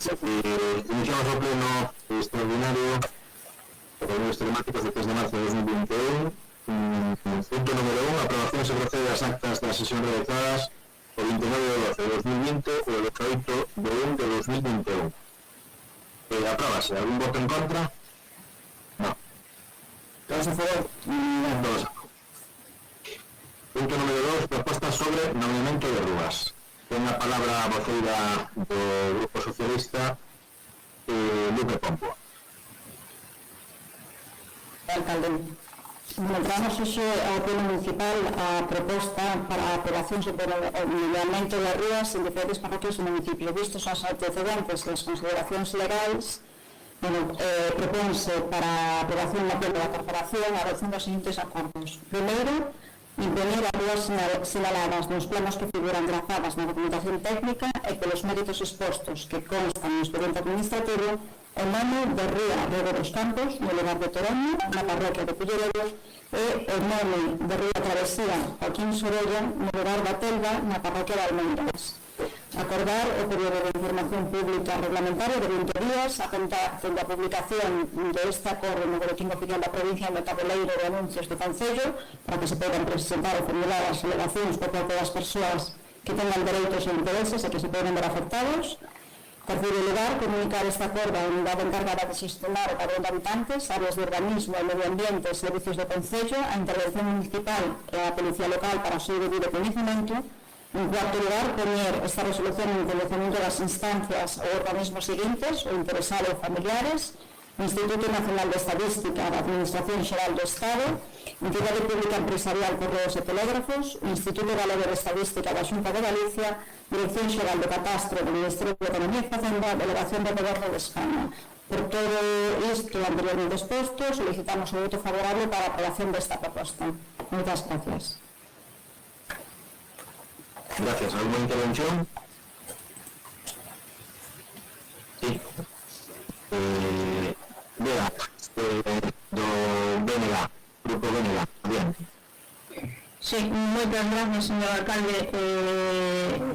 Iniciamos o pleno extraordinario con os temáticos de 3 de marzo de 2021. Punto número 1, aprobación se procede ás actas das sesións realizadas o 29 de 12 de 2020 ou o 18 de 1 de 2021. Apróbase. Algún voto en contra? No. Todos a favor? Todos a favor. Punto número 2, proposta sobre nomeamento de rúas. Ten a palabra a voceira do Grupo Socialista, Lupe Pompo. Alcalde, encontramos hoxe ao Pleno Municipal a proposta para a aprobación sobre o nomeamento das rúas en diferentes parroquias do municipio. Vistos os antecedentes e as consideracións legais, propónse para a aprobación na Pleno da Corporación a adopción dos seguintes acordos. Primeiro, impoñer as rúas sinaladas nos planos que figuran grafadas na documentación técnica e pelos méritos expostos que constan no expediente administrativo o nome de Rúa Rego dos Campos no lugar de Toroño, na parroquia de Culleredo, e o nome de Rúa Travesía Joaquín Sorolla no lugar da Telva na parroquia de Almeiras. Acordar o período de información pública reglamentaria de 20 días a contar da publicación deste acordo no Boletín Oficial da Provincia no tabuleiro de anuncios do Concello para que se podan presentar e formular as alegacións por parte das persoas que tengan dereitos e intereses e que se poden ver afectados. Terceiro lugar, comunicar este acordo á unidade encargada de xestionar o padrón de habitantes, áreas de urbanismo e medio ambiente e servicios do Concello, a intervención municipal e a Policía Local para o seu debido coñecemento. En cuarto lugar, poñer esta resolución en conocimiento das instancias ou organismos seguintes, o interesado e familiares, o Instituto Nacional de Estadística da Administración Xeral do Estado, Entidade Pública Empresarial Correos e Telégrafos, o Instituto Galego de Estadística da Xunta de Galicia, Dirección Xeral de Catastro do Ministerio de Economía e Facenda, Delegación do Goberno de España. Por todo isto anteriormente exposto, solicitamos o voto favorable para a aprobación desta proposta. Moitas gracias. Gracias. ¿Alguna intervención? Sí. Vea, do BNG, Grupo BNG, adiante. Sí, moitas gracias, señor alcalde.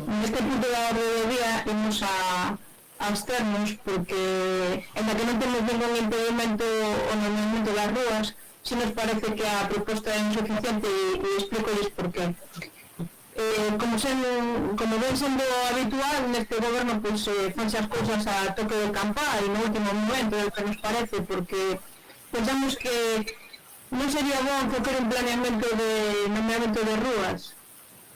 Neste punto da orde do día imos a absternos porque en la que non temos ningún impedimento o nomeamento das rúas, si nos parece que a proposta é insuficiente e explico-lhes por qué. Como ven sendo habitual neste goberno, pois fanse as cousas a toque de campá e no último momento é o que nos parece, porque pensamos que non sería bon facer un planeamento de nomeamento de rúas,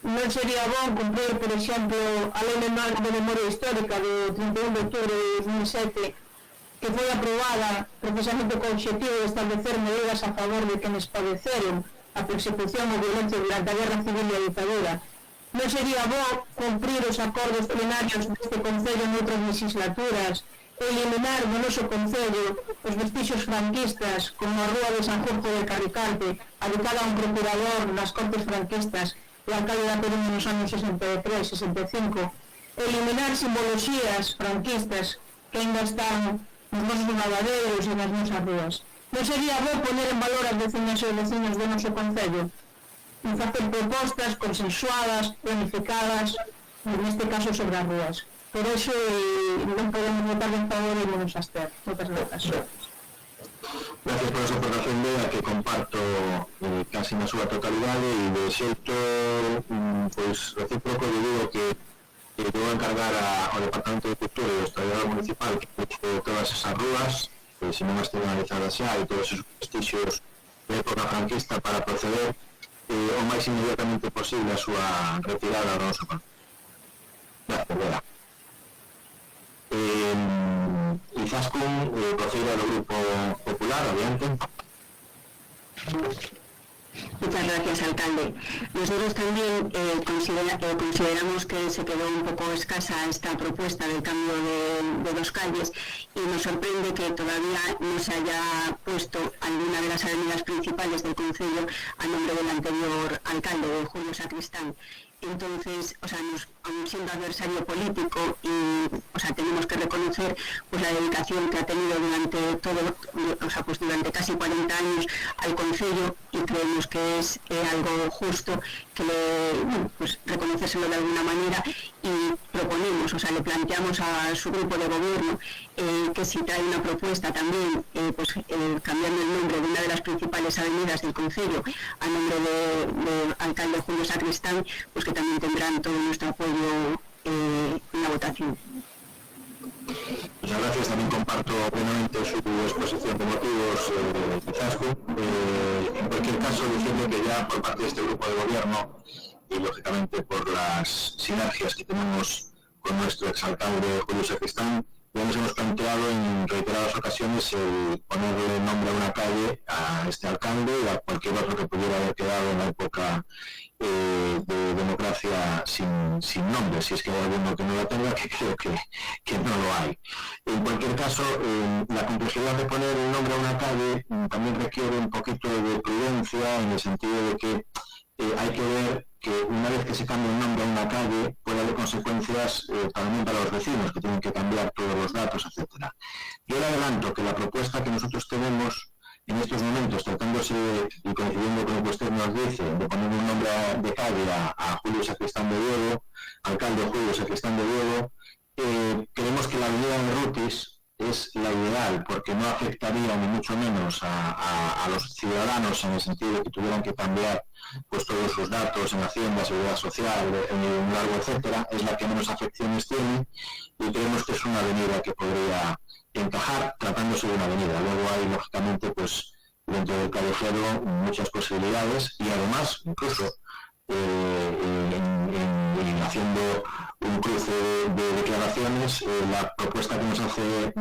non sería bon cumprir, por exemplo, a lei de memoria histórica do 31 de outubro de 2007 que foi aprobada precisamente co obxectivo de establecer medidas a favor de quenes padeceron a persecución ou violencia durante a Guerra Civil e a ditadura. Non sería bo cumprir os acordos plenarios deste Concello noutras legislaturas, eliminar do noso Concello os vestixios franquistas como a Rúa de San Jorge de Carricante, dedicada a un procurador nas Cortes franquistas e alcalde da Coruña nos anos 63-65, eliminar simboloxías franquistas que ainda están nos nosos lavaderos e nas nosas rúas. Non sería bo poner en valor as veciñas e os veciños do noso Concello e facer propostas consensuadas, planificadas, neste caso sobre as rúas. Por iso non podemos votar en favor e non nos abster. Moitas gracias. Gracias por esa aportación, Bea, que comparto casi na súa totalidade e de xeito pois recíproco lle digo que vou encargar ao Departamento de Cultura e ao Historiador Municipal que puxe todas esas rúas, se non as ten analizadas xa, e todos esos vestixios de época franquista para proceder o máis inmediatamente posible a súa retirada do noso campo. Gracias, Bea. Izaskun, voceira do Grupo Popular, adiante. Muchas gracias, alcalde. Nosotros también consideramos que se quedó un poco escasa esta propuesta del cambio de dos calles y nos sorprende que todavía no se haya puesto alguna de las avenidas principales del concello a nombre del anterior alcalde, de Julio Sacristán. Entonces, aun siendo adversario político, y tenemos que reconocer pues la dedicación que ha tenido durante durante casi 40 años al Concello, y creemos que es algo justo que reconocérselo de alguna manera, y proponemos, le planteamos a su grupo de gobierno que si trae una propuesta también, cambiando el nombre de una de las principales avenidas del Concello a nombre de alcalde Julio Sacristán, pues que también tendrán todo nuestro apoyo en la votación. Muchas gracias. También comparto plenamente su exposición de motivos, Izaskun. En cualquier caso, decirle que ya por parte de este grupo de gobierno, y lógicamente por las sinergias que tenemos con nuestro exalcalde Julio Sacristán, ya nos hemos planteado en reiteradas ocasiones el ponerle nombre a una calle a este alcalde y a cualquier otro que pudiera haber quedado en la época de democracia sin nombre, si es que hay alguno que no lo tenga, que creo que no lo hay. En cualquier caso, la complejidad de poner el nombre a una calle también requiere un poquito de prudencia, en el sentido de que hay que ver que una vez que se cambia el nombre a una calle puede haber consecuencias también para los vecinos, que tienen que cambiar todos los datos, etcétera. Yo le adelanto que la propuesta que nosotros tenemos en estos momentos, tratándose y coincidiendo con lo que usted nos dice, de poner un nombre de calle a Julio Sacristán de Diego, alcalde Julio Sacristán de Diego, creemos que la avenida de Rutis es la ideal, porque no afectaría ni mucho menos a los ciudadanos, en el sentido de que tuvieran que cambiar pues todos sus datos en Hacienda, Seguridad Social, en un largo etcétera. Es la que menos afecciones tiene, y creemos que es una avenida que podría encajar, tratándose de una avenida. Luego hay, lógicamente, pues dentro del callejero muchas posibilidades, y además, incluso haciendo un cruce de declaraciones, la propuesta que nos hace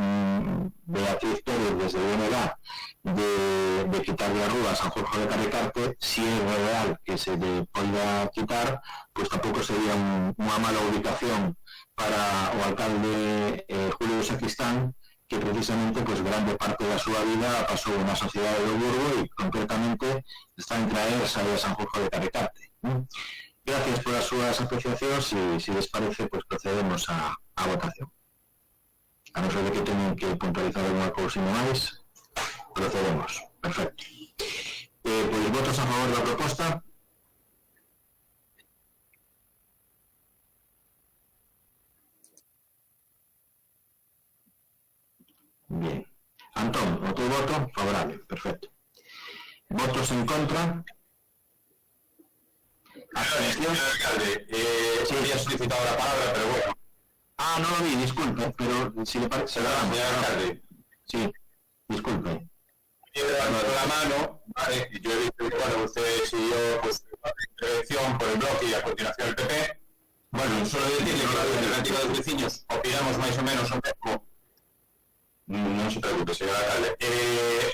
Beatriz Pérez desde BNG de quitarle a Rúa a San Jorge de Carrecarte, si es real que se le pueda quitar, pues tampoco sería una mala ubicación para o alcalde Julio Sacristán, que precisamente pues grande parte de su vida pasó en una sociedad de Loburgo, y concretamente está en Traersa de San Jorge de Carrecarte. Gracias por las súas apreciaciones, y si les parece, pues procedemos a votación. A no ser de que tengan que puntualizar alguna cosa más, procedemos. Perfecto. Pues votos a favor de la propuesta. Bien. Antón, ¿otro voto? Favorable. Perfecto. ¿Votos en contra? Señor alcalde, sí, había solicitado la palabra, pero bueno. Ah, no lo vi, disculpe, pero si le parece... Señor alcalde. Sí, disculpe. Quiero levantando la mano, ¿vale? Yo he visto que cuando usted siguió pues, la intervención por el bloque y a continuación el PP. Bueno, solo decirle que la alternativa de los vecinos opinamos más o menos o mismo. No se preocupe, señor alcalde.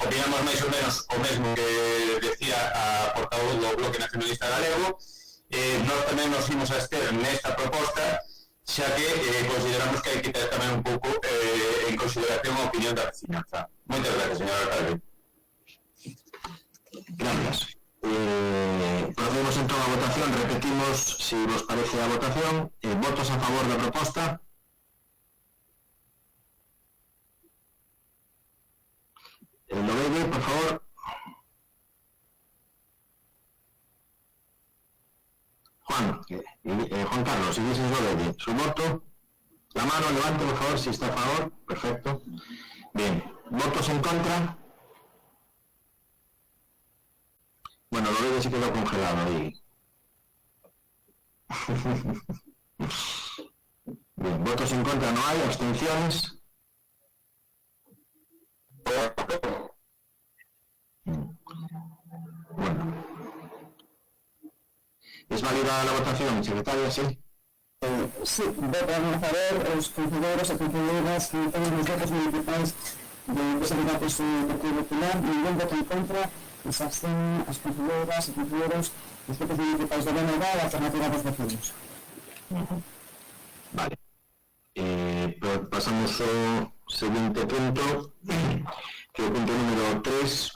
Opinamos más o menos o mismo que decía a portavoz do Bloque Nacionalista Galego. Nós tamén nos imos a ester nesta proposta, xa que consideramos que hai que ter tamén un pouco en consideración a opinión da veciñanza. Moitas gracias, señor alcalde. Gracias. Procedemos entón a votación. Repetimos, si vos parece, a votación. Votos a favor da proposta. El Lobegue, por favor. Juan Carlos, si dices Lobegue, su voto. La mano, levante, por favor, si está a favor. Perfecto. Bien. ¿Votos en contra? Bueno, Lobegue se quedó congelado ahí. Bien. ¿Votos en contra no hay? ¿Abstenciones? Bueno. ¿Es válida la votación, secretaria? Sí. Sí, votan a favor os concelleiros e concelleiras que teñen os votos municipais de ese debate curricular, ningún voto en contra, e se abstenen as concelleiras e concelleiros dos votos municipais de BNG e a alternativa dos vecinos. Vale. Pasamos ao seguinte punto, que é o punto número 3.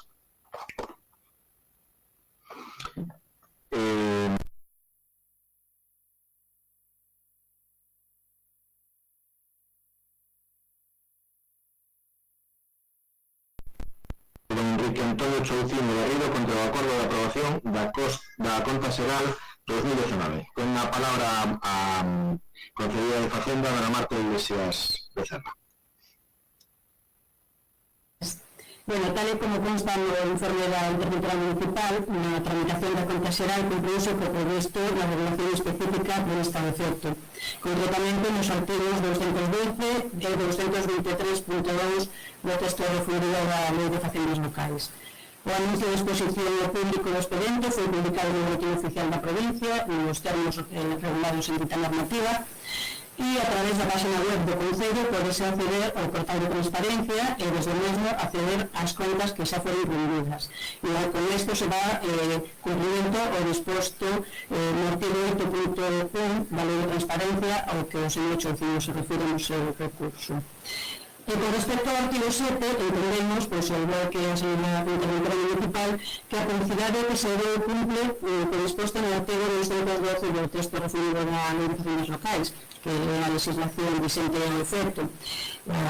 Enrique Antonio Chouciño Garrido contra o acordo de aprobación da conta xeral 2019. Con a palabra a Conselleira de Facenda, Dona Marta Iglesias Becerra. Bueno, tal e como consta no informe da Interventora Municipal, na tramitación da conta xeral cumpriuse o que previsto na regulación específica deste efecto. Concretamente, nos artigos 212 e 223.2 do texto refundido da Lei de Facendas Locais. O anuncio de exposición ao público do expediente foi publicado no Boletín Oficial da provincia, nos termos regulados en dita normativa, e a través da página web do Concello podese acceder ao portal de transparencia e desde mesmo acceder ás contas que xa foron rendidas. E con isto se dá cumprimento ao disposto no artigo 8.1 da Lei de Transparencia ao que o señor Chouciño se refire no seu recurso. E con respecto ao artigo 7, entendemos, pois, igual que a señora Interventora Municipal, que a publicidade que se deu cumple co disposto no artigo 212 do texto refundido da Lei de Facendas Locais, que é a legislación vigente ao efecto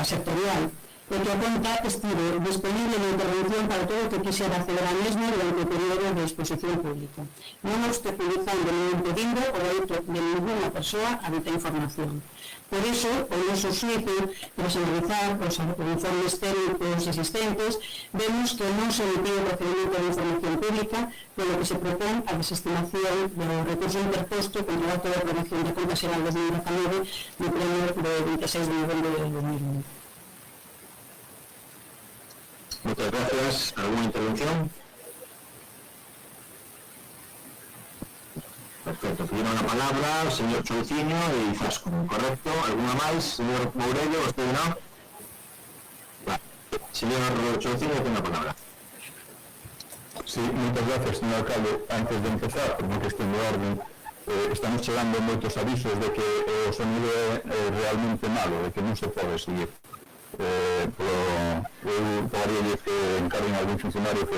sectorial, e que a conta estive disponible na intervención para todo o que quixera acceder a mesma durante o período de exposición pública. Non obstaculizando nin impedindo o dereito de ninguna persoa a dita información. Por iso, o noso xuízo, tras analizar os informes técnicos existentes, vemos que non se emitiu o procedimento de información pública, polo que se propón a desestimación do recurso interposto contra o acto de aprobación da conta xeral 2019 no pleno de 26 de novembro de 2020. Muchas gracias. ¿Alguna intervención? Perfecto. Pidieron la palabra el señor Chouciño y Fasco. ¿Correcto? ¿Alguna más? Señor Mourello, ¿usted no? Vale. Señor Chouciño, tiene la palabra. Sí, muchas gracias, señor alcalde. Antes de empezar, por una cuestión de orden, estamos chegando moitos avisos de que o sonido é realmente malo, de que non se pode seguir. Eu pagaría que encarguen a algún funcionario que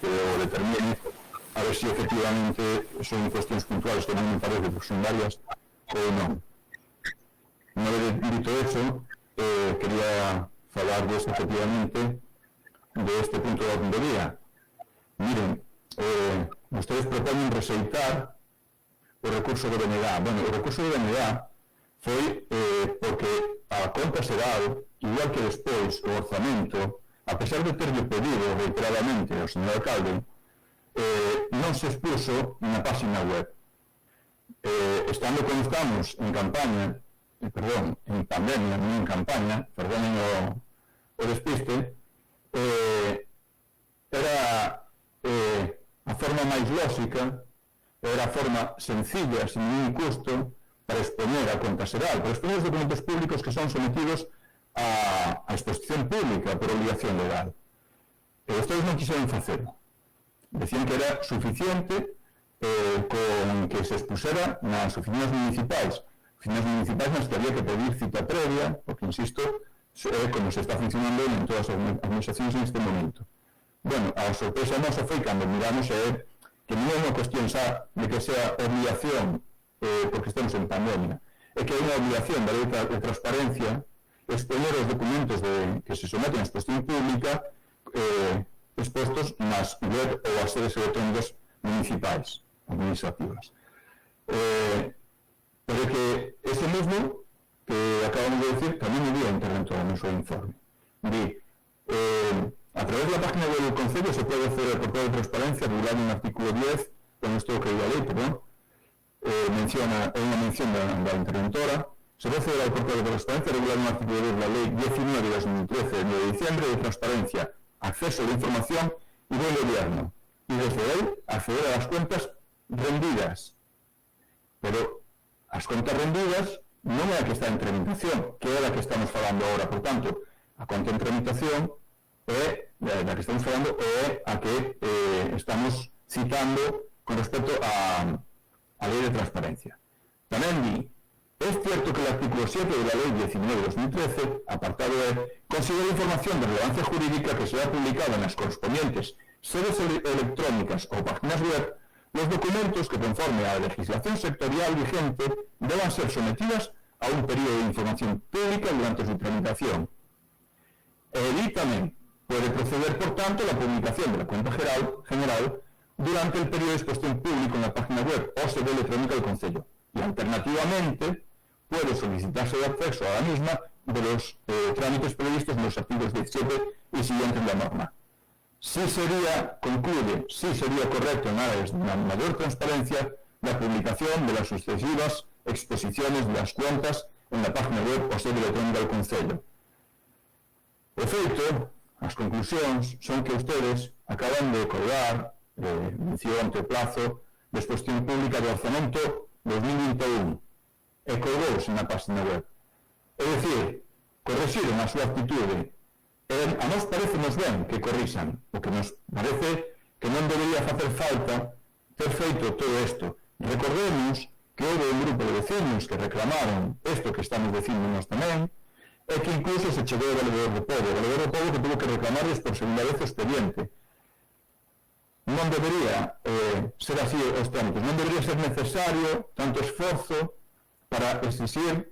o determine, a ver si efectivamente son cuestións puntuales que non me parece que son varias ou non. Unha vez dito eso, quería falarles efectivamente de este punto da orden do día. Miren, ustedes proponen rexeitar o recurso do BNG. Bueno, o recurso do BNG foi porque a conta xeral, igual que despois o orzamento, a pesar de terlle pedido reiteradamente ao señor alcalde, non se expuso na página web. Estando como estamos en campaña, en pandemia, non en campaña, perdonen o despiste, era a forma máis lóxica, era a forma sencilla, sin ningún custo, para exponer a conta xeral, para exponer os documentos públicos que son sometidos a exposición pública por obligación legal. E ustedes non quixeron facelo. Decían que era suficiente con que se expusera nas oficinas municipais nas que había que pedir cita previa, porque, insisto, é como se está funcionando en todas as administracións neste momento. Bueno, a sorpresa nosa foi cando miramos que non é unha cuestión xa de que sea obligación porque estamos en pandemia, é que hai unha obligación da lei de transparencia exponer os documentos que se someten a exposición pública expostos nas web ou as sedes electrónicas municipais, administrativas. Pero que ese mesmo que acabamos de decir tamén me dio interventor no seu informe. A través da página web do Concello se pode hacer o portal de transparencia regulado no artículo 10, con isto que diga a lei, perdón, menciona unha mención da interventora. Se pode acceder ao portal de transparencia regulado no artículo 10 da lei 19 de 2013 de diciembre de transparencia, acceso de información y buen gobierno, y desde él acceder a las cuentas rendidas. Pero as contas rendidas non é a que está en tramitación, que é a que estamos falando agora. Por tanto, a conta en tramitación é da que estamos falando é a que estamos citando con respecto a lei de transparencia. Tamén di, es cierto que el artículo 7 de la ley 19/2013, apartado E, considera información de relevancia jurídica que será publicada en las correspondientes sedes electrónicas o páginas web, los documentos que conforme a la legislación sectorial vigente deban ser sometidas a un periodo de información pública durante su tramitación. E di tamén Puede proceder, por tanto, la publicación de la cuenta general durante el periodo de exposición público en la página web o sede electrónica del Concello. Y, alternativamente, puede solicitarse el acceso a la misma de los trámites previstos en los artículos 17 y siguientes de la norma. Sí sería correcto en aras de una mayor transparencia la publicación de las sucesivas exposiciones de las cuentas en la página web o sede electrónica del Concello. De feito, as conclusións son que ustedes acaban de colgar mención o plazo de exposición pública do Orzamento 2021 e colgouse na página web. É dicir, corrixiron a súa actitude. A nós parecenos ben que corrixan, o que nos parece que non debería facer falta ter feito todo isto. Recordemos que houve un grupo de vecinos que reclamaron isto que estamos dicindo nós tamén, e que incluso se chegou ao Valedor do Pobo, que tuvo que reclamarles por segunda vez o expediente. Non debería ser así os trámites, non debería ser necesario tanto esforzo para exigir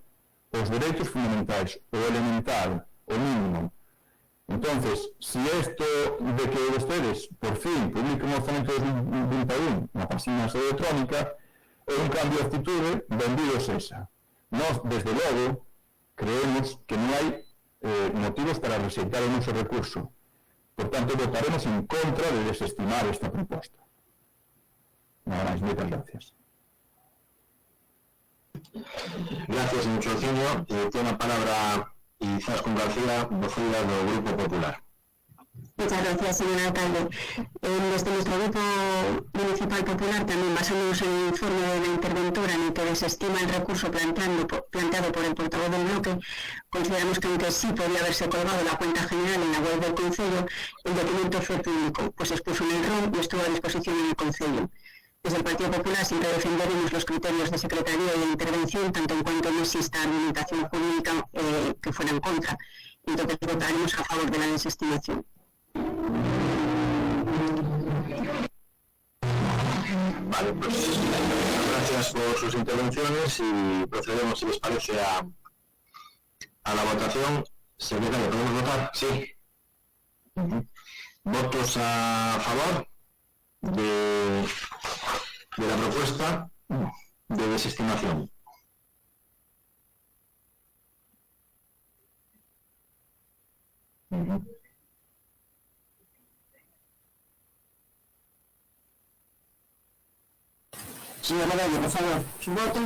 os dereitos fundamentais, o elemental, o mínimo. Entonces, si esto de que ustedes por fin publiquen o Orzamento 2021 na página electrónica é un cambio de actitude, benvidos esa. Nós, desde logo, creemos que non hai motivos para rexeitar o noso recurso. Por tanto, votaremos en contra de desestimar esta proposta. Nada máis, moitas gracias. Gracias, señor Chorciño. Tiene a palabra Izas con García, vocera do Grupo Popular. Muchas gracias, señor alcalde. Desde nuestro Grupo Municipal Popular, también basándonos en el informe de la interventora en el que desestima el recurso planteado por el portavoz del bloque, consideramos que aunque sí podía haberse colgado la cuenta general en la web del Concello, el documento fue público, pues expuso en el ROM y estuvo a disposición en el Concello. Desde el Partido Popular siempre defenderemos los criterios de secretaría y de intervención, tanto en cuanto no exista argumentación jurídica que fuera en contra. Entonces votaremos a favor de la desestimación. Vale, pues gracias por sus intervenciones y procedemos, si les parece, a la votación. Secretario, ¿podemos votar? Sí. ¿Votos a favor de la propuesta de desestimación? Señor Morello, por favor, su voto.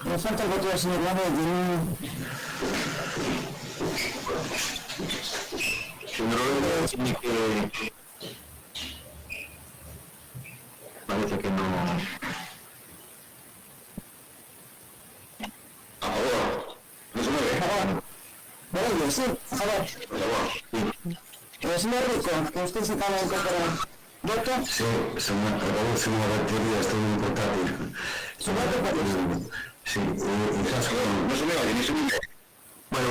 Me falta el voto del señor Morello. Señor Morello, tiene que... Parece que no... A favor. ¿No se mueve? A favor. Morello, sí, a favor. Por favor, sí. Señor Rico, que usted se acaba de incorporar. ¿Voto? Sí, señor batería, estoy muy portátil. ¿Su voto portátil? Sí, no se me va, ni se me. Bueno,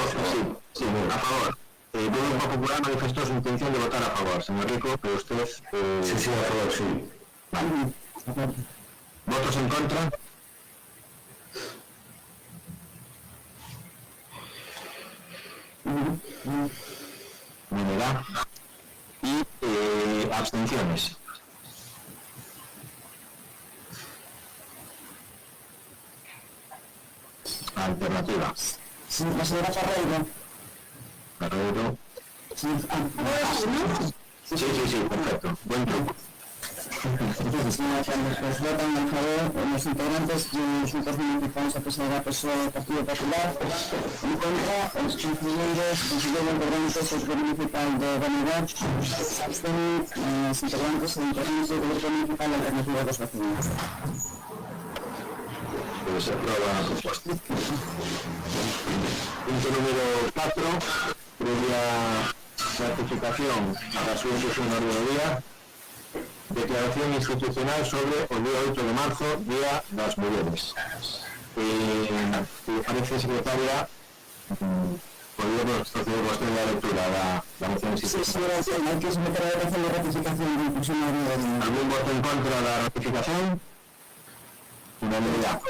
sí, a favor. El Grupo Popular manifestó su intención de votar a favor, señor Rico, pero usted... Sí, a favor, sí. Vale. ¿Votos en contra? Unidad. Y abstenciones. Alternativa. Sí, la señora Ferreiro. Ferreiro. Sí, Sí, perfecto. Buen truco. Señora Ferreiro, pues votan a favor los integrantes de los grupos municipales a pesar de la PSOE del Partido Popular, en contra los conciliadores, consejero integrantes del Grupo Municipal de Vanidad, se abstienen los integrantes e integrantes del Grupo Municipal Alternativo de los Vecinos. Pues se aprueba la propuesta. Punto número 4, previa certificación a la subvención de día. Declaración institucional sobre el día 8 de marzo, Día de las Mujeres. ¿Le parece, secretaria? ¿Podríamos proceder usted a la lectura de la moción institucional? Sí, señora, hay que someter a la votación de ratificación del próximo día. ¿Algún voto en contra de la ratificación? Unanimidad.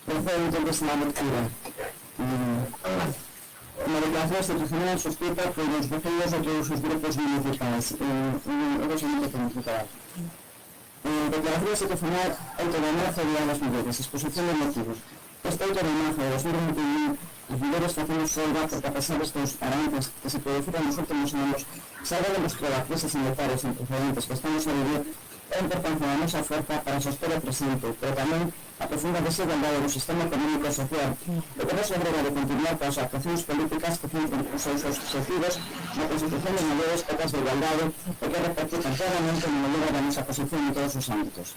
Procedo entonces a la lectura. Una declaración institucional suscrita por los vecinos de todos sus grupos municipales. Declaración institucional autonomía de las mujeres. Exposición de motivos. Esta autonomía de 2021, las mujeres hacemos huelga porque a pesar de estos avances que se produjeron en los últimos años, se ha demostrado a crisis sanitarias sin precedentes que estamos a vivir la importancia de nuestra fuerza para sostener el presente, pero también la profunda desigualdad del sistema económico y social, lo que nos obliga de continuar con las actuaciones políticas que centran sus objetivos la constitución de mayores cotas de igualdad, lo que repercute claramente en la mejora de nuestra posición en todos sus ámbitos.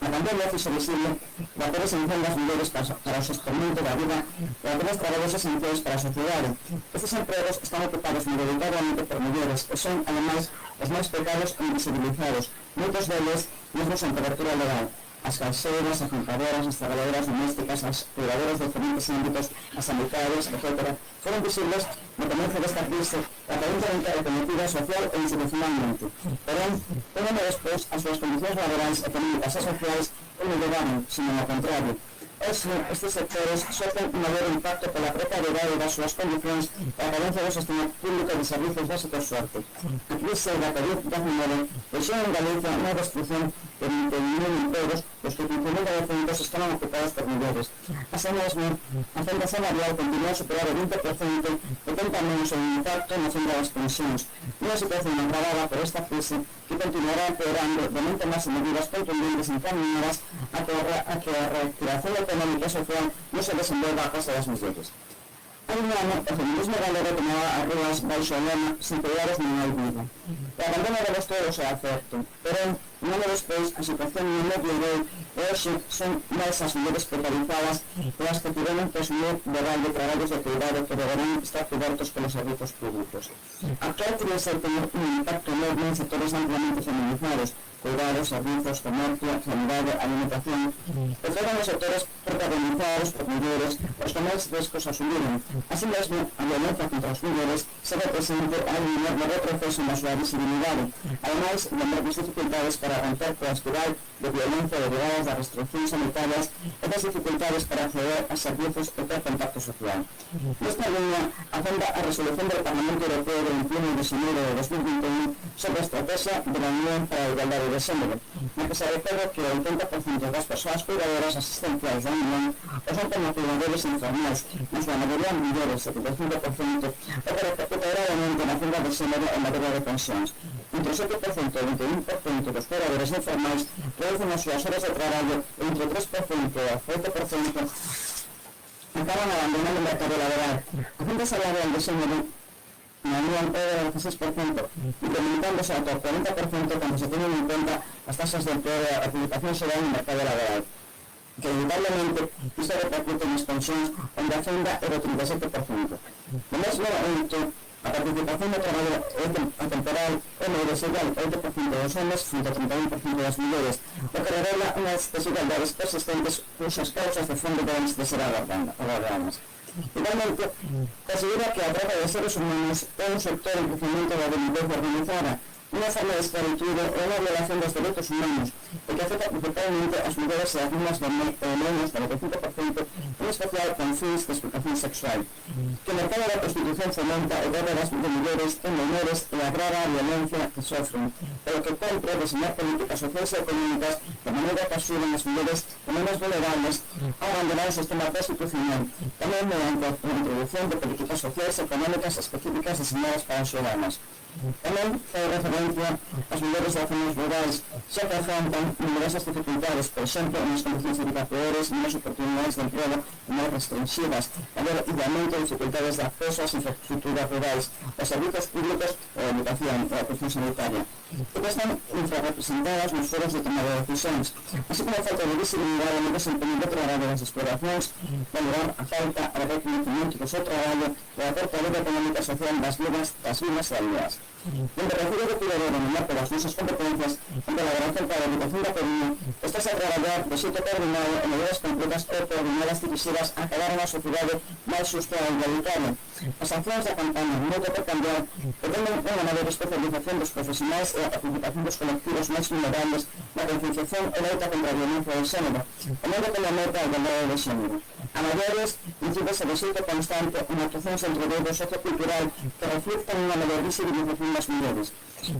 La pandemia hizo visible papel esencial de las mujeres para el sostenimiento de la vida y algunos trabajos esenciales para la sociedad. Estos empleos están ocupados mayoritariamente por mujeres, que son además los más precarios e invisibilizados, muchos de ellos mismos en cobertura legal. Las caseras, las juntadoras, las trabajadoras domésticas, las cuidadoras de diferentes ámbitos, las sanitarias, etc., fueron visibles en el comienzo de esta crisis, aparentemente reconocida social e institucionalmente. Pero un año después, a sus condiciones laborales, económicas y sociales no llegaron, sino lo contrario. Estos sectores sufren un mayor impacto por la precariedad y las sus condiciones de la carencia del sistema público de servicios básicos suerte. La crisis de la COVID-19 dejó en Galicia una restricción de 20.000 empleos, los que 15.900 estaban ocupados por mujeres. Asimismo, la renta salarial continuó a superar el 20%, que cuenta menos el impacto en la hacienda de las pensiones. Una situación agravada por esta crisis que continuará empeorando de momento más medidas contundentes encaminadas a que la reactivación económica y social no se desenvuelva a costa de las mujeres. Hay un año, el feminismo galego tomaba arribas baixo el lema sin cuidados ni hay vida. La pandemia demostró o sea cierto, pero un año despois a situación non mellorou e hoxe son máis as mulleres precarizadas e as que tiveron que asumir de traballos de cuidado que deberán estar cobertos pelos servizos públicos. A actual crise ten un impacto enorme en sectores ampliamente feminizados, cuidados, servicios, comercio, sanidade, alimentación, e foron os sectores protagonizados por mulleres os que máis riscos asumiron. Así mesmo, a violencia contra as mulleres se represente a un enorme retroceso na súa visibilidade, ademais de enormes dificultades para romper coa espiral de violencia derivadas das restriccións sanitarias e das dificultades para acceder a servicios e ter contacto social. Nesta línea, afronta a resolución del Parlamento Europeo de 21 de xaneiro de 2021 sobre a estrategia de la Unión para a Igualdade de Xénero, na que se recorre que o 80% das persoas cuidadoras asistenciais da Unión son como cuidadores informais, na súa maioría mulleres, 75%, o que repercute gravemente na figura de xénero en materia de pensións. Entre o 7% e 21% dos cuidadores informais reducen as súas horas de traballo e entre 3% e 8% acaban abandonando o mercado laboral. A renta salarial de xénero na Unión é de 16%, incrementándose ata o 40% cando se teñen en conta as tasas de empleo e a participación xeral no mercado laboral, que inevitablemente isto repercute nas pensións onde a fenda é do 37%. No mesmo momento, a participación no traballo temporal é moi desigual, 8% dos homens frente ao 31% das mulleres, o que revela unhas desigualdades persistentes cusas causas de fondo deben de ser abordadas. Igualmente, considera que a trata de seres humanos é un sector en crecimiento da delincuencia organizada, unha forma de esclavitud e unha violación dos dereitos humanos, e que afecta principalmente as mulleres e as niñas de menos del 25%, en especial con fins de explotación sexual. Que o mercado da prostitución fomenta o guerra das mulleres e menores e agrava a violencia que sofren, pero que compre deseñar políticas sociais e económicas de maneira que axuden as mulleres menos vulnerables a abandonar o sistema constitucional, tamén mediante a introducción de políticas sociais e económicas específicas diseñadas para as ciudadanas. Tamén fai referencia ás mulleres das zonas rurais, xa que afrontan numerosas dificultades, por exemplo, nas condicións educadoras, nas oportunidades de emprego máis restringidas, tamén igualmente dificultades de acceso ás infraestructuras rurais, aos servizos públicos e a educación e a atención sanitaria, e que están infrarrepresentadas nos foros de tomada de decisións, así como a falta de visibilidade no desempeño do traballo das exploracións, da lugar a falta ao reconhecimento do seu traballo e a aporta a vida económica e social das vidas e aldeas. En relación de cuidador en el marco de las nuestras competencias, en colaboración para la educación Diputación da Coruña estás a traballar de xeito coordinado en medidas concretas e coordinadas dirixidas a crear unha sociedade máis xusta e igualitaria. As sancións da campaña moito por cambiar pretenden unha maior especialización dos profesionais e a participación dos colectivos máis vulnerables na concienciación e loita contra a violencia de xénero, o modo como a meta a igualdade de xénero. A maiores, incídese de xeito constante en actuacións entre o sociocultural que reflectan unha maior visibilización das mulleres.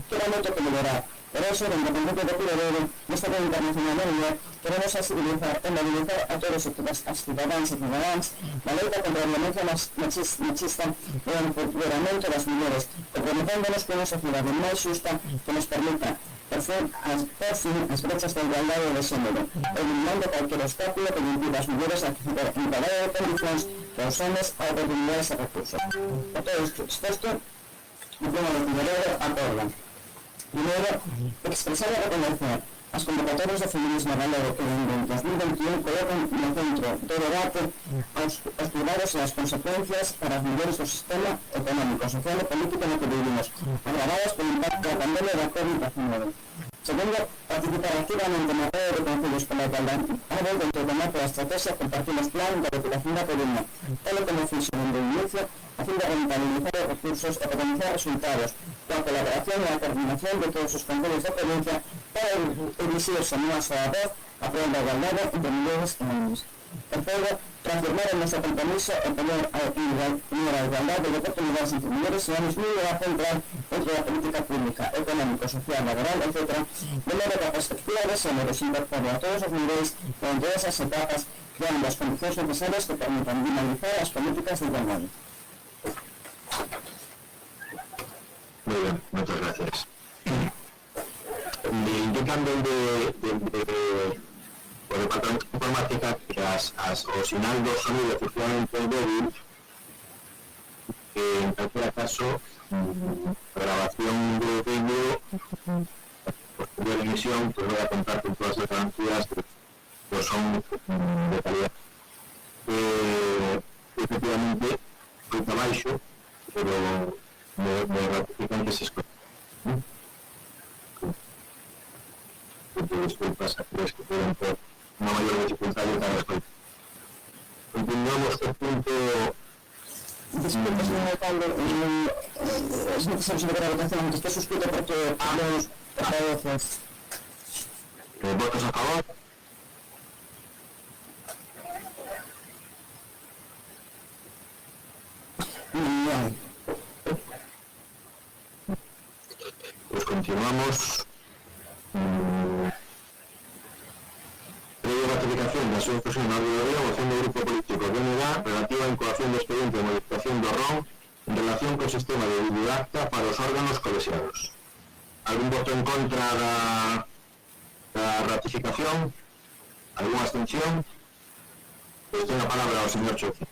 Queda moito que mellorar. Por eso, o Independiente de Pirodeiro, nesta Día Internacional da Muller, queremos sensibilizar e mobilizar a todos as cidadáns e cidadáns na loita contra a violencia machista e o empoderamento das mulleres, comprometéndonos con unha sociedade máis xusta que nos permita por fin as brechas de igualdade de xénero, eliminando cualquier obstáculo que impida as mulleres a acceder en igualdade de condicións que os homes a oportunidades e recursos. Por todo isto exposto, o Pleno de Pirodeiro acorda. Primeiro, expresar e reconocer as convocatorias do feminismo galego que en 2021 colocan no centro do debate os cuidados e as consecuencias para as mulleres do sistema económico, social e político no que vivimos, agravadas polo impacto da pandemia da COVID-19. Segundo, participar activamente na rede de concellos pola igualdade, algo dentro do marco da estrategia compartimos plan da depuración da Coruña, tal como fixo dende o inicio, a fin de rentabilizar os recursos e potenciar resultados, coa colaboración e a coordinación de todos os concellos da provincia para dirixirse nunha soa voz a prol da igualdade entre mulleres e homens. Terceiro, transformar o noso compromiso e poner a igualdade de oportunidades entre mulleres e homens nun lugar central dentro da política pública, económico, social, laboral, etc., de modo que a perspectiva de xénero se incorpore a todos os niveis e en todas as etapas, creando as condicións necesarias que permitan dinamizar as políticas de igualdade. Muy bien, muchas gracias. Indican o Departamento de Informática que o sinal do sonido efectivamente débil, que en calquera caso a grabación de vídeo posterior emisión pues voy a contar con todas as garantías que son de calidad. Efectivamente, foi baixo, pero me ratifican que se escoita. Disculpas a aquellos que pueden ter una mayor dificultad de cada escoita. Continuamos con el punto. Disculpas, señor alcalde, es necesario celebrar la votación, aunque esté suscrito porque los portavoces. ¿Votos a favor? No. Pues continuamos. Previa ratificación da súa expresión na auditoría, moción do Grupo Político BNG relativa á incoación do expediente de modificación do RON en relación co sistema de videoacta para os órganos colexiados. Algún voto en contra da ratificación? Algúna abstención? Pois ten a palabra o señor Chouci.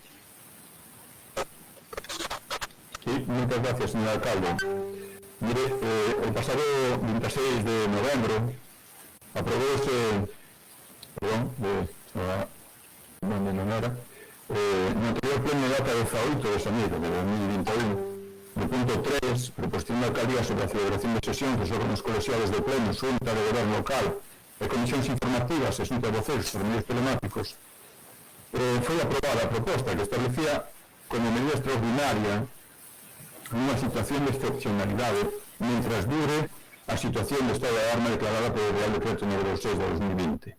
Sí, muchas gracias, señor alcalde. Mire, el pasado 26 de novembro aprobóse, no anterior pleno de data 18 de xaneiro de 2021, no punto 3, proposición da alcaldía sobre a celebración de sesións dos órganos colexiados do pleno, xunta de goberno local e comisións informativas e xunta de voceros por medios telemáticos, foi aprobada a proposta que establecía como medida extraordinaria nunha situación de excepcionalidade mentras dure a situación de estado de alarma declarada polo Real Decreto número 6 de 2020.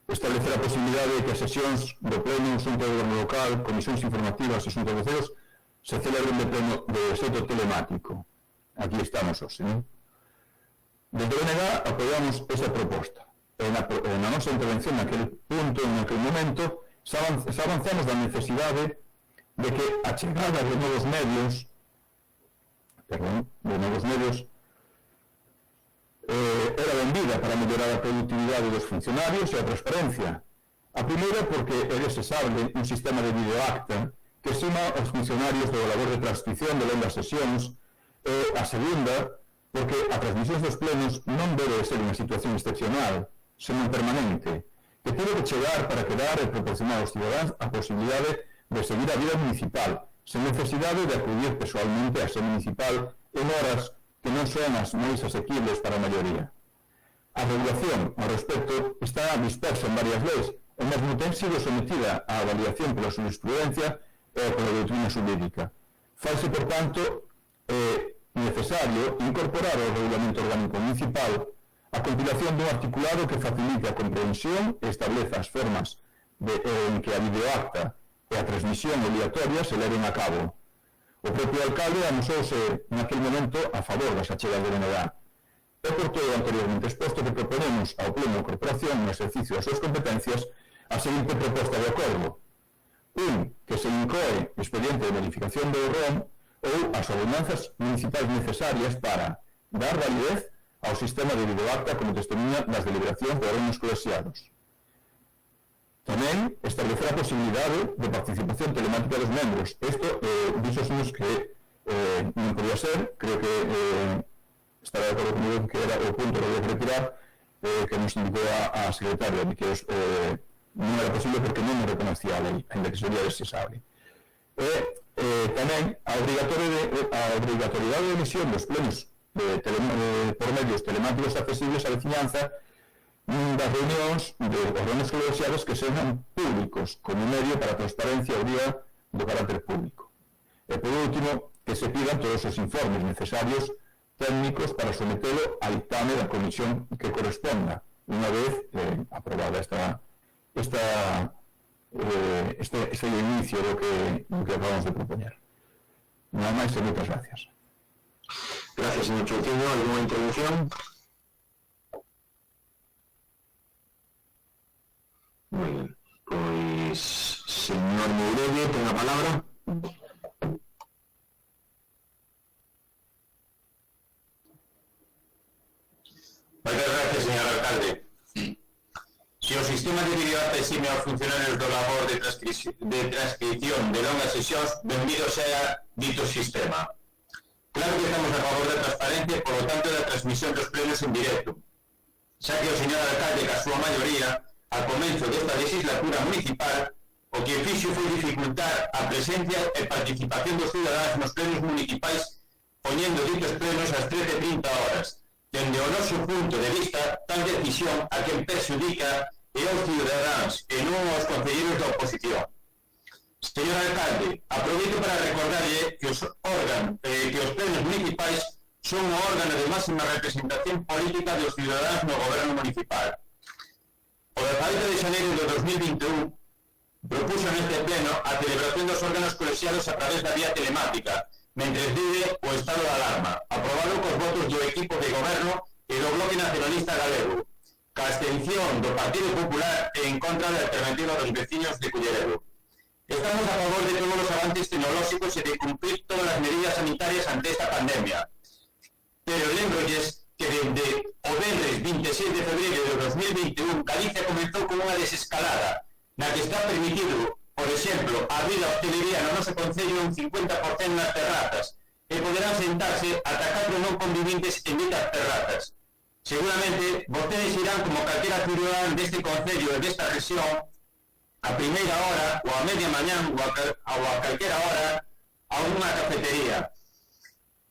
Establecer a posibilidade de que as sesións do pleno, xunta de goberno local, comisións informativas e xunta de voceros se celebren de xeito telemático. Aquí estamos hoxe, non? Desde o BNG apoiamos esa proposta. Na nosa intervención naquele punto, en aquel momento, xa avanzamos da necesidade de que a chegada de novos medios era benvida para mellorar a productividade dos funcionarios e a transparencia. A primeira porque é desexable un sistema de videoacta que suma aos funcionarios do labor de transcripción de longas sesións, e a segunda porque a transmisión dos plenos non debe ser unha situación excepcional, senón permanente, que tiene que chegar para quedar e proporcionar aos cidadáns a posibilidade de seguir a vida municipal, sen necesidade de acudir pessoalmente á sede municipal en horas que non son as máis asequibles para a maioría. A regulación ao respecto está dispersa en varias leis e mesmo ten sido sometida á avaliación pola jurisprudencia e pola doutrina xurídica. Faise, por tanto, necesario incorporar ao Regulamento Orgánico Municipal a compilación dun articulado que facilite a comprensión e estableza as formas en que a videoacta e a transmisión obligatoria se leven a cabo. O propio alcalde amosouse naquele momento a favor das achegas de BNDA. É por todo o anteriormente exposto que proponemos ao Pleno da Corporación no exercicio das súas competencias a seguinte proposta de acordo. Que se incoe expediente de verificación do ROM ou as ordenanzas municipais necesarias para dar validez ao sistema de videoacta como testemunha das deliberacións de órganos colexiados. Tamén establecer a posibilidade de participación telemática dos membros. Isto, díxonos que non podía ser, creo que estará de acordo comigo que era o punto que había que retirar, que nos indicou a secretaria, de que non era posible porque non nos reconocía a lei, ainda que sería desexable. Tamén a obrigatoriedade de emisión dos plenos por medios telemáticos accesibles á veciñanza das reunións de órganos colexiados que sejan públicos como medio para a transparencia e día do carácter público. E, por último, que se pidan todos os informes necesarios técnicos para sometelo a dictame da comisión que corresponda, unha vez aprobada este inicio do que acabamos de propoñer. Nada máis e moitas gracias. Gracias, señor Chouciño. ¿Alguna intervención? Muy bien. Pues, señor Mourelle, ten a palabra. Muchas gracias, señor alcalde. Si o sistema de videoacta exime aos funcionarios do labor de transcripción de longas sesións, benvido sea dito sistema. Claro que estamos a favor da transparencia e, por lo tanto, da transmisión dos plenos en directo, xa que o señor alcalde, ca súa maioría, ao comenzo desta legislatura municipal, o que fixo foi dificultar a presencia e participación dos cidadáns nos plenos municipais, poñendo ditos plenos ás 13:30 horas. Dende o noso punto de vista, tal decisión a quen perxudica é aos cidadáns e non aos concelleiros da oposición. Señor alcalde, aproveito para recordarlle que os plenos municipais son o órgano de máxima representación política dos cidadáns no goberno municipal. O 18 de xaneiro de 2021 propuso neste pleno a celebración dos órganos colexiados a través da vía telemática, mentres vive o estado de alarma, aprobado cos votos do equipo de goberno e do Bloque Nacionalista Galego, ca abstención do Partido Popular e en contra da alternativa dos veciños de Culleredo. Estamos a favor de todos os avances tecnolóxicos e de cumplir todas as medidas sanitarias ante esta pandemia. Pero lembrolles que dende o venres 26 de febreiro de 2021 Galicia comezou con unha desescalada na que está permitido, por exemplo, abrir a hostelería no noso concello un 50% nas terrazas e poderán sentarse ata 4 non convivintes en ditas terrazas. Seguramente, vostedes irán como calquera ciudadán deste concello e desta rexión a primeira hora, ou a media mañán, ou a calquera hora, a unha cafetería.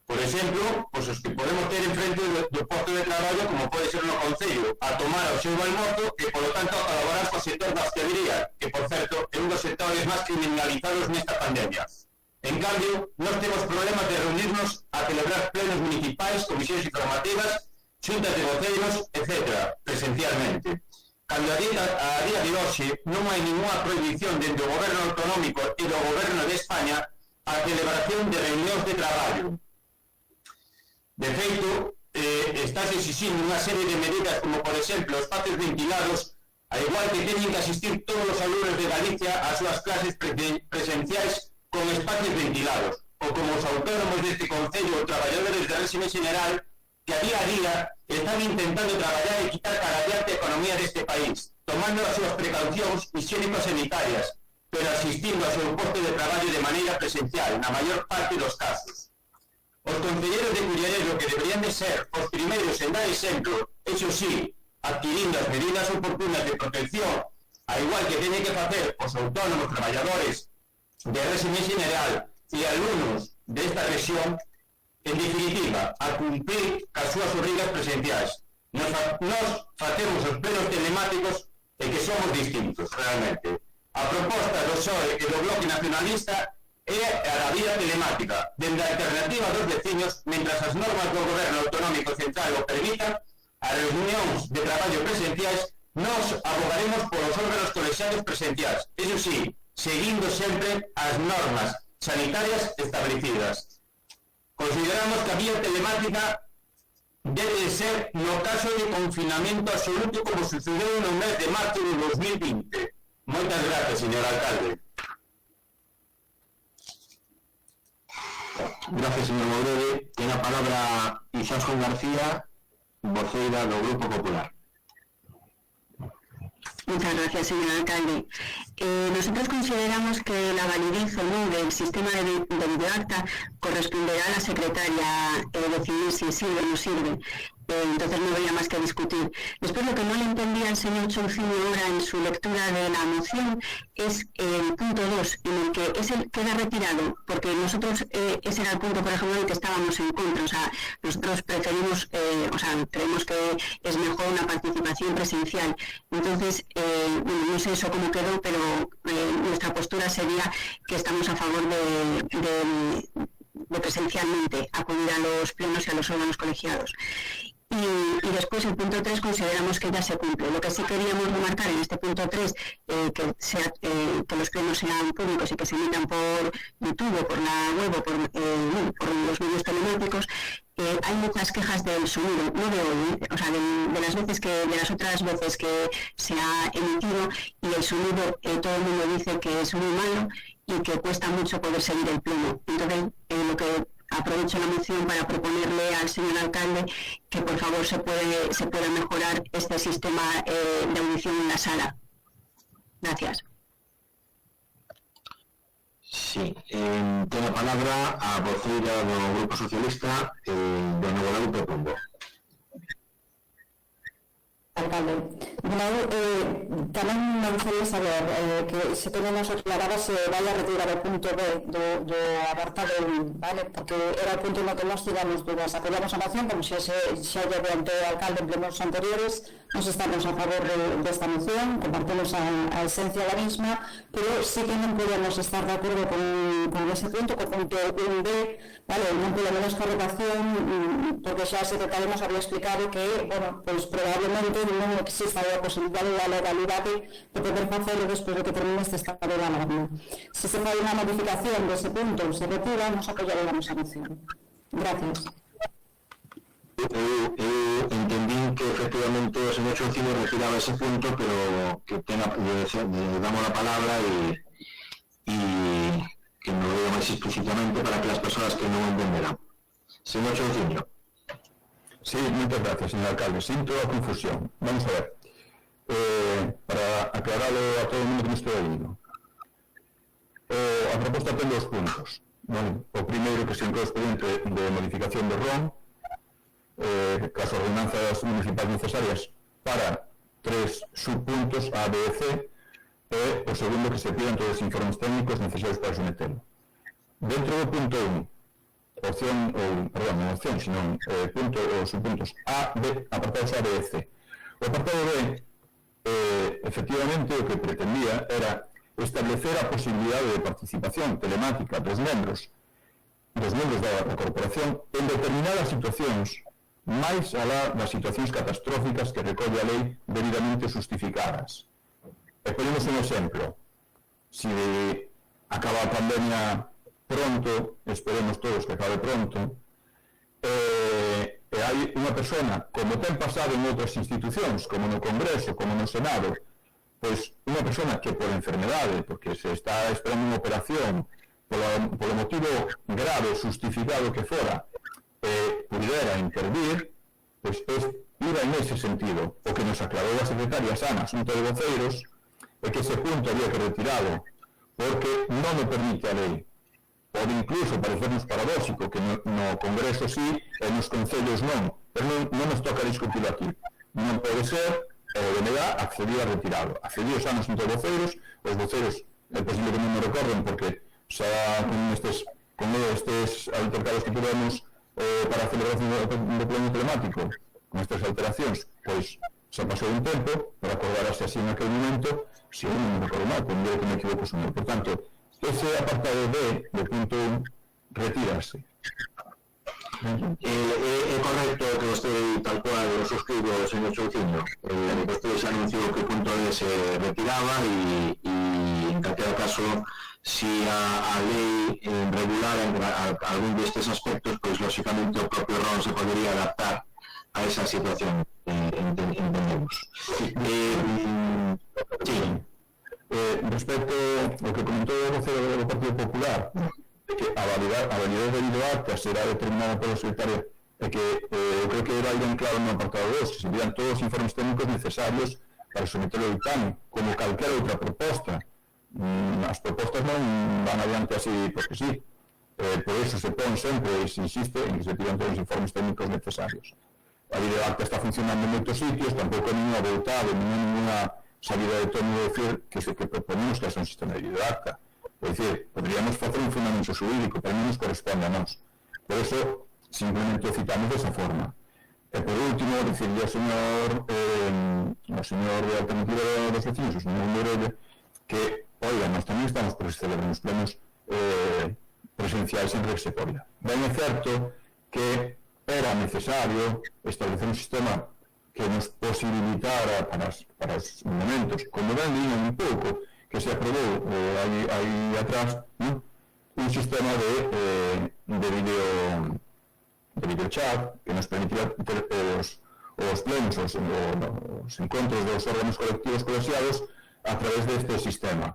Por exemplo, os que podemos ter enfrente do posto de traballo, como pode ser no concello, a tomar o seu almozo e, polo tanto, a colaborar co sector da hostelería, que, por certo, é un dos sectores máis criminalizados nesta pandemia. En cambio, nós temos problemas de reunirnos a celebrar plenos municipais, comisións informativas, xuntas de voceiros, etc., presencialmente. Cando a día de hoxe non hai ninguna prohibición dentro do goberno autonómico e do goberno de España a celebración de reunións de traballo. De feito, estás exixindo unha serie de medidas como, por exemplo, espacios ventilados, a igual que teñen que asistir todos os alumnos de Galicia ás súas clases presenciais con espacios ventilados, ou como os autónomos deste concello ou traballadores de réxime general que a día están intentando traballar e quitar cara adiante a economía deste país, tomando as súas precaucións higiénico-sanitarias, pero asistindo ao seu posto de traballo de maneira presencial, na maior parte dos casos. Os concelleiros de Culleredo, que deberían de ser os primeiros en dar exemplo, eso sí, adquirindo as medidas oportunas de protección, a igual que teñen que facer os autónomos traballadores de réxime general e alumnos desta rexión, en definitiva, a cumplir as súas obrigas presenciais. Nos facemos os plenos telemáticos e que somos distintos, realmente. A proposta do PSOE e do Bloque Nacionalista é a vía telemática, dende a alternativa dos veciños, mentras as normas do Goberno Autonómico Central o permitan, as reunións de traballo presenciais, nos abogaremos polos órganos colexiados presenciais, eso sí, seguindo sempre as normas sanitarias establecidas. Consideramos que a vía telemática debe de ser no caso de confinamento absoluto como sucedeu no mes de marzo de 2020. Moitas gracias, señor alcalde. Gracias, señor Mourede. Ten a palabra Izaskun García, voceira do Grupo Popular. Muchas gracias, señor alcalde. Nosotros consideramos que la validez o no del sistema de videoacta corresponderá a la secretaria decidir si sirve o no sirve. Entonces no habría más que discutir. Después, lo que no le entendía al señor Chouciño ahora en su lectura de la moción es el punto 2, en el que queda retirado, porque nosotros ese era el punto, por ejemplo, en el que estábamos en contra. O sea, nosotros preferimos, creemos que es mejor una participación presencial. Entonces, bueno, no sé eso cómo quedó, pero nuestra postura sería que estamos a favor de presencialmente acudir a los plenos y a los órganos colegiados. Y después, el punto 3, consideramos que ya se cumple. Lo que sí queríamos remarcar en este punto 3, que los plenos sean públicos y que se emitan por YouTube o por la web o por los medios telemáticos. Hay muchas quejas del sonido, no de hoy, o sea, de las otras veces que se ha emitido, y el sonido, todo el mundo dice que es muy malo y que cuesta mucho poder seguir el pleno. Entonces, lo que aprovecho la moción para proponerle al señor alcalde que por favor se pueda mejorar este sistema de audición en la sala. Gracias. Sí, ten a palabra a voceira do Grupo Socialista, dona Guadalupe Pombo. Alcalde, tamén me gustaría saber que se tenemos aclarada se vai a retirar o punto B do apartado 1, vale? Porque era o punto no que nós tivemos dudas. Apoyamos a moción, como xa lle adiantou o alcalde en plenos anteriores, nos estamos a favor desta moción, compartimos a esencia da misma, pero sí que non podemos estar de acordo con ese punto, co punto 1B, vale? Non polo menos coa redacción, porque xa a secretaria nos había explicado que, bueno, pois probablemente non exista a posibilidade da legalidade de poder facelo despois de que termine este estado de alarma. Se se fai unha modificación dese punto, se retira, nos apoyaremos a moción. Gracias. Eu entendín que efectivamente o señor Chouciño retiraba ese punto, pero que le damos la palabra y que nos lo diga máis explícitamente para que las personas que non entenderán. Señor Chouciño. Sí, muchas gracias, señor alcalde. Sinto a confusión. Vamos a ver. Para aclararlo a todo el mundo que me estou oído. A proposta ten dos puntos. Bueno, o primeiro, que se correspondente de modificación de ROM, caso ordenanzas municipais necesarias para 3 subpuntos A, B e C, e o segundo, que se pidan todos os informes técnicos necesarios para someterlo. Dentro do punto 1, punto ou subpuntos A, B, apartados A, B e C. O apartado B, efectivamente, o que pretendía era establecer a posibilidade de participación telemática dos membros da corporación en determinadas situacións, máis alá das situacións catastróficas que recolle a lei debidamente justificadas. E ponemos un exemplo. Si acaba a pandemia pronto, esperemos todos que acabe pronto, e hai unha persona, como ten pasado en outras institucións, como no Congreso, como no Senado, pois unha persona que por enfermedade, porque se está esperando unha operación, polo motivo grave, justificado que fora, pudera intervir, pois iba en ese sentido. O que nos aclarou a secretaria Sana, asunto de voceiros, é que ese punto había que retirado, porque non o permite a lei. Pode incluso parecernos paradóxico que no Congreso sí e nos concellos non, pero non nos toca discutirlo aquí. Non pode ser, o DNG accedía a retirado. Accedía xa nos entre voceiros, os voceiros é posible que non me recorden porque xa con estes altercados que tivemos para a celebración do pleno telemático, con estas alteracións, pois xa pasou un tempo, para acordarase así en aquel momento, se eu non me recordo mal, con que me equivoco son eu. Por tanto, ese apartado D do punto 1 retírase. É correcto que vostede tal cual o suscribo, señor Chouciño. Vostede xa anunciou que o punto D se retiraba e en calquera caso, si a lei regulara algún destes aspectos, pois lógicamente o propio RON se podería adaptar a esa situación, entendemos. Sí. Respecto ao que comentou o vocero do Partido Popular, que a validade debido a acta será determinada polo secretario, e que eu creo que vai ben claro no apartado 2, que se envían todos os informes técnicos necesarios para someter o ditame, como calquera outra proposta. As propostas non van adiante así porque sí. Por eso se pon sempre e se insiste en que se tiran todos os informes técnicos necesarios. A lei de acta está funcionando en moitos sitios, tampouco é ninguna voltada, ninguna salida de tono de decir que proponemos que é un sistema de lei de acta. É dicir, podríamos facer un fundamento xurídico, pero non nos corresponde a nós. Por eso, simplemente o citamos desa forma. E por último, dicirle ao señor de Alternativa dos Vecinos, o señor Morelle, que, oiga, nós tamén estamos por celebrar uns plenos presenciais en Rexeporia. Ben é certo que era necesario establecer un sistema que nos posibilitara para os momentos, como ben diñan un pouco, que se aprobou aí atrás un sistema de video chat que nos permitía ter os plenos, os encontros dos órganos colectivos colexiados a través deste sistema,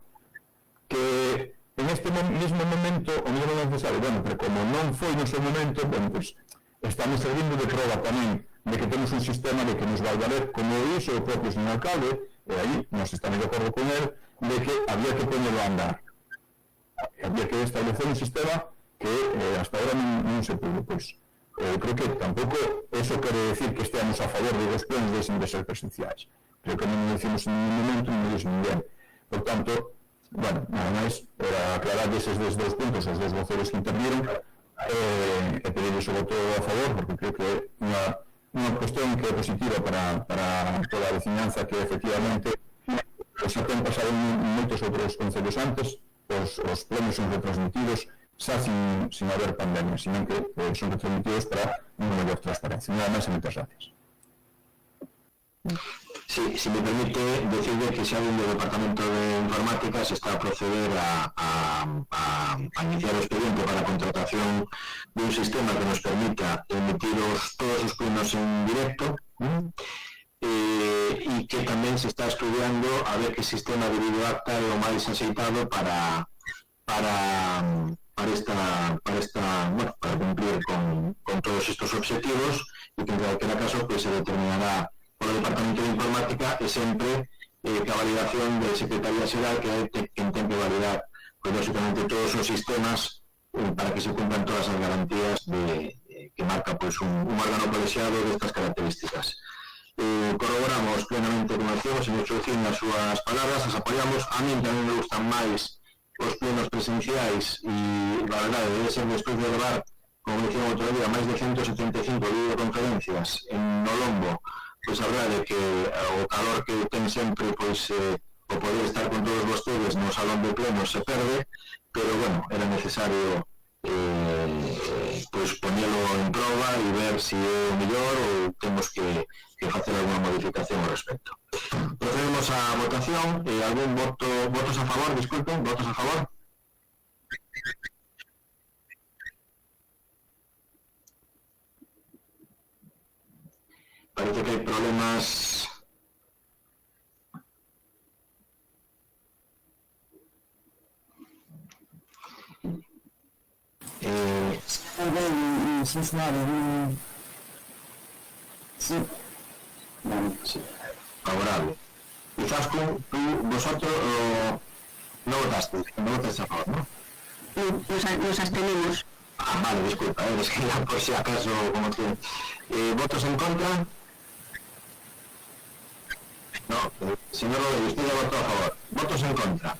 que en este mismo momento o mesmo necesario, pero como non foi no seu momento, pues estamos servindo de prova tamén de que temos un sistema de que nos vai valer, como dixo o propio señor alcalde, e aí nos estamos de acordo con él, de que había que poñerlo a andar. Había que establecer un sistema que hasta ahora non se pudo. Pois, creo que tampouco eso quere decir que esteamos a favor de los plenos de ser presenciais. Creo que non lo decimos en ningún momento, non lo dixo ninguén. Por tanto, bueno, nada máis, para aclarar eses dos puntos, os dos voceros que interviron, e pedirles o voto a favor, porque creo que é unha cuestión que é positiva para toda a veciñanza, que efectivamente xa ten pasado en moitos outros concellos antes, os plenos son retransmitidos xa sin haber pandemia, sino que son retransmitidos para unha maior transparencia. Nada máis e moitas gracias. Sí, si me permite decirle que xa dentro do Departamento de Informática se está a proceder a iniciar o expediente para a contratación dun sistema que nos permita emitir todos os plenos en directo, e que tamén se está estudiando a ver que sistema de videoacta é o máis axeitado para cumplir con todos estes objetivos, e que en calquera caso pues, se determinará polo Departamento de Informática e sempre que a validación de Secretaría Xeral que é quen ten que validar pues, lógicamente todos os sistemas para que se cumplan todas as garantías que marca pues, un órgano colexiado destas características. Corroboramos plenamente, como decimos, señor Chouciño, as súas palabras, as apoiamos. A mí tamén me gustan máis os plenos presenciais e, la verdade, debe ser despois de levar, como decíamos outro día, máis de 175 videoconferencias en Nolombo, pois a verdade que o calor que ten sempre, pois, o poder estar con todos vostedes no salón de plenos se perde, pero, bueno, era necesario pois poñelo en prova e ver se é o mellor ou temos que facer alguna modificación ao respecto. Procedemos á votación. Algún votos a favor? Disculpen, votos a favor? Parece que hai problemas. Sí, favorable. Izaskun, vosotros no votasteis a favor, ¿no? Nos abstenemos. Vale, disculpa, es que ya por si acaso, como que... ¿votos en contra? No, señor Rodríguez, usted ya votó a favor. ¿Votos en contra?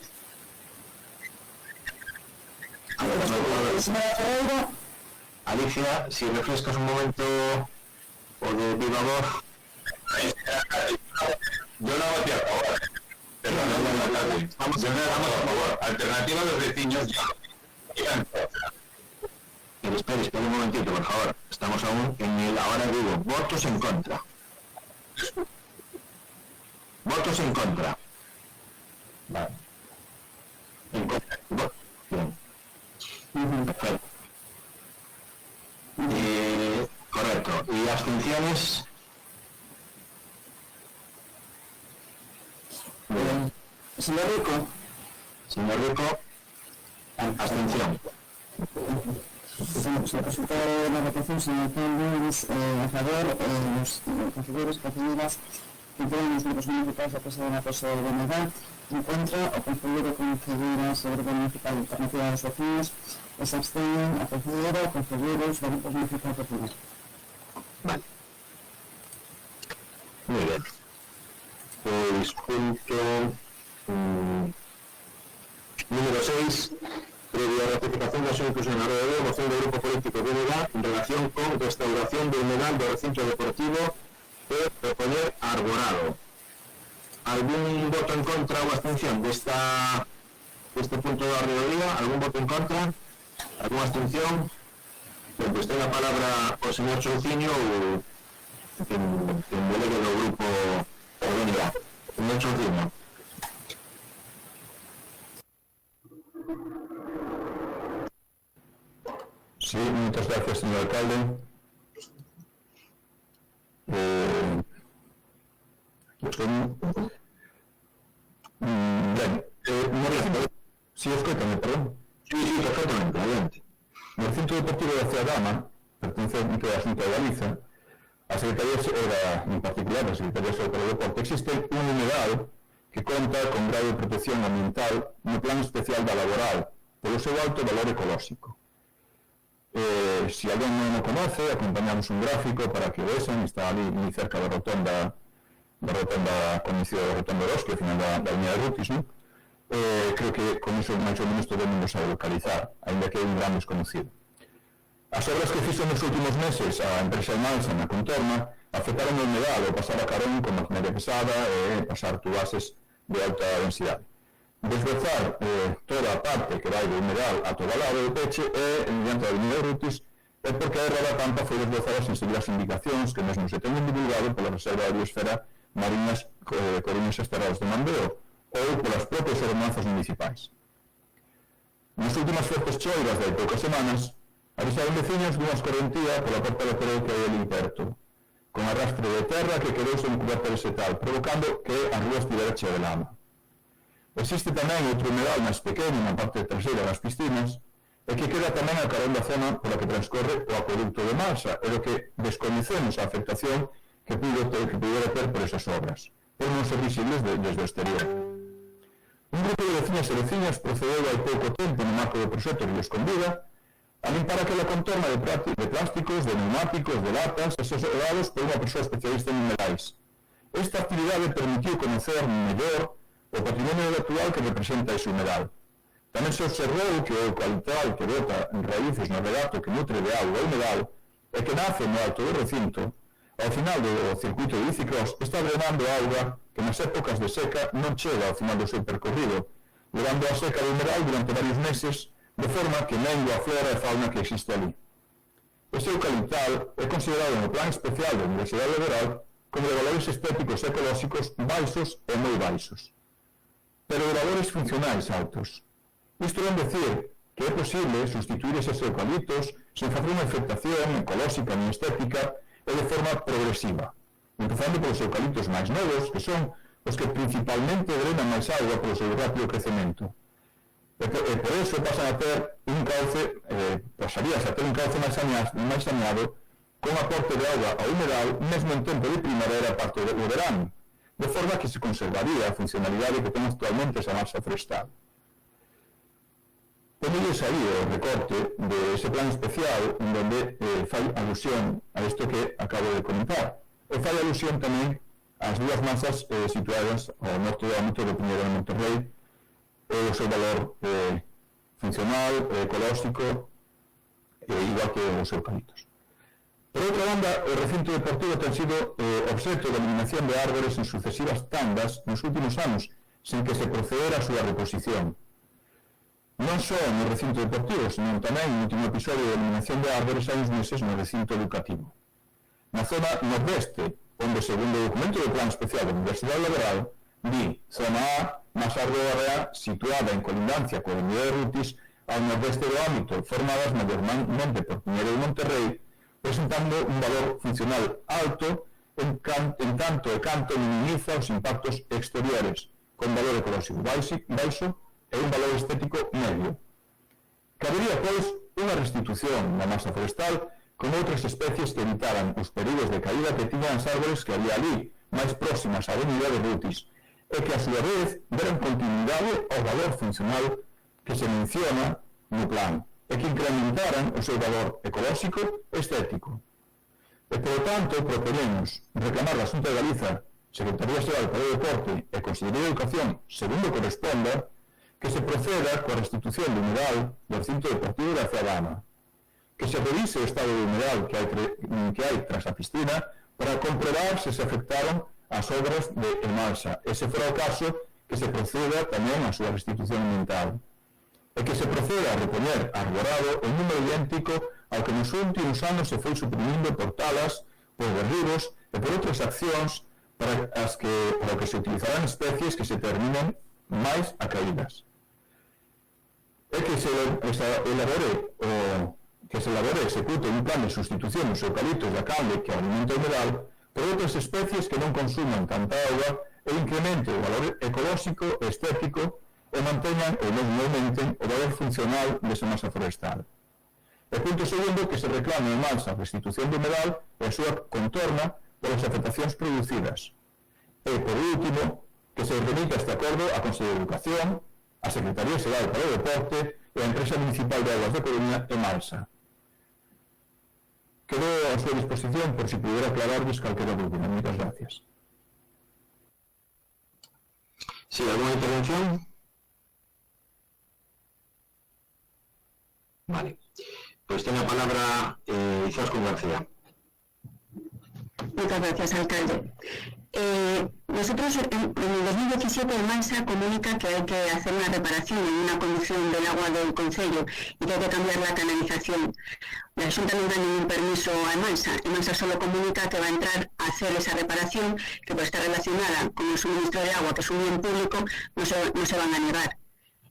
Alicia, si refrescas un momento o de viva voz. Yo no voy a favor. Pero vamos a favor. Alternativa a los vecinos ya. Espera un momentito, por favor. Estamos aún en el ahora digo, votos en contra. Votos en contra. Vale. En contra. Bien. Perfecto. Correcto. ¿Y abstenciones? Bien. Señor Rico. Señor Rico, abstención. Pues el resultado de la votación, señor Cández, a favor, los concejales y concejales que tienen los grupos municipales de presión de la de Benedá, en contra, o concejero concejeras del Grupo Municipal de Alternativa de los Vecinos, se abstienen a concejero o concejeros del Grupo Municipal de Vecinos. Vale. Muy bien. Pues punto número 6. Previa ratificación de asuntos en la red de moción del Grupo Político BNG en relación con restauración del humedal del recinto deportivo de proponer arborado. ¿Algún voto en contra o abstención de este punto de orden del día? ¿Algún voto en contra? ¿Alguna abstención? Pues tenga la palabra o señor Chouciño o quien delegue del Grupo BNG. Señor Chouciño. Sí, muchas gracias, señor alcalde. Sí, escúchame, perdón. Sí, perfectamente, adelante. No recinto deportivo da Cidade Dama, pertencente á Xunta de Galiza, a Secretaría, en particular, a Secretaría de Saúde e Deporte, existe un humedal que conta con grado de protección ambiental no Plan Especial da Laboral, polo seu alto valor ecolóxico. Si alguén non o conoce, acompañamos un gráfico para que o vesen, está ali moi cerca da rotonda conocida da rotonda Oros, que é o final da línea de Rutis, non? Creo que con iso máis ou menos todo o mundo sabe localizar, ainda que é un gran desconocido. As obras que fixo nos últimos meses a empresa Imansa na contorna afectaron o humedal ao pasar a carón con maquinaria pesada e pasar tubases de alta densidade. Desbrozar toda a parte que vai do humedal a toda a lado do peche e mediante a avenida Rutis é porque a erra da Pampa foi desbrozada sen seguir as indicacións que mesmo se teñen divulgado pola Reserva de Biosfera Mariñas Coruñas Esterradas de Mandeo ou polas propias ordenanzas municipais. Nas últimas fortes choivas de hai poucas semanas avisaron veciños dunha escorrentía pola porta do Correo que hai ali perto, con arrastre de terra que quedou sen coberta vegetal, provocando que a rúa estivera chea de lama. Existe tamén outro humedal máis pequeno na parte traseira das piscinas e que queda tamén a carón da zona pola que transcorre o acueducto de Marsa e do que descoñecemos a afectación que pudera ter por esas obras, por non ser visibles desde o exterior. Un grupo de veciñas e veciñas procedeu hai pouco tempo no marco do proxecto Río Escondida a limpar aquela contorna de plásticos, de neumáticos, de latas, asesorados por unha persoa especialista en humedais. Esta actividade permitiu conocer mellor o patrimonio natural que representa ese humedal. Tamén se observou que o eucaliptal que bota raíces no regato que nutre de auga o humedal e que nace no alto do recinto, ao final do circuito de bicicross está drenando auga que nas épocas de seca non chega ao final do seu percorrido, levando a seca do humedal durante varios meses, de forma que mengua a flora e fauna que existe ali. Ese eucaliptal é considerado no Plan Especial da Universidade Laboral como de valores estéticos e ecolóxicos baixos e moi baixos, pero de valores funcionais altos. Isto non decir que é posible sustituir eses eucaliptos sen facer unha afectación ecolóxica ni estética e de forma progresiva, empezando polos eucaliptos máis novos, que son os que principalmente drenan máis auga polo seu rápido crecemento. E por eso pasan a ter un cauce, pasarías a ter un cauce máis saneado con aporte de auga ao humedal mesmo en tempo de primavera a parte do verano, de forma que se conservaría a funcionalidade que ten actualmente esa masa forestal. Ponelles aí o recorte de ese plan especial en donde fai alusión a isto que acabo de comentar. E fai alusión tamén ás dúas masas situadas ao norte do ámbito do Piñeiro de Monterrey e o seu valor funcional, ecolóxico, igual que os eucaliptos. Por outra banda, o recinto deportivo ten sido obxecto de eliminación de árbores en sucesivas tandas nos últimos anos, sen que se procedera a súa reposición. Non só no recinto deportivo, senón tamén no último episodio de eliminación de árbores hai uns meses no recinto educativo. Na zona nordeste, onde, segundo o documento do Plan Especial da Universidade Laboral, di zona A, masa arbórea situada en colindancia coa avenida de Rutis, ao nordeste do ámbito, formadas mayormente por Piñeiro de Monterrey, presentando un valor funcional alto, en tanto o canto minimiza os impactos exteriores, con valor ecolóxico baixo e un valor estético medio. Cabería, pois, unha restitución da masa forestal con outras especies que evitaran os perigos de caída que tiñan as árbores que había ali, máis próximas á avenida de Rutis, e que, a súa vez, deran continuidade ao valor funcional que se menciona no plan, e que incrementaran o seu valor ecolóxico e estético. E, por tanto, proponemos reclamar da Xunta de Galiza, Secretaría Xeral para o Deporte e Consellería de Educación, segundo corresponda, que se proceda coa restitución do humedal do recinto deportivo da Ciudadana, que se revise o estado de humedal que hai tras a piscina para comprobar se afectaron as obras de Emalsa, e se fora o caso, que se proceda tamén a súa restitución ambiental, e que se proceda a repoñer arborado en número idéntico ao que nos últimos anos se foi suprimindo por talas, por derribos e por outras accións para que se utilizarán especies que se terminen máis acaídas. E que se elabore e execute un plan de sustitución dos eucaliptos da canle que alimenta o humedal por outras especies que non consuman tanta auga e incremente o valor ecolóxico e estético e manteñan ou non aumenten o valor funcional desa masa forestal. E punto segundo, que se reclame en Malsa a restitución do humedal e a súa contorna polas afectacións producidas. E, por último, que se remita este acordo á Consellería de Educación, a Secretaría Xeral para o Deporte e a Empresa Municipal de Aguas de Coruña e Malsa. Quedo a súa disposición por si pudiera aclararles calquera dúbida. Moitas gracias. Sí, ¿alguna intervención? Vale. Pues tiene la palabra Izaskun García. Muchas gracias, alcalde. Nosotros en el 2017 el Mansa comunica que hay que hacer una reparación en una conducción del agua del concello y que hay que cambiar la canalización. La Xunta no da ningún permiso a Mansa. El Mansa solo comunica que va a entrar a hacer esa reparación, que puede estar relacionada con el suministro de agua, que es un bien público, no se van a negar.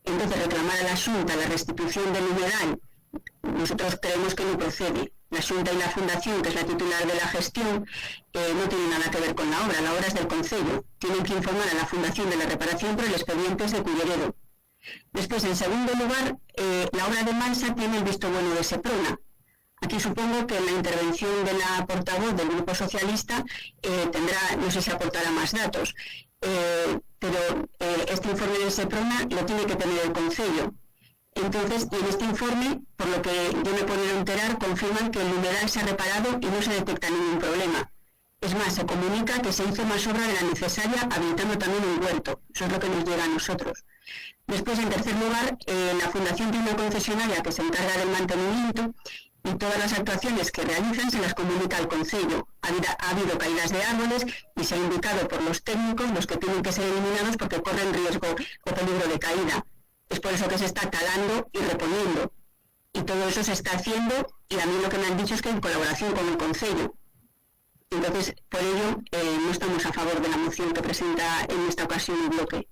Entonces, reclamar a la Xunta la restitución del humedal, nosotros creemos que no procede. La Xunta y la Fundación, que es la titular de la gestión, no tienen nada que ver con la obra es del Concello. Tienen que informar a la Fundación de la reparación, pero el expediente es de Culleredo. Después, en segundo lugar, la obra de Mansa tiene el visto bueno de Seprona. Aquí supongo que la intervención de la portavoz del Grupo Socialista tendrá, no sé si aportará más datos, pero este informe de Seprona lo tiene que tener el Concello. Entonces, en este informe, por lo que yo me he podido enterar, confirman que el humedal se ha reparado y no se detecta ningún problema. Es más, se comunica que se hizo más obra de la necesaria habilitando también un huerto. Eso es lo que nos llega a nosotros. Después, en tercer lugar, la Fundación tiene una concesionaria que se encarga del mantenimiento y todas las actuaciones que realizan se las comunica al Concello. Ha habido caídas de árboles y se ha indicado por los técnicos los que tienen que ser eliminados porque corren riesgo o peligro de caída. Es por eso que se está talando y reponiendo. Y todo eso se está haciendo y a mí lo que me han dicho es que en colaboración con el Concello. Entonces, por ello, no estamos a favor de la moción que presenta en esta ocasión el bloque.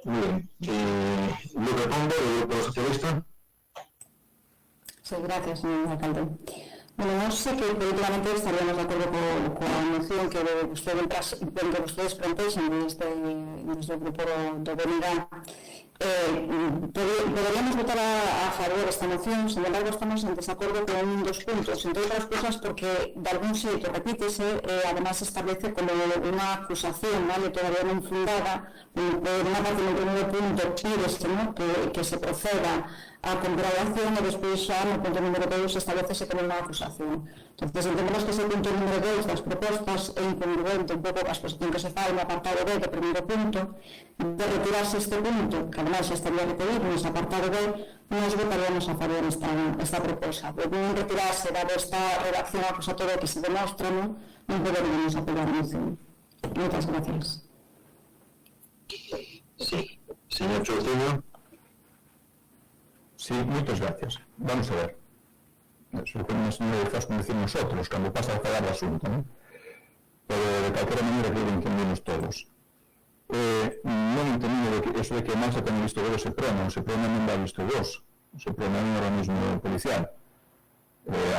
Muy bien. ¿Lo respondo del Grupo Socialista? Sí, gracias, señor alcalde. Bueno, no sé que políticamente estaríamos de acuerdo con la moción que ustedes plantean desde el Grupo de Venida. Podríamos votar a favor de esta moción, sin embargo estamos en desacuerdo con dos puntos, entre otras cosas porque de algún sitio repítese, además se establece como una acusación, ¿vale?, todavía no infundada, por una parte del primer punto pídese, ¿no?, que se proceda a comprobación e despois xa no punto número 2 establecese como unha acusación. Entonces, entendemos que ese punto número 2 das propostas é incongruente un pouco coa exposición que se fai no apartado B do primeiro punto. De retirarse este punto, que además xa estaría recollido nese apartado B, nos votaríamos a favor esta proposta. De non retirarse, dado esta redacción acusatoria que se demostra, non poderíamos apoiar a moción. Moitas gracias. Sí. Señor Chouciño. Sí, muchas gracias. Vamos a ver. Suponemos que faz como decir nosotros, cando pasa a falar do asunto, ¿no? Pero de calquera maneira que lo entendemos todos. Non entendemos eso de que máis se ten visto o Seprona non dá visto vos. O Seprona é un organismo policial.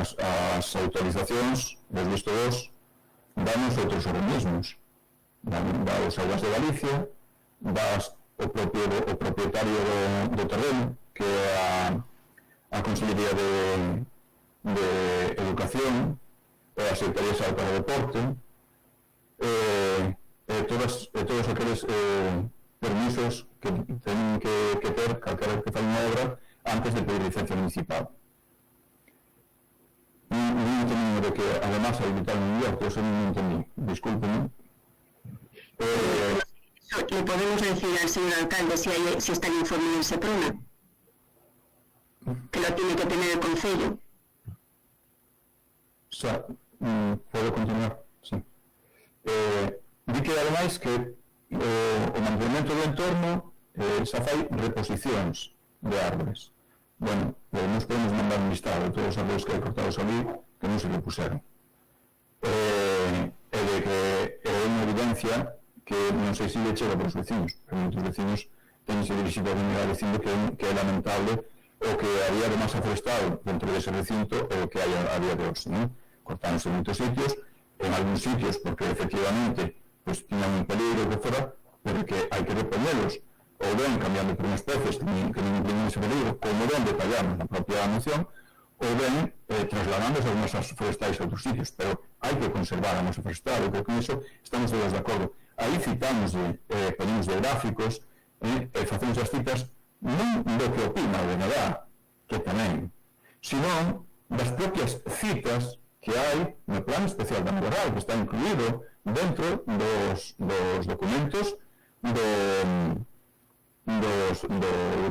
As autorizacións dos visto vos danos outros organismos. Dá os Augas de Galicia, dá o propietario do terreno, que é a Consellería de Educación, e a Secretaría Xeral para o Deporte, todos aqueles permisos que teñen que ter calquera que fai unha obra antes de pedir licencia municipal. Non entendí de que además habilitaron un día, eso non entendí, discúlpenme. ¿Le podemos decir al señor alcalde si está el informe del Seprona? Que lo tiene que tener el Concello. ¿Puedo continuar? Sí. Di que ademais que o mantenimento do entorno xa fai reposicións de árboles. Bueno, nos podemos mandar un listado de todos os árboles que hai cortados ali que non se repuseron. E de que é unha evidencia que non sei se lle chega para os vecinos, pero moitos vecinos tenense dirixido a venir dicindo que é lamentable o que había de masa forestal dentro dese recinto o que hai a día de hoxe, non? Cortándose en moitos sitios, en algúns sitios porque efectivamente pues tiñan un peligro que fora, pero que hai que repoñelos, ou ben cambiando por unhas especies que non impliquen ese peligro, como ben detallamos na propia moción, ou ben trasladando as masas forestais a outros sitios, pero hai que conservar a masa forestal, e con iso estamos todos de acordo. Aí citamos, ponemos de gráficos, facemos as citas non do que opina o BNDA, que tamén, senón das propias citas que hai no Plan Especial da Rural, que está incluído dentro dos documentos do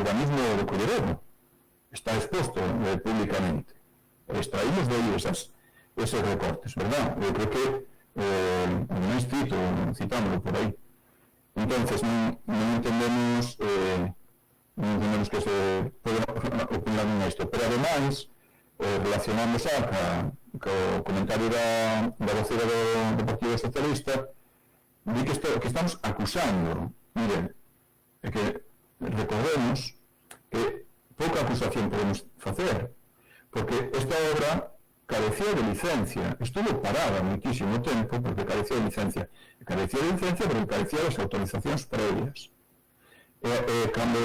urbanismo do Colleredo. Está exposto públicamente. Extraímos de aí esos recortes, verdad? Eu creo que non citámoslo por aí. Entonces, non entendemos que se pode opinar en isto, pero ademais relacionamos co comentario da vocera do Partido Socialista, di que estamos acusando. Miren, é que recordemos que pouca acusación podemos facer, porque esta obra carecía de licencia, estuvo parada muitísimo tempo porque carecía de licencia, porque carecía das autorizacións previas. Cando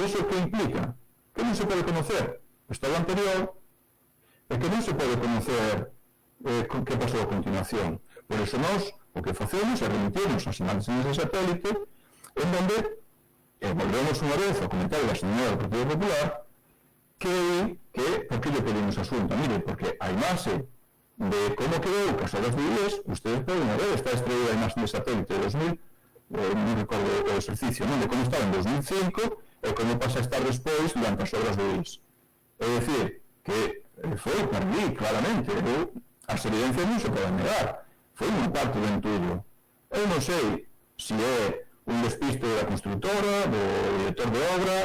eso que implica que non se pode conocer o estado anterior e que non se pode conocer que pasou a continuación. Por iso nós o que facemos é remitirnos as imaxes de satélite en donde volvemos unha vez ao comentario da señora do Partido Popular que por que lle pedimos asunto? Mire, porque a imaxe de como quedou Casadas de Illes, ustedes poden ver, está extraída a imaxe de satélite de 2000, non recordo o exercicio, non? De como estaba en 2005 e como pasa a estar despois durante as obras de Illes. É dicir, que foi para mí, claramente, as evidencias non se poden negar, foi unha parte do entullo. Eu non sei se é un despiste da constructora, do director de obra,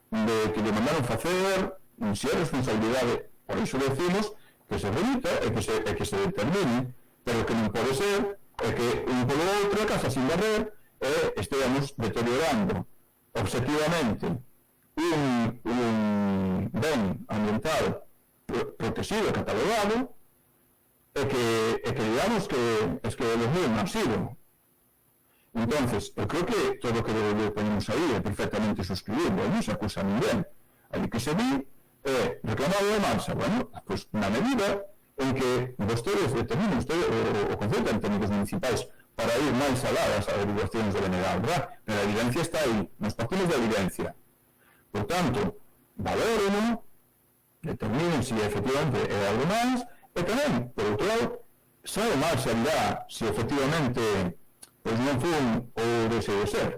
de que lle mandaron facer, se é responsabilidade, por iso decimos que se remita e que se determine, pero que non pode ser é que un polo outro a casa sin barrer e esteamos deteriorando objetivamente un ben ambiental protegido e catalogado e que digamos que es que é moi masivo. Entonces, eu creo que todo o que ponemos aí é perfectamente suscribible, non se acusa a ninguén. Aí que se di reclamado de marcha, bueno, pues na medida en que vostedes determinen o concepto en técnicos municipais para ir máis alá das averiguacións do BNDA, verdad? Pero a evidencia está aí, nos partimos da evidencia. Por tanto, valoren, determinen se efectivamente é algo máis, e tamén, por outro lado, sabe máis saberá se efectivamente pois non fun ou deseo de ser,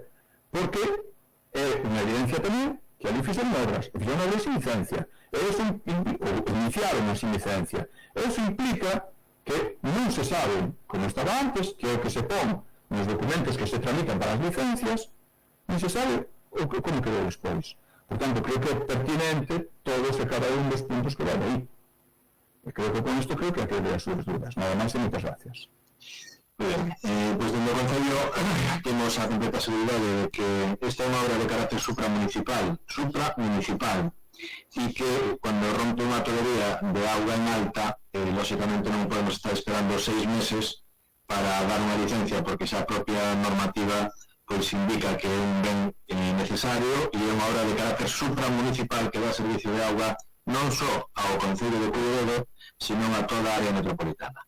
porque é unha evidencia tamén que ali fixeron obras sin licencia, e eso iniciaron sin licencia, e eso implica que non se sabe como estaba antes, que é o que se pon nos documentos que se tramitan para as licencias, non se sabe como quedou despois. Por tanto, creo que é pertinente todos e cada un dos puntos que van aí. E creo que con isto creo que aclarei as súas dúdas. Nada máis e moitas gracias. Ben, pois dentro do Concello temos a completa seguridade de que esta é unha obra de carácter supramunicipal, e que cando rompe unha tubería de auga en alta, lógicamente non podemos estar esperando 6 meses para dar unha licencia, porque xa a propia normativa pois indica que é un ben necesario e é unha obra de carácter supramunicipal que dá servicio de auga non só ao Concello de Culleredo, sino a toda a área metropolitana.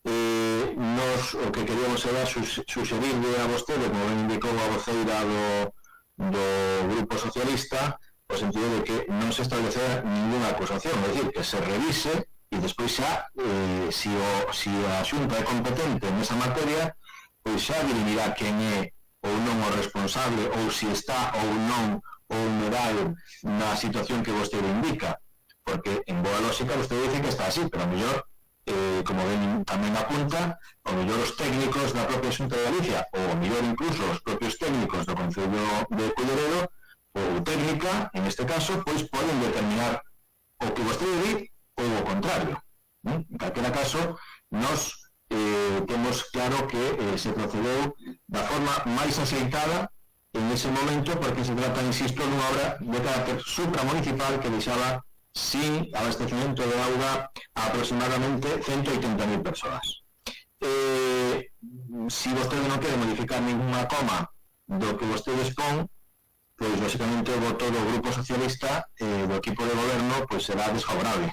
Nos o que queríamos era suxerirle a vostede, como ben indicou a voceira do Grupo Socialista, no sentido de que non se establecera ninguna acusación, é dicir, que se revise e despois xa, se a Xunta é competente nesa materia, pois xa dirimirá quen é ou non o responsable, ou se está ou non o humedal na situación que vostede indica, porque en boa lógica vostede dice que está así, pero a mellor, como ben tamén apunta, ao mellor os técnicos da propia Xunta de Galicia, ou ao mellor incluso os propios técnicos do Concello de Culleredo, ou técnica, en este caso, pois poden determinar o que vostede di ou o contrario. En calquera caso, nos temos claro que se procedeu da forma máis aceitada en ese momento, porque se trata, insisto, dunha obra de carácter supramunicipal que deixaba sin abastecimento de auga a aproximadamente 180.000 persoas. Se vostede non quere modificar ninguna coma do que vostede expón, pois, lógicamente, o voto do Grupo Socialista do equipo de goberno pois será desfavorable.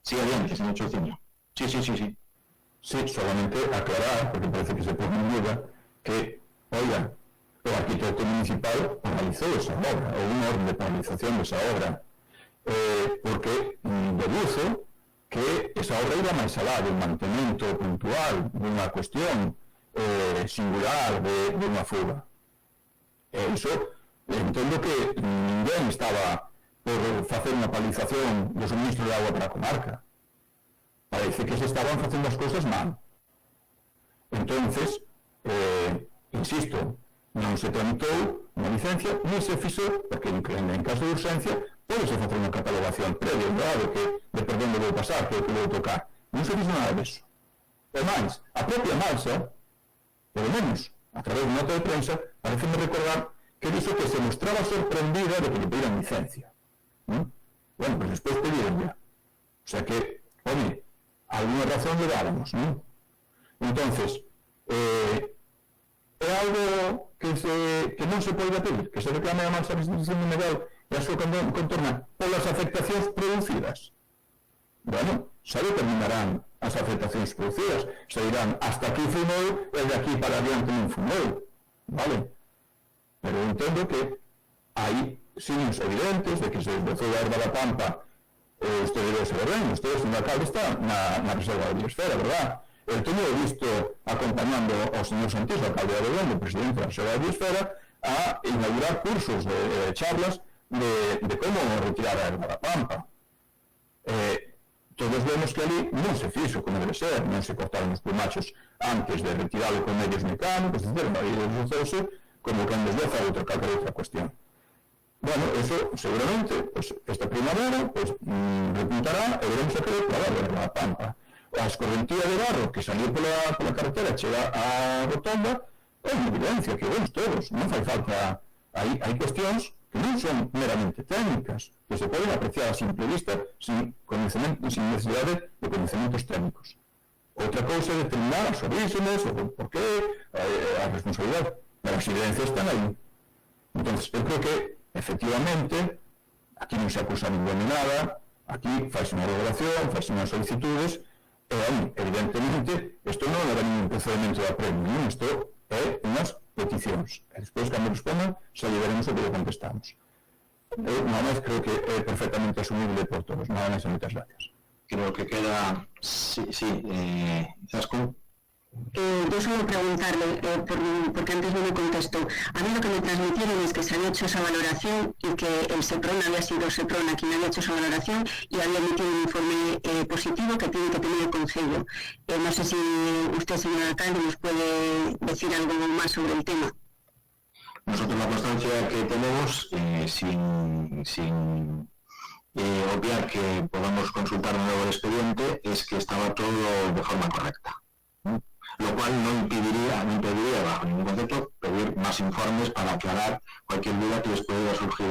Sí, adiante, señor Chorciño. Sí. Sí, solamente aclarar, porque parece que se pone en duda, que, oiga, o arquitecto municipal analizou esa obra, ou unha orden de penalización desa obra, porque deduzo que esa obra iba máis alá do mantemento puntual dunha cuestión singular dunha fuga. E iso, entendo que ninguén estaba por facer unha penalización do suministro de agua para a comarca. Parece que se estaban facendo as cousas mal. Entonces, insisto, non se tramitou unha licencia, non se fixo, porque en caso de urgencia, pode-se facer unha catalogación previa, claro, de por onde vou pasar, que é o que vou tocar. Non se fixo nada disso. E máis, a propia Malsa, pelo menos, a través de nota de prensa, pareceme recordar que dixo que se mostraba sorprendida de que lle pediran licencia. Bueno, pues despois pediron ya. O sea que, home, alguna razón le dábamos, ¿no? Entonces, é algo que non se pode pedir, que se reclame a Malsa Administración Mineral e a súa contorna polas afectacións producidas. Bueno, xa determinarán as afectacións producidas, se dirán hasta aquí fumou e de aquí para adiante non fumou, vale? Pero entendo que hai signos evidentes de que se desbrozou a erva da Pampa. Usted debe saber ben, usted, señor alcalde, está na reserva da biosfera, verdad? Eu teño visto acompañando ao señor Santis, alcalde de Abegondo, presidente da reserva da biosfera, a inaugurar cursos de charlas de como retirar a erva da Pampa. Todos vemos que ali non se fixo como debe ser, non se cortaron os plumachos antes de retirarlo con medios mecánicos, etc. E desbrozouse como que desbroza calquera outra cuestión. Bueno, eso seguramente, pues, esta primavera, pues, repuntará e veremos a que declarar a Pampa. A escorrentía de barro que salió pola carretera chega a Rotonda é unha evidencia que vemos todos, non fai falta. Hai cuestións que non son meramente técnicas, que se poden apreciar a simple vista sin necesidade de conhecementos técnicos. Outra cousa é determinar as orígenes, o porqué, a responsabilidade, pero as evidencias están aí. Entonces, eu creo que efectivamente, aquí non se acusa ninguén de nada, aquí faise unha regulación, faise unhas solicitudes, evidentemente, isto non era ningún procedimento de apremio, non? Isto é unhas peticións. E despois, cando respondan, xa lle veremos o que lle contestamos. Nada máis, creo que é perfectamente asumible por todos. Nada máis, moitas gracias. Creo que queda... Sí, Zascún. Yo solo preguntarle, porque antes no me contestó, a mí lo que me transmitieron es que se había hecho esa valoración y que el SEPRON había sido SEPRON quien había hecho esa valoración y había emitido un informe positivo que tiene que tener el Concello. No sé si usted, señor alcalde, nos puede decir algo más sobre el tema. Nosotros la constancia que tenemos, sin obviar que podamos consultar de nuevo el expediente, es que estaba todo de forma correcta. Lo cual no impediría bajo ningún concepto pedir más informes para aclarar cualquier duda que les pueda surgir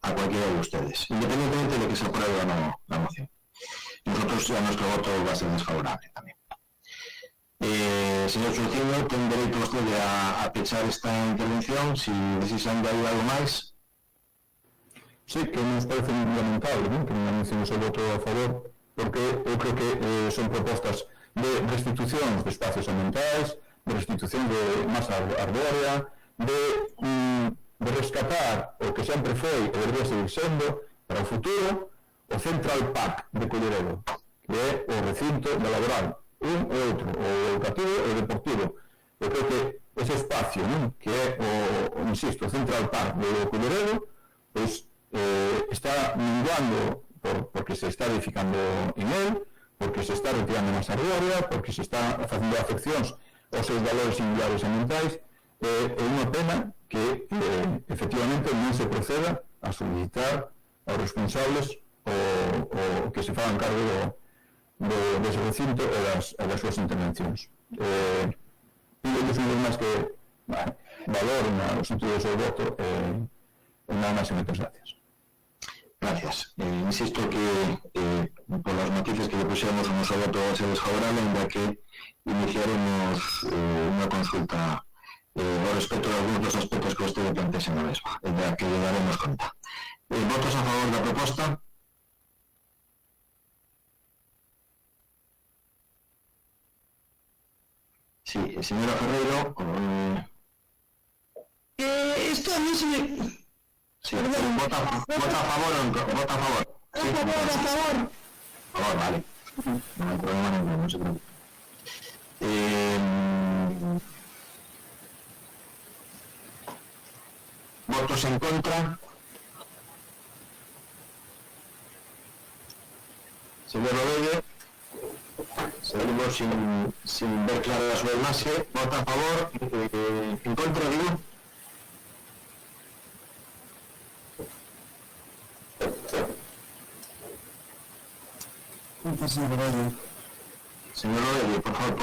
a cualquiera de ustedes, independientemente de que se apruebe o no la moción. Nosotros ya nuestro voto va a ser desfavorable también. Señor Churciño, ten dereito usted a pechar esta intervención, si desean añadir algo máis. Sí, que nos parece lamentable, ¿no?, que non anunciemos o voto a favor, porque eu creo que son propostas de restitucións de espacios ambientais, de restitución de masa arbórea, de rescatar o que sempre foi e debería seguir sendo para o futuro o Central Park de Culleredo, que é o recinto da laboral, un ou outro, o educativo e o deportivo. Eu creo que ese espacio, ¿no?, que é o Central Park de Culleredo, pois está minguando porque se está edificando en él, porque se está retirando masa arbórea, porque se está facendo afeccións aos seus valores singulares ambientais. É unha pena que efectivamente non se proceda a solicitar aos responsables o que se fagan cargo dese recinto e das súas intervencións. Pídolles un vez máis que valoren o sentido do seu voto e nada máis e moitas gracias. Gracias. Insisto que por las noticias que le pusiéramos o noso voto a ser desfavorable, ainda que iniciaremos unha consulta ao respecto de algunos dos aspectos que usted plantea na mesma, da que lle daremos conta. Votos a favor da proposta? Sí, señora Ferreiro. Esto a mí se me... Sí, vota a favor o vota a favor. Sí, a favor. A favor, vale. No hay problema ninguno, no se preocupe. ¿Votos en contra? Señor Rodríguez, seguimos sin ver claro la suelmase. ¿Vota a favor? ¿En contra, digo? Señor Rodríguez, por favor,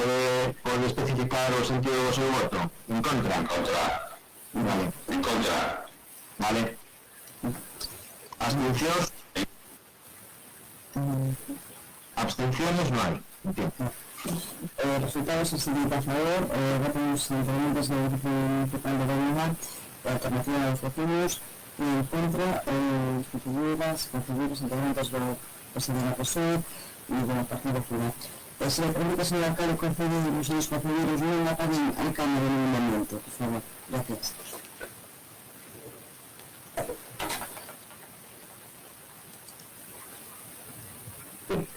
¿puede especificar o sentido do seu voto? En contra. En contra. Vale. En contra. Vale. ¿Abstencións? Abstenciones no hay. Entiendo. Resultados seguinte a favor, votos diferentes do Grupo Municipal de Gobierno, a alternativa de vecinos, en contra, concebidas, integrantes do Presidente da PSOE e do Partido Popular. Se le permite, señor alcalde, conceder os seus concelleiros non apaguen a cámara de un momento, por favor. Gracias.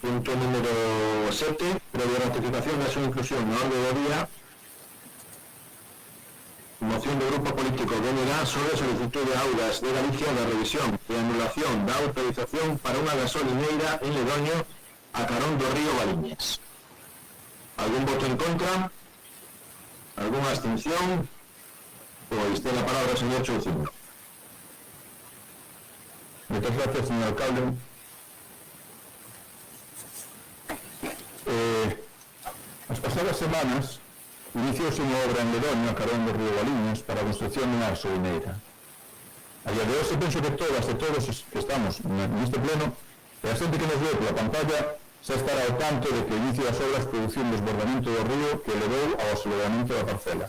Punto número 7, previa ratificación da súa inclusión na orde do día, moción do Grupo Político BNG sobre a solicitud de Augas de Galicia da revisión e anulación da autorización para unha gasolineira en Ledoño a carón do río Valiñas. ¿Algún voto en contra? ¿Alguna abstención? Pues tiene la palabra el señor Churciño. Muchas gracias, señor alcalde. As pasadas semanas iniciouse unha obra en Ledoño a carón do río Valiñas para a construcción dunha gasolineira. A día de hoxe penso que todas e todos que estamos neste pleno e a xente que nos ve pola pantalla xa estará ao tanto de que inicio das obras produciu un desbordamento do río que levou ao aceleramiento da parcela.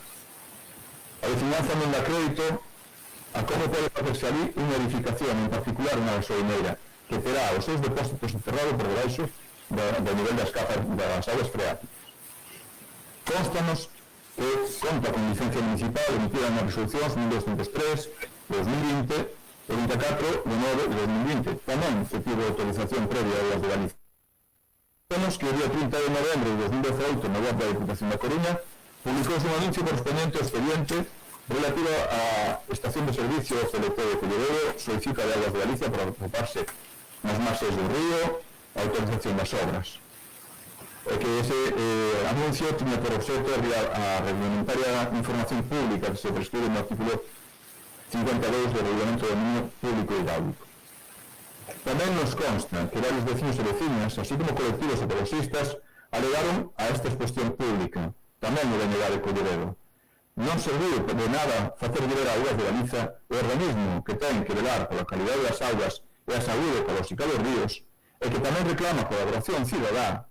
A veciñanza non dá crédito a como pode facerse ali unha edificación, en particular unha gasolineira, que terá os seus depósitos encerrados por debaixo e do nivel das augas freáticas. Constanos que conta con licencia municipal emitida nas resolucións 1203 de 2020 e 24 de 9 de 2020. Tamén se tivo autorización previa a Augas de Galicia. Temos que o día 30 de novembro de 2018 na web da Diputación da Coruña publicouse un anuncio correspondente ao expediente relativo á estación de servicio CLT de Colleredo solicita de Augas de Galicia para ocuparse nas marxes do río a autorización das obras. E que ese anuncio tiña por obxecto a reglamentaria información pública que se prescribe no artículo 52 do Regulamento do Dominio Público Hidráulico. Tamén nos consta que varios vecinos e vecinas, así como colectivos ecologistas, alegaron a esta exposición pública, tamén o BNG de Colleredo. Non serviu de nada facer ver a Augas de Galiza o organismo que ten que velar pola calidade das augas e a saúde ecolóxica dos ríos, e que tamén reclama colaboración cidadá,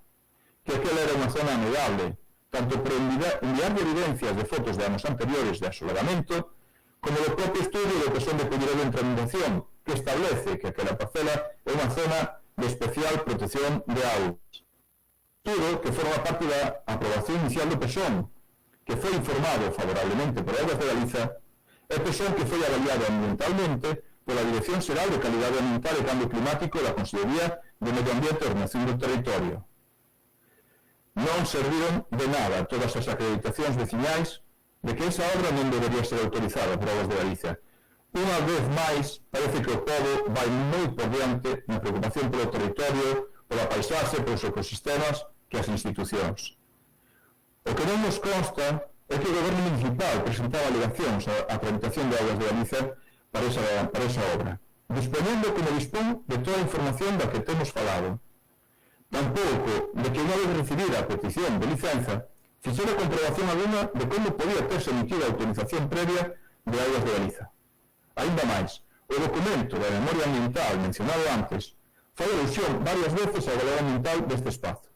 que aquela era unha zona amigable, tanto por enviar evidencias de fotos de anos anteriores de asoladamento, como do propio estudio de que son de Colleredo en tramitación, que establece que aquela parcela é unha zona de especial protección de augas. Estudo que forma parte da aprobación inicial do PSON, que foi informado favorablemente por Augas de Galiza, e PSON que foi avaliado ambientalmente pola Dirección Xeral de Calidade Ambiental e Cambio Climático da Consellería de Medio Ambiente e Ordenación do Territorio. Non serviron de nada todas as acreditacións veciñais de que esa obra non debería ser autorizada por Augas de Galicia. Unha vez máis, parece que o pobo vai moi por diante na preocupación polo territorio, pola paisaxe, polos ecosistemas, que as institucións. O que non nos consta é que o Goberno Municipal presentaba alegacións á tramitación de Augas de Galicia para esa obra, disponendo como dispón de toda a información da que temos falado. Tampouco de que unha vez recibida a petición de licenza, fixera comprobación alguna de como podía terse emitida a autorización previa de Augas de Galiza. Ainda máis, o documento da memoria ambiental mencionado antes fai alusión varias veces ao valor ambiental deste espazo.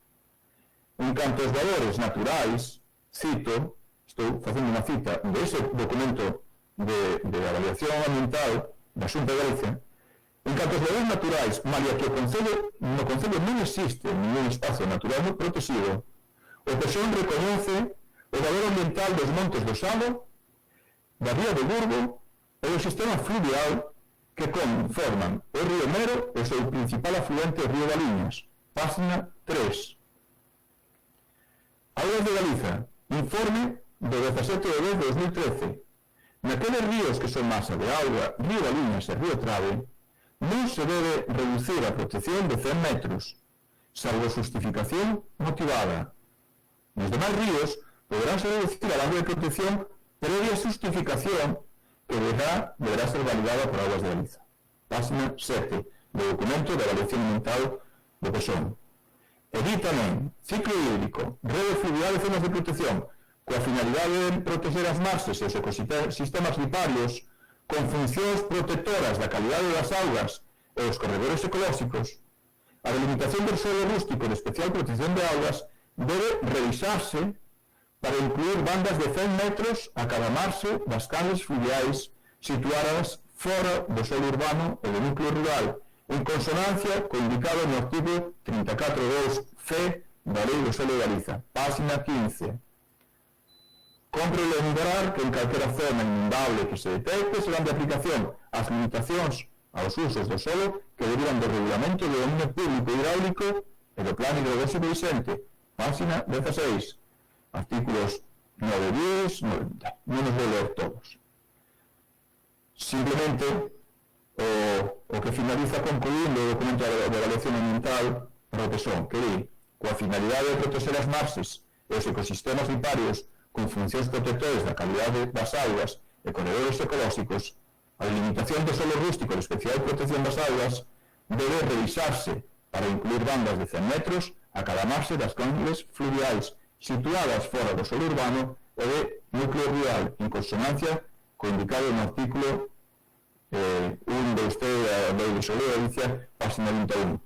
En canto aos valores naturais, cito, estou facendo unha cita dese documento de avaliación ambiental da Xunta de Galicia, en canto aos valores naturais, malia que no Concello non existe ningún espazo natural moi protegido, o PSOE recoñece o valor ambiental dos montes do Sado, da ría de Burgo e do sistema fluvial que conforman o río Mero e o seu principal afluente o río Valiñas. Página 3. Augas de Galiza, informe do 17 de 10 de 2013. Naqueles ríos que son masa de auga, río Valiñas e río Trave, non se debe reducir a protección de 100 metros, salvo justificación motivada. Nos demais ríos poderánse reducir a área de protección previa justificación que deberá ser validada por Augas de Galiza. Página 7 do documento de avaliación ambiental do PSOE. E di tamén, ciclo hídrico, rede fluvial e zonas de protección, coa finalidade de proteger as marxes e os ecosistemas riparios con funcións protectoras da calidade das augas e os corredores ecolóxicos, a delimitación do solo rústico de especial protección de augas debe revisarse para incluir bandas de 100 metros a cada marxe das canles fluviais situadas fora do solo urbano e do núcleo rural, en consonancia co indicado no artigo 34.2c da Lei do Solo de Galiza, página 15. Compre lembrar que en calquera zona inundable que se detecte serán de aplicación as limitacións aos usos do solo que derivan do Regulamento do Dominio Público Hidráulico e do Plan Hidrolóxico Vicente, página 16, artículos 9, 10, 90. Non os vou ler todos. Simplemente, o que finaliza concluindo o documento de avaliación ambiental para o PSOE, que di, coa finalidade de proteger as marxes e os ecosistemas riparios con funcións protectores da calidade das augas e corredores ecolóxicos, a delimitación do solo rústico de especial protección das augas debe revisarse para incluir bandas de 100 metros a cada marxe das canles fluviais situadas fora do solo urbano e de núcleo rural, en consonancia co indicado no artículo 1 de da Lei do Solo de Galicia, página 21.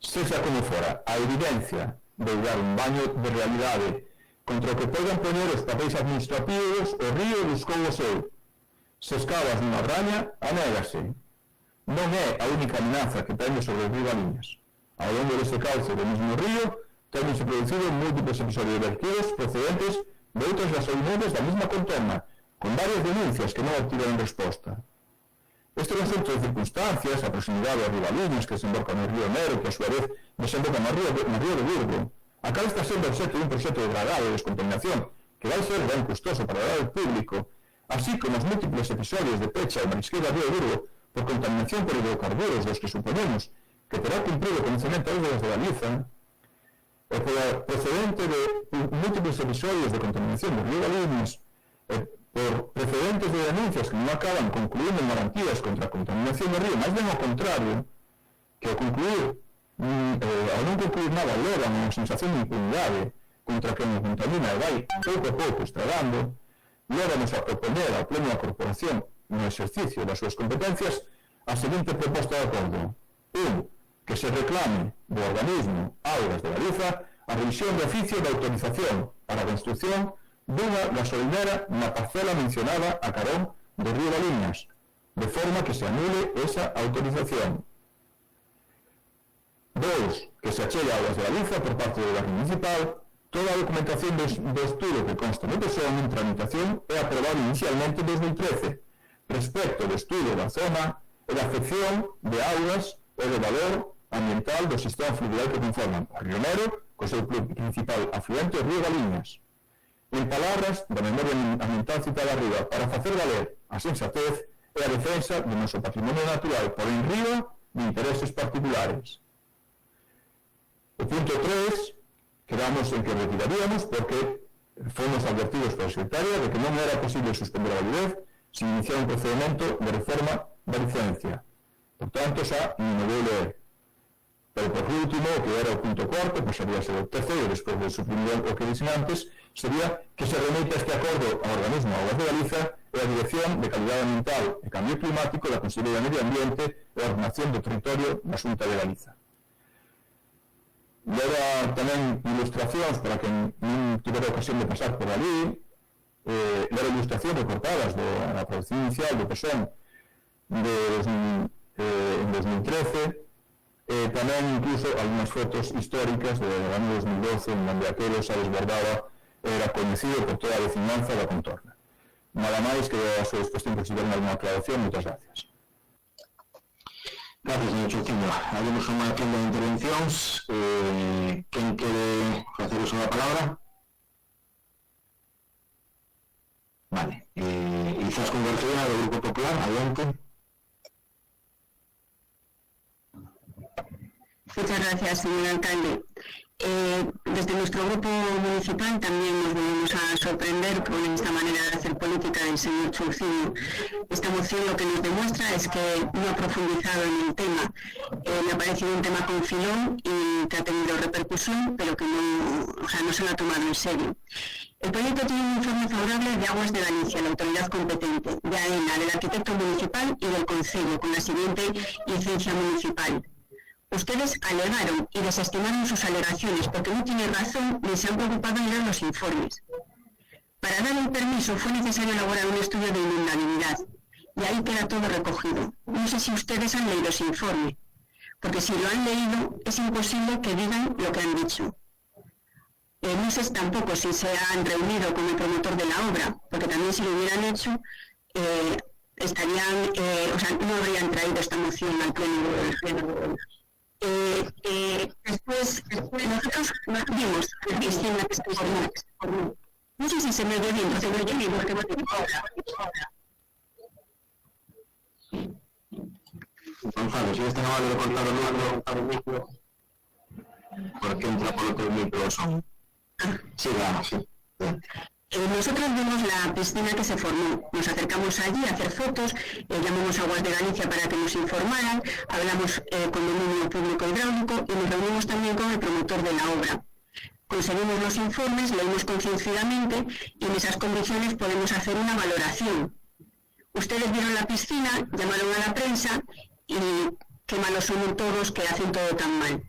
Sexa como fora, a evidencia de dar un baño de realidade contra o que poden poñer os papéis administrativos, o río buscou o seu. Se escavas nunha braña, anégase. Non é a única amenaza que pende sobre o río Valiñas. Ao longo deste cauce do mismo río, tenense producido múltiples episodios de vertidos procedentes de outras gasolineras da mesma contorna, con varias denuncias que non obtiveron resposta. Este conjunto de circunstancias, a proximidade das Ribaliñas que desembocan no río Nero, que a súa vez desembocan no río de Burgo, acaba está sendo obxecto dun proxecto de dragado e descontaminación que vai ser ben custoso para o dado público, así como os múltiples episodios de pecha e marisqueira río Burgo por contaminación por hidrocarburos dos que suponemos que terá cumprido o conocemento das de Galiza, e por procedente de múltiples episodios de contaminación do río Galiñas, por precedentes de denuncias que non acaban concluindo en garantías contra a contaminación do río, máis ben ao contrario, que ao non concluir nada levan unha sensación de impunidade contra quen o contamina e vai pouco a pouco estragando, levanos a proponer ao pleno da corporación no exercicio das súas competencias a seguinte proposta de acordo. 1. Que se reclame do organismo Augas de Galiza a revisión de oficio de autorización para a construción dunha gasolinera na parcela mencionada a carón do río Galiñas, de forma que se anule esa autorización. 2. Que se achegue a Augas de Galiza por parte do goberno municipal toda a documentación do estudo que consta no PSOE en tramitación e aprobado inicialmente en 2013 respecto do estudo da zona e da afección de augas e do valor ambiental do sistema fluvial que conforman o río Nero, co seu principal afluente o río Galiñas. En palabras da memoria ambiental citada arriba, para facer valer a sensatez e a defensa do noso patrimonio natural por enriba de intereses particulares. O punto 3, quedamos en que retiraríamos porque fomos advertidos pola secretaria de que non era posible suspender a validez sin iniciar un procedimento de reforma da licencia. Por tanto, xa non me vou ler. Pero por último, que era o punto 4, pasaría a ser o terceiro, despois de suprimir o que dicen antes, sería que se remita este acordo ao organismo Augas de Galiza e a Dirección de Calidade Ambiental e Cambio Climático da Consellería de Medio Ambiente e a Ordenación do Territorio da Xunta de Galiza. Leva tamén ilustracións para que non tivera ocasión de pasar por ali, leva ilustracións recortadas da produción inicial do PSOE en 2013, tamén incluso algunhas fotos históricas do ano 2012 en onde aquelo xa desbordaba era coñecido por toda a vecinanza da contorna. Nada máis que a súa disposición por si tiveron alguna aclaración. Moitas gracias. Gracias, señor Chouciño. Haremos unha ronda de intervencións. Quen quere facer uso da palabra? Vale. Izaskun García, do Grupo Popular, adiante. Muchas gracias, señor alcalde. Desde nuestro grupo municipal también nos volvemos a sorprender con esta manera de hacer política del señor Chouciño. Esta moción lo que nos demuestra es que no ha profundizado en el tema. Le ha parecido un tema con filón y que ha tenido repercusión, pero que no se lo ha tomado en serio. El proyecto tiene un informe favorable de Aguas de Galicia, la autoridad competente, de AENA, del arquitecto municipal y del Concello, con la siguiente licencia municipal. Ustedes alegaron y desestimaron sus alegaciones porque no tienen razón ni se han preocupado en leer los informes. Para dar el permiso fue necesario elaborar un estudio de inundabilidad y ahí queda todo recogido. No sé si ustedes han leído ese informe, porque si lo han leído es imposible que digan lo que han dicho. No sé tampoco si se han reunido con el promotor de la obra, porque también si lo hubieran hecho no habrían traído esta moción al pleno del después nosotros vimos la piscina que se formó. No sé si se me oye bien, porque no tengo ahora. Gonzalo, si este amable de cortar el micro, porque entra por otro micro son. Sí, claro, sí. Nosotros vimos la piscina que se formó, nos acercamos allí a hacer fotos, llamamos a Aguas de Galicia para que nos informaran, hablamos con el Dominio Público Hidráulico y nos reunimos también con el promotor de la obra. Conseguimos los informes, leímos concienzudamente y en esas condiciones podemos hacer una valoración. Ustedes vieron la piscina, llamaron a la prensa y qué malos son todos que hacen todo tan mal.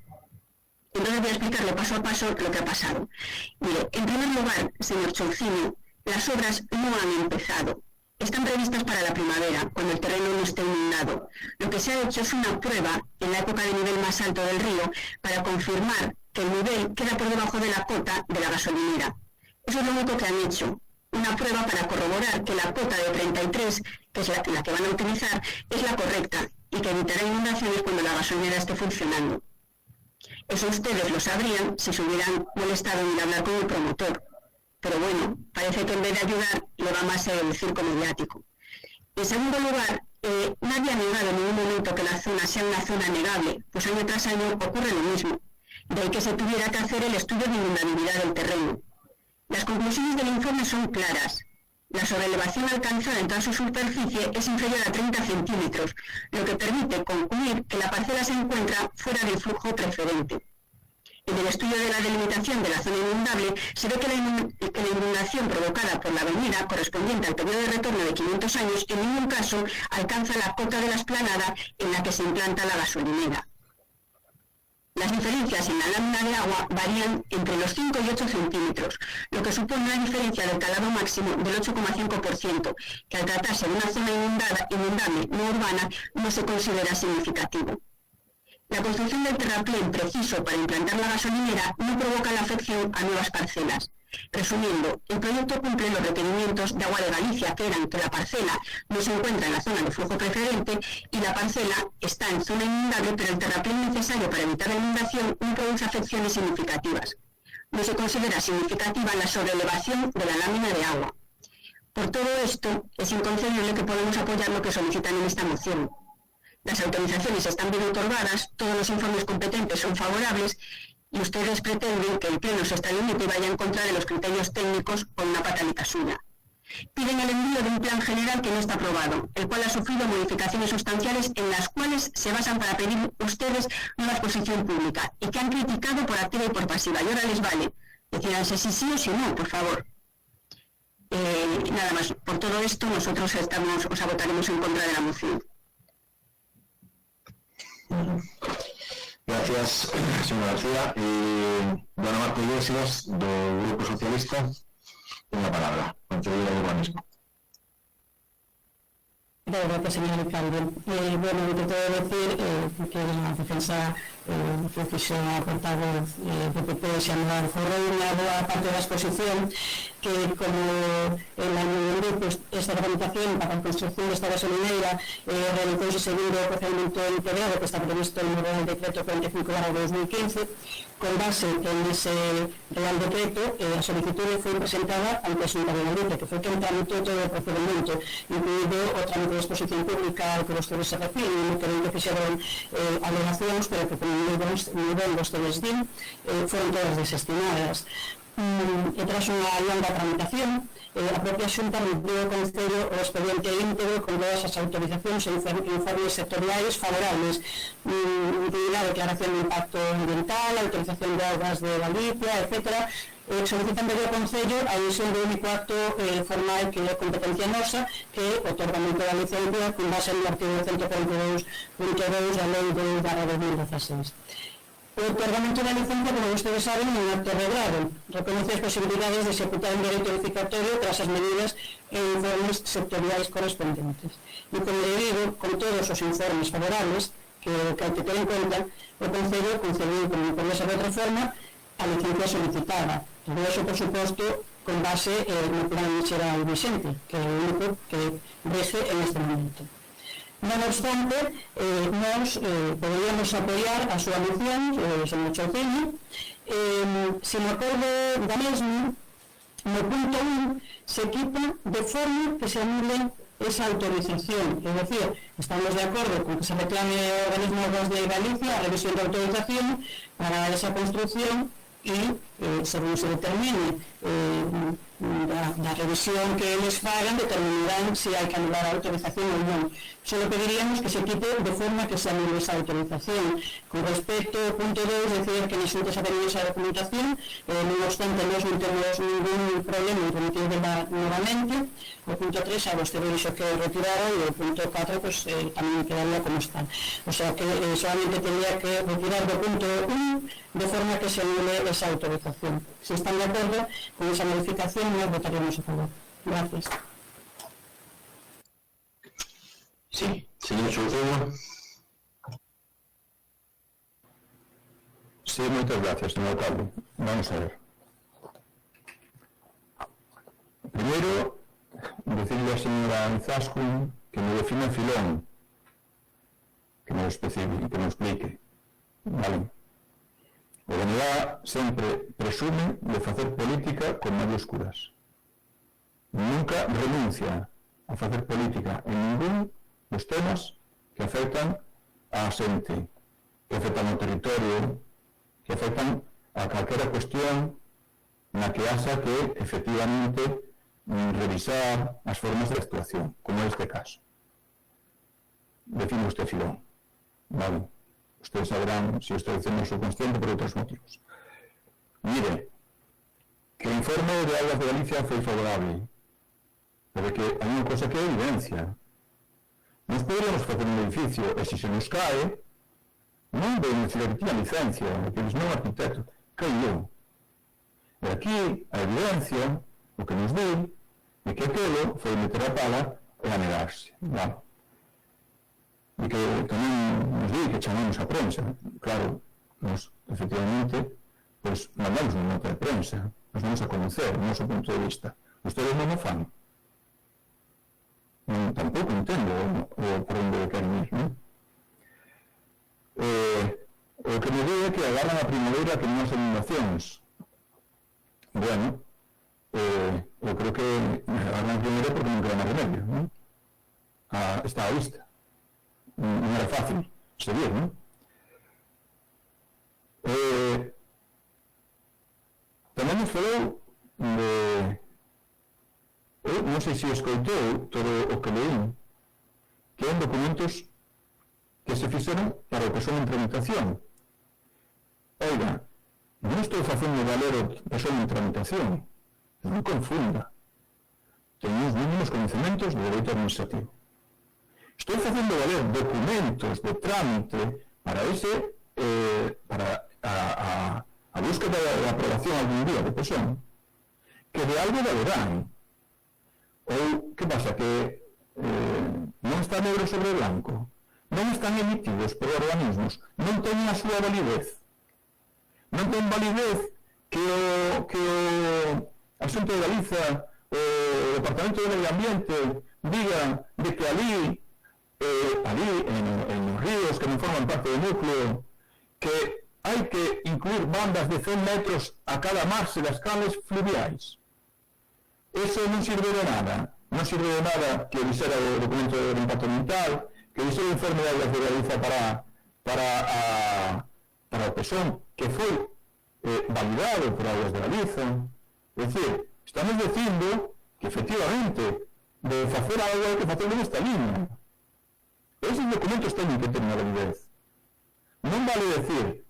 Entonces voy a explicarle paso a paso lo que ha pasado. Mire, en primer lugar, señor Chouciño, las obras no han empezado. están previstas para la primavera, cuando el terreno no esté inundado. Lo que se ha hecho es una prueba en la época de nivel más alto del río para confirmar que el nivel queda por debajo de la cota de la gasolinera. Eso es lo único que han hecho. Una prueba para corroborar que la cota de 33, que es la que van a utilizar, es la correcta y que evitará inundaciones cuando la gasolinera esté funcionando. Eso ustedes lo sabrían si se hubieran molestado en hablar con el promotor. Pero bueno, parece que en vez de ayudar le va más el circo mediático. En segundo lugar, nadie ha negado en ningún momento que la zona sea una zona negable, pues año tras año ocurre lo mismo. De ahí que se tuviera que hacer el estudio de inundabilidad del terreno. Las conclusiones del informe son claras. La sobrelevación alcanzada en toda su superficie es inferior a 30 centímetros, lo que permite concluir que la parcela se encuentra fuera del flujo preferente. En el estudio de la delimitación de la zona inundable se ve que la inundación provocada por la avenida correspondiente al periodo de retorno de 500 años en ningún caso alcanza la cota de la explanada en la que se implanta la gasolinera. Las diferencias en la lámina de agua varían entre los 5 y 8 centímetros, lo que supone una diferencia del calado máximo del 8,5%, que al tratarse de una zona inundable no urbana no se considera significativo. La construcción del terraplén preciso para implantar la gasolinera no provoca la afección a nuevas parcelas. Resumiendo, el proyecto cumple los requerimientos de Agua de Galicia, que eran que la parcela no se encuentra en la zona de flujo preferente y la parcela está en zona inundable, pero el terraplén necesario para evitar la inundación no produce afecciones significativas. No se considera significativa la sobrelevación de la lámina de agua. Por todo esto, es inconcebible que podamos apoyar lo que solicitan en esta moción. Las autorizaciones están bien otorgadas, todos los informes competentes son favorables y ustedes pretenden que el Pleno se extralimite y vaya en contra de los criterios técnicos con una pataleta suya. Piden el envío de un plan general que no está aprobado, el cual ha sufrido modificaciones sustanciales en las cuales se basan para pedir ustedes nueva exposición pública y que han criticado por activa y por pasiva. Y ahora les vale. Decídanse si sí o si no, por favor. Nada más. Por todo esto, nosotros votaremos en contra de la moción. Gracias, señora García. Dona Marta Iglesias, do Grupo Socialista, ten a palabra. Conselleira de Urbanismo. Gracias, señor alcalde. Bueno, yo te puedo decir que la defensa que fixo a portavoz do PP, Xanuar Forreira, boa parte da exposición, que como en la Unión pues, esta organización para a construcción desta gasolineira realizouse segundo o procedimento integrado que está previsto no Real Decreto 45/2015, con base en ese Real Decreto, a solicitud foi presentada ante a Xunta de Galicia, que foi quen tramitou todo o procedimento, incluído o trámite de exposición pública ao que vostedes se refiren, que non que fixeron alegacións, pero que como moi ben vostedes din, foron todas desestimadas. E tras unha longa tramitación, a propia Xunta remitió ao Concello o expediente íntegro con todas as autorizacións e informes sectoriais favorables, incluída a declaración de impacto ambiental, a autorización de augas de Galicia, etc., solicitando ao Concello a emisión do único acto formal que é competencia nosa, que é o otorgamento da licencia con base no artigo 142.2 da Lei 2/2016. O otorgamento da licencia, como ustedes saben, é un acto reglado. Reconoce as posibilidades de executar un dereito edificatorio tras as medidas e informes sectoriais correspondentes. E como le digo, con todos os informes favorables que hai que ter en conta, o Concello concediu, como podía ser de outra forma, a licencia solicitada. Todo eso, por suposto, con base no plan xeral vigente, que é o único que rege en este momento. Non obstante, nós poderíamos apoiar a súa moción, señor Chouciño, se no acordo da mesma, no punto 1, se quita de forma que se anule esa autorización, es decir, estamos de acordo con que se reclame ao organismo de Galicia a revisión da autorización para esa construcción e, según se determine da revisión que eles fagan, determinarán se hai que anular a autorización ou non. Solo pediríamos que se quite de forma que se anule esa autorización. Con respecto ao punto 2, decir que nos xuntas a tener esa documentación, non obstante, nós non temos ningún problema en remitirla novamente. O punto 3, a vostede dixo que retirara, e o punto 4, pues, tamén quedaría como está. O sea que solamente tendría que retirar do punto 1 de forma que se anule esa autorización. Si están de acuerdo con esa modificación, nos votaremos a favor. Gracias. Sí, señor Soucedo. Sí, moitas gracias, señor alcalde. Vamos a ver. Primeiro, decirle a señora Izaskun que me defina filón, que me lo especifique, que me lo explique. Vale. O BNG sempre presume de facer política con mayúsculas. Nunca renuncia a facer política en ningún dos temas que afectan a xente, que afectan ao territorio, que afectan a calquera cuestión na que haxa que, efectivamente, revisar as formas de actuación, como este caso. Define usted filón. Vale. Ustedes sabrán si estoy diciendo subconsciente por otros motivos. Mire, que o informe de Augas de Galicia foi favorable, pero que hai unha cosa que é evidencia. Nos poderíamos facer un edificio e se nos cae, non deben decir que tiña licencia, que eles non arquitecto, caiu. E aquí a evidencia, o que nos di, é que aquilo foi meter a pala e a negarse. Vale. E que tamén nos di que chamamos a prensa. Claro, nos, efectivamente, pues mandamos unha nota de prensa, nos vamos a conocer o noso punto de vista. Ustedes non o fan. Tampouco entendo por onde queren ir, non? O que me di é que agarran a primavera que non as inundacións. Bueno, eu creo que agarran a primavera porque non queda máis remedio, non? Está á vista. Non era fácil seguir, non? Tamén nos falou de... Eu non sei se escoitou todo o que leí, que eran documentos que se fixeron para o que son en tramitación. Oiga, non estou facendo valer o que son en tramitación. Non confunda. Teño os mínimos conhecimentos de dereito administrativo. Estou facendo valer documentos de trámite para ese, para a búsqueda de aprobación algún día de persona, que de algo valerán. Ou, que pasa, que non está negro sobre blanco, non están emitidos por organismos, non teñen a súa validez. Non ten validez que a Xunta de Galiza, o Departamento de Medio Ambiente, diga de que ali en os ríos que non forman parte do núcleo, que hai que incluir bandas de 100 metros a cada marxe das canles fluviais. Eso non sirve de nada. Non sirve de nada que dixera o documento de impacto ambiental, que dixera o informe de Augas de Galiza para o PSON, que foi validado por Augas de Galiza. É dicir, estamos dicindo que, efectivamente, de facer algo hai que facerlo nesta línea. Esos documentos teñen que ter unha validez. Non vale decir,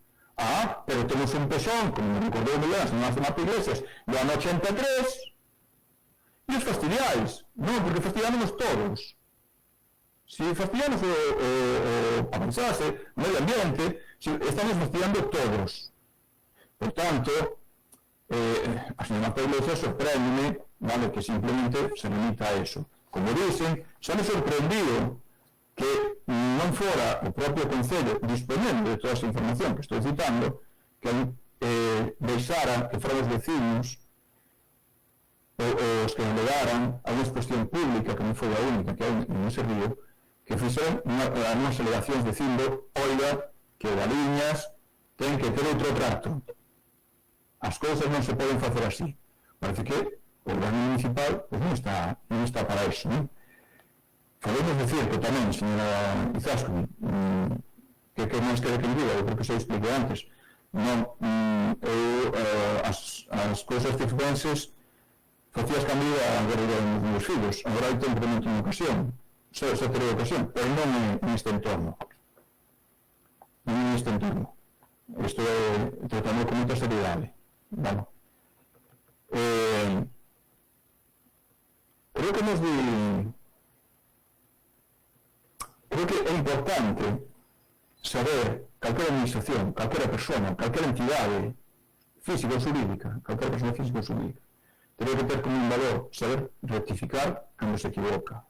pero temos un PSON, como me recordou Milán, se non hace Marta Iglesias, do ano 83, e os fastidiais. Non, porque fastidiámonos todos. Se fastidiamos o avanzase, o medio ambiente, estamos fastidiando todos. Por tanto, a señora Marta Iglesias sorprende, vale, que simplemente se limita a eso. Como dicen, xa me sorprendido que non fora o propio Concello disponendo de toda esa información que estou citando, que deixara que foran os veciños os que alegaran a unha exposición pública, que non foi a única que hai en ese río, que fixeron unhas alegacións dicindo, oiga, que Galiñas ten que ter outro trato. As cousas non se poden facer así. Parece que o organismo municipal non está para eso, non? Podemos decir que tamén, señora Izaskun, que máis quere que diga, eu creo que xa expliquei antes, non, as cousas circenses facías cambio a guerra dos meus fillos, agora hai tempo que non teño ocasión, xa terei ocasión, pero non neste entorno. Non neste entorno. Isto é tratando con moita seriedade. Vale. Creo que nos di... Creo que é importante saber calquera administración, calquera persona, calquera entidade física ou xurídica, calquera persona física ou xurídica, teria que ter como un valor saber rectificar cando se equivoca.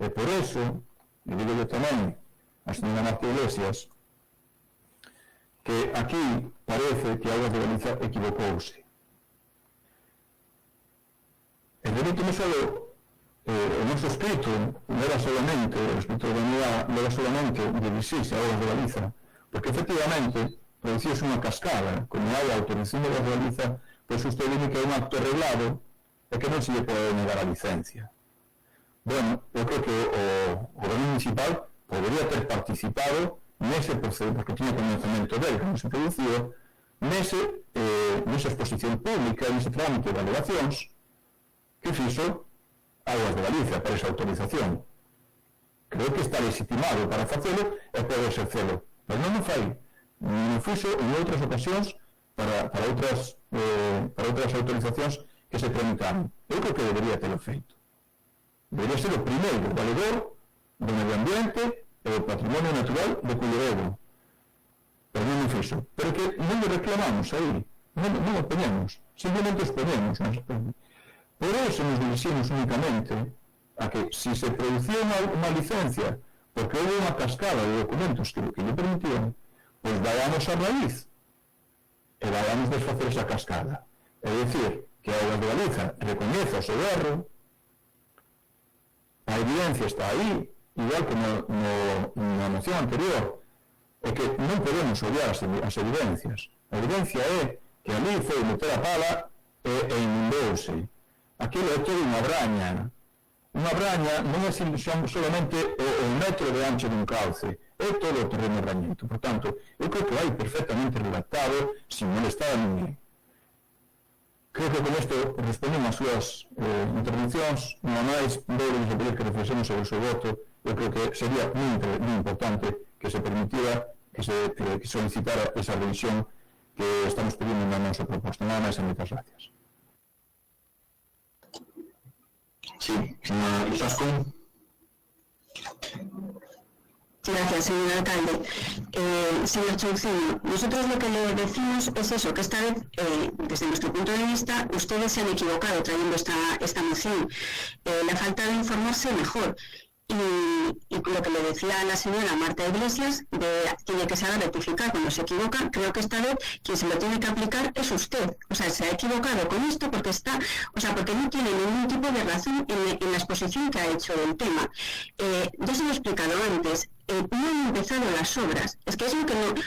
E por eso, e digo yo tamén a señora Marta Iglesias, que aquí parece que Augas de Galiza equivocouse. El dereito non solo, o noso escrito non era solamente, o escrito de Unidade non era solamente dirixirse a Augas de Galiza, porque efectivamente producíase unha cascada, como hai a autorización de Augas de Galiza, pois usted dime que é un acto arreglado e que non se lle pode negar a licencia. Bueno, eu creo que o goberno municipal podería ter participado nese proceso, porque tiña conhecimento del, como se produciu, nesa exposición pública, nese trámite de alegacións que fixo Augas de Galiza para esa autorización. Creo que está legitimado para facelo e pode exercelo, pero non o fai. Non fixo en outras ocasións para outras autorizacións que se tramitaron. Eu creo que debería telo feito. Debería ser o primeiro valedor do medio ambiente e do patrimonio natural de Culleredo. Pero non o fixo. Pero que non o reclamamos aí. Non o poñemos. Simplemente os poñemos. Por eso nos diriximos únicamente a que si se producía unha licencia porque houve unha cascada de documentos que lle permitían, pois vayamos a raíz e vayamos desfacer esa cascada. É dicir, que Augas de Galiza recoñeza o seu erro, a evidencia está aí, igual como na moción anterior, é que non podemos obviar as evidencias. A evidencia é que ali foi meter a pala e inundouse. Aquilo é todo unha braña. Unha braña non é solamente o metro de ancho dun cauce, é todo o terreno brañento. Por tanto, eu creo que vai perfectamente redactado sin molestar a ninguén. Creo que con isto responden as súas intervencións, non máis vou a pedir que reflexemos sobre o seu voto. Eu creo que sería moi importante que se permitiera, que se solicitara esa revisión que estamos pedindo na nosa proposta. Nada máis e moitas gracias. Sí, señora Izaskun. Gracias, señor alcalde. Señor Chaucino, nosotros lo que le decimos es eso, que esta vez, desde nuestro punto de vista, ustedes se han equivocado trayendo esta moción. La falta de informarse mejor. Y lo que le decía a la señora Marta Iglesias, tiene que saber rectificar cuando se equivoca. Creo que esta vez quien se lo tiene que aplicar es usted. O sea, se ha equivocado con esto porque porque no tiene ningún tipo de razón en la exposición que ha hecho del tema. Ya se lo he explicado antes. No han empezado las obras, es que es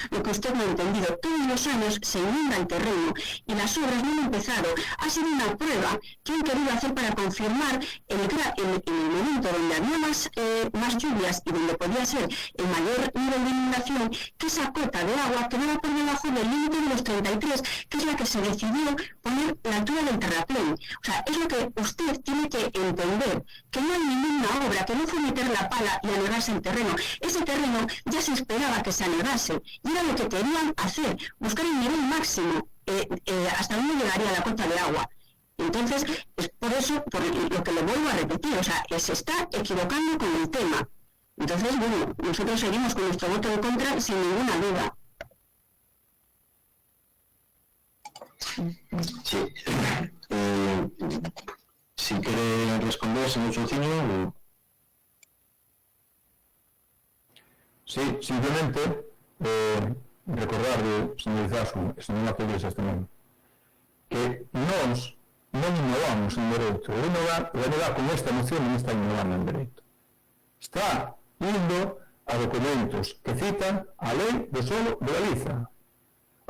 lo que usted no ha entendido. Todos los años se inunda el terreno y las obras no han empezado. Ha sido una prueba que han querido hacer para confirmar en el momento donde había más lluvias y donde podía ser el mayor nivel de inundación, que esa cota de agua quedaba por debajo del límite de los 33, que es la que se decidió poner la altura del terraplén. O sea, es lo que usted tiene que entender, que no hay ninguna obra, que no fue meter la pala y anegarse el terreno. Ese terreno ya se esperaba que se anegase y era lo que querían hacer, buscar el nivel máximo hasta donde llegaría la cota de agua. Entonces, es por eso por lo que le vuelvo a repetir, o sea, se está equivocando con el tema. Entonces, bueno, nosotros seguimos con nuestro voto de contra sin ninguna duda. Sí. Si quiere responder, señor Chaucino. Sí, simplemente recordarle, señor Izaskun e señor Marta Iglesias tamén, que nós non innovamos en dereito. O INOVA con esta moción non está innovando en dereito. Está indo a documentos que citan a Lei do Solo de Galiza.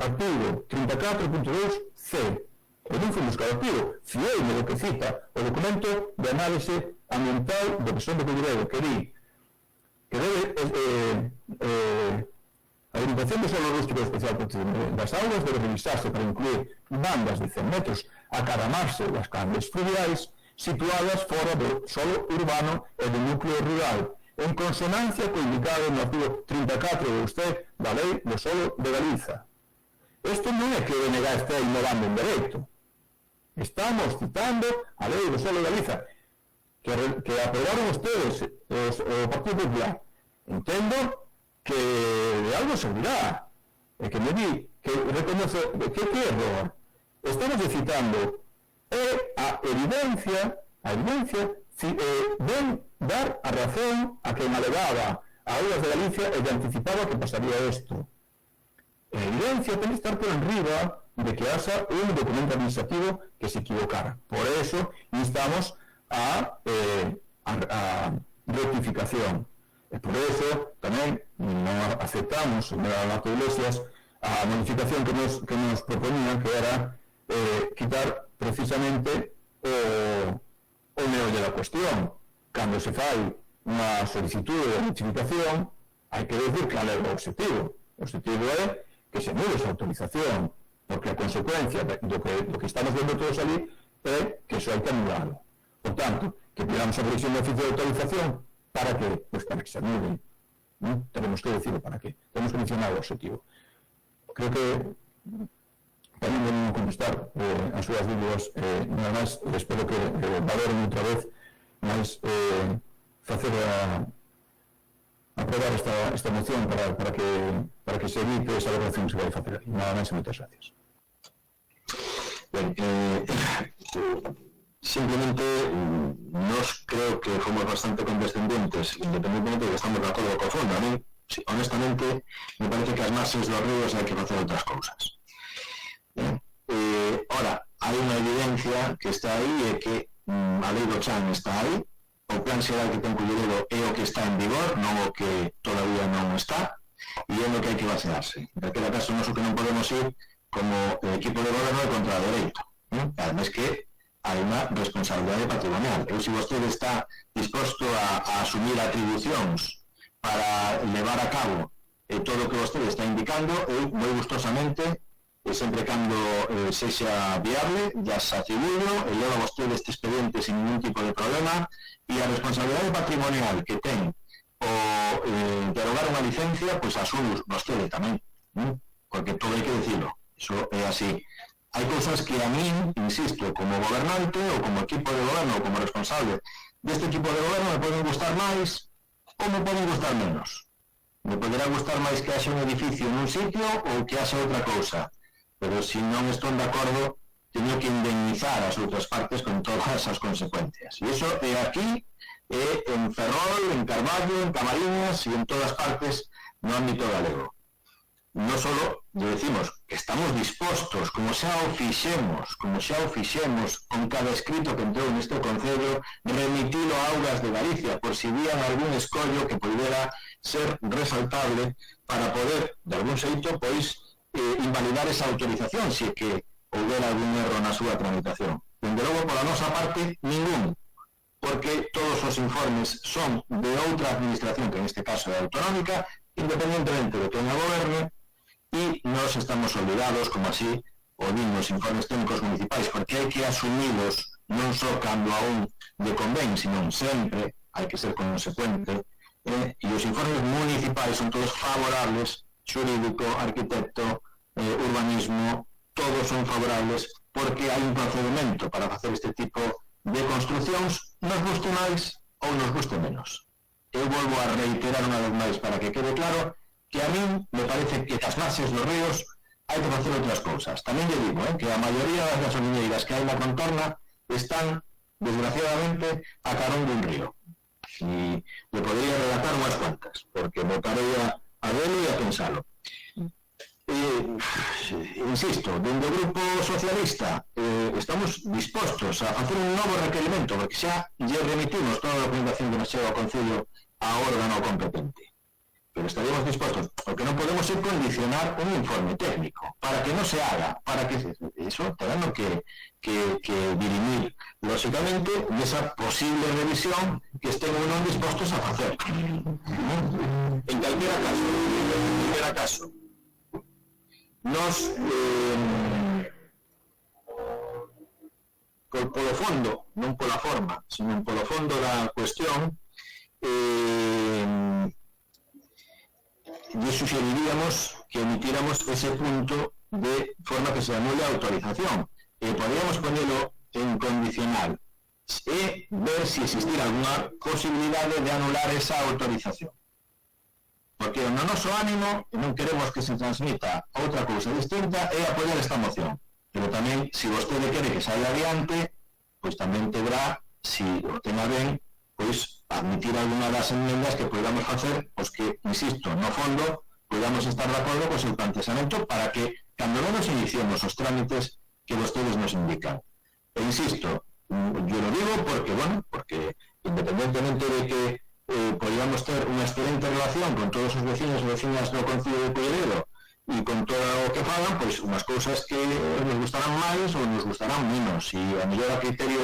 Artigo 34.2c. E non foi buscar o artigo, fiei-me do que cita o documento de análise ambiental do Pesón de Culleredo, que di que debe a limitación do solo rústico de especial protección das augas debe revisarse para incluir bandas de 100 metros a cada marxe das canles fluviais situadas fora do solo urbano e do núcleo rural, en consonancia co indicado no artigo 34 de usted da Lei do Solo de Galiza. Isto non é que o BNG estea innovando en dereito. Estamos citando a Lei do Solo de Galiza, que aprobaron ustedes o Partido Popular. Entendo que de algo servirá. E que me di que reconoce que error. Estamos citando a evidencia ven dar a razón a quen alegaba a Augas de Galicia e anticipaba que pasaría isto. A evidencia ten que estar por enriba de que haxa un documento administrativo que se equivocara. Por eso instamos a rectificación. E por eso tamén non aceptamos, señora Marta Iglesias, a modificación que nos proponía, que era quitar precisamente o meollo da cuestión. Cando se fai unha solicitude de rectificación, hai que decir que é o objetivo. O objetivo é que se anule esa autorización, porque a consecuencia do que estamos vendo todos ali é que iso hai que anulalo. Por tanto, que pidamos a revisión do oficio de autorización, para que? Pois para que se anule. Tenemos que decirlo para que. Tenemos que mencionar o objetivo. Creo que tamén deben contestar as súas dúbidas, nada máis, espero que valoren outra vez, máis facer aprobar esta moción para que se evite esa valoración que se vai facer. Nada máis e moitas gracias. Ben, simplemente nos creo que fomos bastante condescendientes, independientemente de que estamos de acordo co fondo. A mí, honestamente, me parece que as marxes dos ríos hai que facer outras cousas. Ora, hai unha evidencia que está aí e que a lei do chan está aí, o plan xeral que ten Culleredo é o que está en vigor, non o que todavía non está, e é no que hai que basearse. En calquera caso, nós o que non podemos ir como equipo de goberno é contra o dereito. Ademais que hai unha responsabilidade patrimonial. Eu, se vostede está disposto a asumir atribucións para levar a cabo todo o que vostede está indicando, eu moi gustosamente, sempre cando sexa viable, ya se atribuyo e leva vostede este expediente sin ningún tipo de problema, e a responsabilidade patrimonial que ten o derogar unha licencia, pois asume vostede tamén, porque todo hai que decirlo, iso é así. Hai cousas que a min, insisto, como gobernante ou como equipo de goberno ou como responsable deste equipo de goberno me poden gustar máis ou me poden gustar menos. Me poderá gustar máis que haxa un edificio nun sitio ou que haxa outra cousa, pero se non estou de acordo, teño que indemnizar as outras partes con todas as consecuencias. E iso é aquí, é en Ferrol, en Carballo, en Camariñas e en todas partes no ámbito galego. Non só lle decimos que estamos dispostos, como xa o fixemos con cada escrito que entrou neste Concello, remitilo a Augas de Galicia, por si vían algún escollo que pudera ser resaltable para poder, de algún xeito, pois, invalidar esa autorización, se que houbera algún erro na súa tramitación. Dende logo, pola nosa parte, ningún, porque todos os informes son de outra administración, que neste caso é autonómica, independentemente do que tenha goberno, e nós estamos obligados, como así o din os informes técnicos municipais, porque hai que asumilos non só cando a un de convén, sino sempre, hai que ser consecuente, e os informes municipais son todos favorables, xurídico, arquitecto, urbanismo, todos son favorables, porque hai un procedimento para facer este tipo de construcións, nos guste máis ou nos guste menos. Eu volvo a reiterar unha vez máis para que quede claro que a min me parece que as marxes dos ríos hai que facer outras cousas. Tamén lle digo que a maioría das gasolineiras que hai na contorna están, desgraciadamente, a carón dun río. E le podría relatar unhas cuantas, porque me parei a verlo e a pensalo. Insisto, dende o Grupo Socialista estamos dispostos a facer un novo requerimento, porque xa lle remitimos toda a documentación que nos chega ao Concello a órgano competente. Pero estaríamos dispostos, porque non podemos ir condicionar un informe técnico para que non se haga, para que eso terán que dirimir lógicamente desa posible revisión que estén ou non dispostos a facer. En calquera caso, nos polo fondo, non pola forma, sino polo fondo da cuestión, lle sugeriríamos que emitíramos ese punto de forma que se anule a autorización. Podríamos ponerlo en condicional e ver si existir alguna posibilidade de anular esa autorización. Porque no noso ánimo, non queremos que se transmita outra cousa distinta, é apoiar esta moción. Pero tamén, se vostede quere que saia adiante, pois tamén deberá si o tema ben, pois admitir alguna das enmendas que podamos facer, pois que, insisto, no fondo, podamos estar de acordo co seu planteamento para que, cando non nos iniciemos os trámites que vostedes nos indican. E insisto, yo lo digo porque, bueno, porque independentemente de que podamos ter unha excelente relación con todos os vecinos e vecinas do Concello de Culleredo e con todo o que falan, pois unhas cousas que nos gustarán máis ou nos gustarán menos, e a mellor a criterio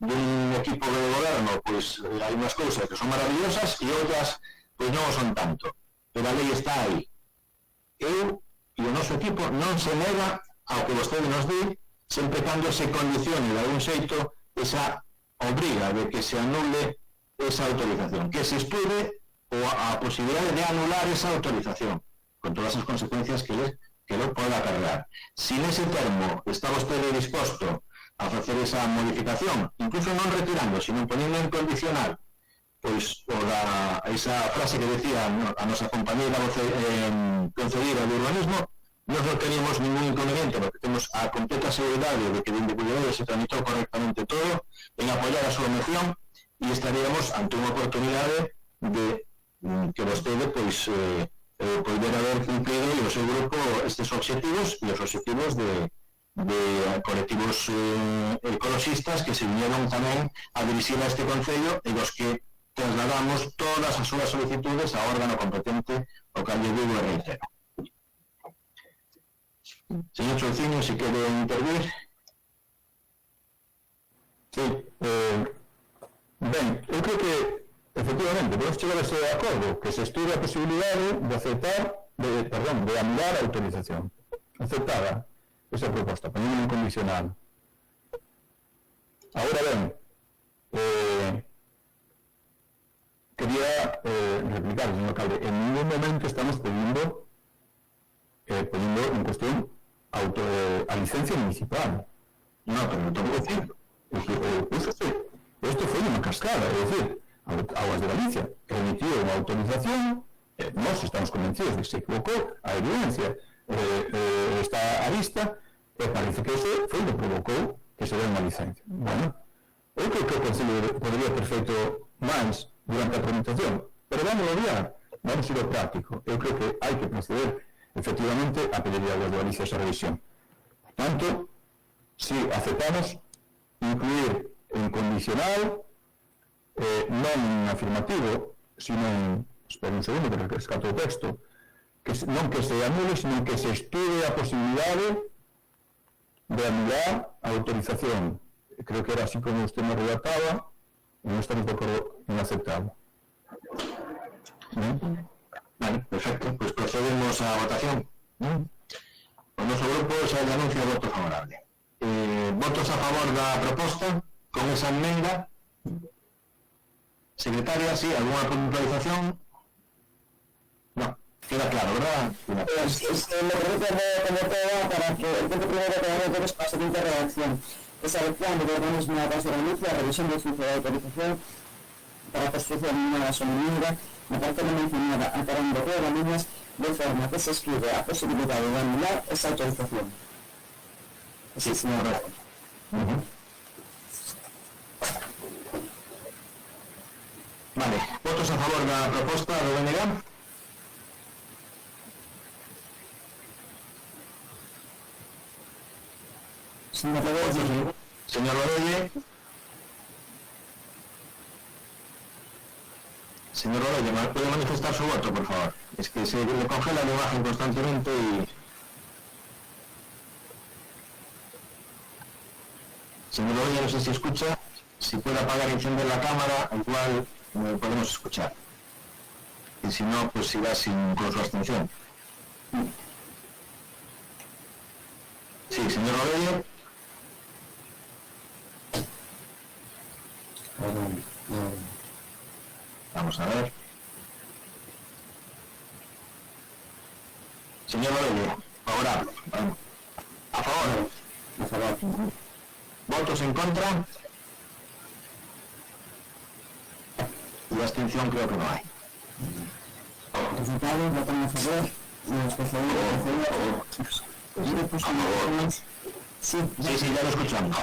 dun equipo de goberno, pois hai unhas cousas que son maravillosas e outras pois non son tanto, pero a lei está aí. Eu e o noso equipo non se nega ao que vostede nos di, sempre cando se condicione de algún xeito esa obriga de que se anule esa autorización, que se estude ou a posibilidade de anular esa autorización, con todas as consecuencias que lo poda acarrear. Si nese termo está vostede disposto a facer esa modificación, incluso non retirando, sino poniendo en condicional, pois esa frase que decía a nosa compañera concedida de urbanismo, non teríamos ningún inconveniente, porque temos a completa seguridade de que dende Culleredo se tramitou correctamente todo, en apoiar a súa moción, e estaríamos ante unha oportunidade de que vostede pois poder haber cumplido e o seu grupo estes obxectivos e os obxectivos de colectivos ecologistas que se vinieron tamén a dirixir a este Concello e dos que trasladamos todas as súas solicitudes ao órgano competente o cal lle digo e reitero. Señor Chouciño, se quere intervir. Sí, ben, eu creo que efectivamente, podemos chegar a ese acordo, que se estude a posibilidade de aceptar, de anular a autorización. Aceptada esa proposta, poñendo un condicional. Ahora ben, quería replicar, señor alcalde, en ningún momento estamos poniendo en cuestión a licencia municipal. No, pero no tengo que decir. Esto fue una cascada, es decir, Aguas de Galicia emitió una autorización, nos estamos convencidos de que se equivocó, a evidencia está a vista, e parece que eso foi o que provocou que se dé unha licencia. Bueno, eu creo que o Concello podría ter feito máis durante a tramitación, pero vamos a obviar, vamos a ir ao práctico. Eu creo que hai que proceder efectivamente a pedir a Aguas de Galicia esa revisión. Por tanto, si aceptamos incluir en condicional, non en afirmativo, sino en, espera un segundo que rescato o texto, que non que se anule, sino que se estude a posibilidade de anular a autorización. Creo que era así como usted me redactaba, e non estamos de acordo en aceptarlo. Vale, perfecto, pues procedemos a votación. O noso grupo xa lle anuncia voto favorable. Votos a favor da proposta con esa enmenda. Secretaria, sí, ¿alguna puntualización? No, queda claro, ¿verdad? Me pregunto como todo para que el punto primero que damos para la siguiente redacción. Es el plan de urbanismo de Aguas de Galicia, la revisión del oficio de autorización para construcción de una gasolinera, la parte no mencionada a carón de Río de Líneas, de forma que se escribe a posibilidad de anular esa autorización. Sí, señor. Vale, votos a favor da proposta do BNG? Señor Rodríguez. Señor Rodríguez. Señor Rodríguez, ¿puede manifestar su voto, por favor? Es que se le congela la imagen constantemente y... Señor Rodríguez, no sé si escucha. Si puede apagar y encender la cámara, igual podemos escuchar. Y si no, pues irá con su abstención. Sí, señor Rodríguez. Vamos a ver. Señor Rodríguez, favorable. A favor. A favor. ¿Votos en contra? Y la abstención creo que no hay. Resultados, votan a favor. Sí, ya lo escuchamos.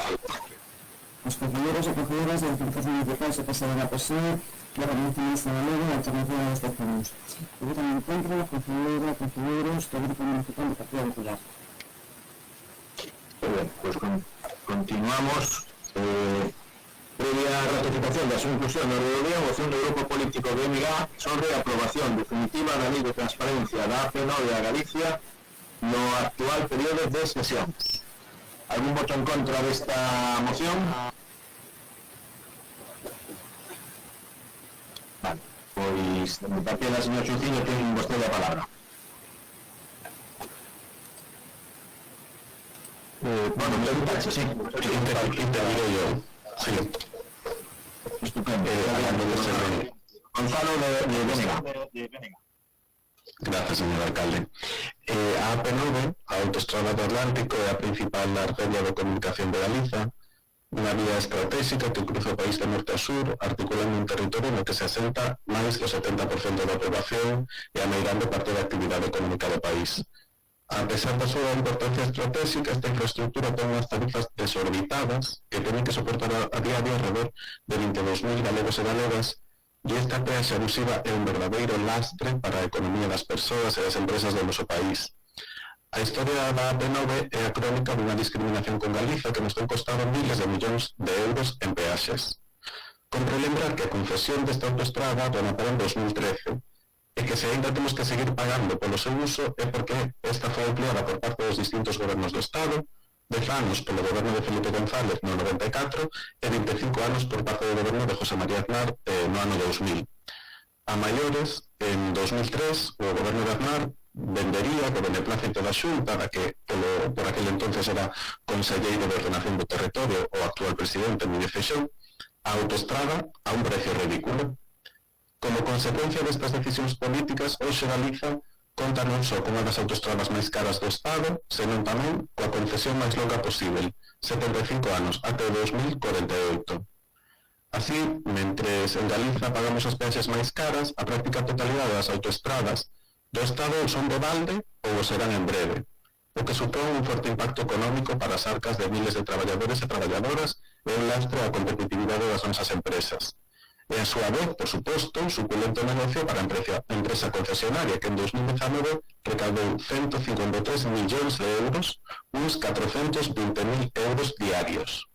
Os concelleiros e concelleiras da Diputación Municipal se pasaron a presión da Organización Mixta da Lei e a Alternativa dos Vecinos. Votan en contra a concelleira e concelleiros do Grupo Municipal do Partido Popular. Muy bien, pues continuamos. Previa ratificación da súa inclusión no orden do día, a moción do Grupo Político BNG sobre a aprobación definitiva da Lei de Transparencia da AP9 a Galicia no actual período de sesión. ¿Algún voto en contra desta moción? Vale, pois, de parte da señora Xuciño, ten vostede a palabra. Bueno, sí, interviré yo. Sí. Estupendo. Gonzalo de Bénega. Gracias, señor alcalde. A AP9, a Autostrada do Atlántico, é a principal arteria de comunicación de Galiza, unha vía estratégica que cruza o país de norte a sur, articulando un territorio no que se asenta máis do 70% da poboación e a meirande parte da actividade económica do país. A pesar da súa importancia estratégica, esta infraestructura ten unhas tarifas desorbitadas que teñen que soportar a diario alrededor de 22.000 galegos e galegas, e esta peaxe abusiva é un verdadeiro lastre para a economía das persoas e das empresas do noso país. A historia da AP9 é a crónica dunha discriminación con Galiza que nos ten costado miles de millóns de euros en peaxes. Compre lembrar que a concesión desta autostrada rematará en 2013, e que se ainda temos que seguir pagando polo seu uso é porque esta foi ampliada por parte dos distintos gobernos do Estado, 10 anos polo goberno de Felipe González no 94 e 25 anos por parte do goberno de José María Aznar no ano 2000. A maiores, en 2003, o goberno de Aznar vendería co beneplácito da Xunta, que por aquel entonces era conselleiro de ordenación do territorio o actual presidente Núñez Feixóo, a autostrada a un precio ridículo. Como consecuencia destas decisións políticas, hoxe Galiza conta non só con unha das autostradas máis caras do Estado, senón tamén coa concesión máis longa posible, 75 anos, até 2048. Así, mentres en Galiza pagamos as peaxes máis caras, a práctica totalidade das autostradas do Estado son de balde ou o serán en breve, o que supón un forte impacto económico para as arcas de miles de traballadores e traballadoras e un lastre á competitividade das nosas empresas. E a súa vez, por suposto, un suculento negocio para a empresa concesionaria que en 2019 recaudou 153 millóns de euros, uns 420.000 euros diarios.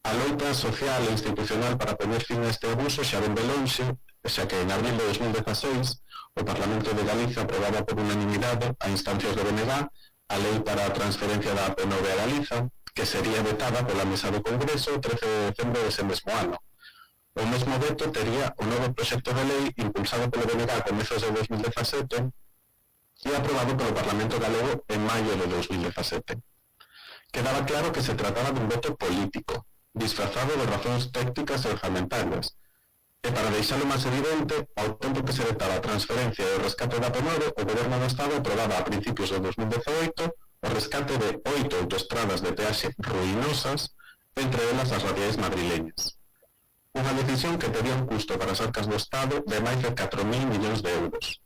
A loita social e institucional para poñer fin a este abuso xa ven de lonxe, xa que en abril de 2016 o Parlamento de Galiza aprobaba por unanimidade a instancias do BNG a lei para a transferencia da AP9 a Galiza, que sería vetada pola Mesa do Congreso o 13 de decembro dese mesmo ano. O mesmo veto tería o novo proxecto de lei impulsado polo BNG a comezos de 2017 e aprobado polo Parlamento Galego en maio de 2017. Quedaba claro que se trataba dun veto político, disfrazado de razóns técnicas e orzamentarias, e para deixalo máis evidente, ao tempo que se vetaba a transferencia e o rescate da AP9, o Goberno do Estado aprobaba a principios de 2018 o rescate de 8 autoestradas de peaxe ruinosas, entre elas as radiais madrileñas. Unha decisión que tería un custo para as arcas do Estado de máis de 4.000 millóns de euros.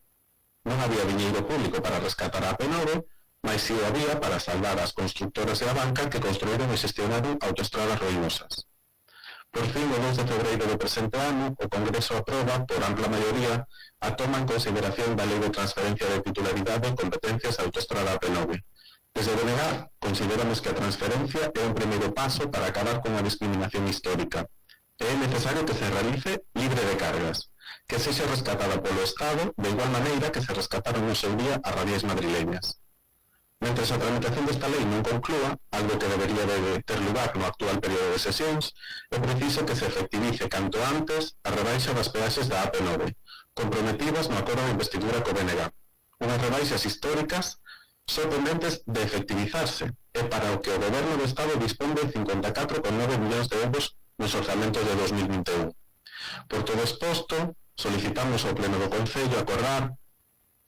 Non había diñeiro público para rescatar a AP9, mas si o había para salvar as constructoras e a banca que construíron e xestionaron autoestradas ruinosas. Por fin, o 2 de febreiro do presente ano, o Congreso aproba, por ampla maioría, a toma en consideración da Lei de Transferencia de Titularidade e Competencias da Autoestrada AP9. Desde o BNG, consideramos que a transferencia é un primeiro paso para acabar con a discriminación histórica. É necesario que se realice libre de cargas, que sexa rescatada polo Estado de igual maneira que se rescataron no seu día as radiais madrileñas. Mentres a tramitación desta lei non conclúa, algo que debería de ter lugar no actual período de sesións, é preciso que se efectivice canto antes a rebaixa das peaxes da AP9, comprometidas no acordo de investidura co BNG. Unhas rebaixas históricas son pendentes de efectivizarse, e para o que o Goberno do Estado dispón de 54,9 millóns de euros nos orzamentos de 2021. Por todo exposto, solicitamos ao Pleno do Concello acordar: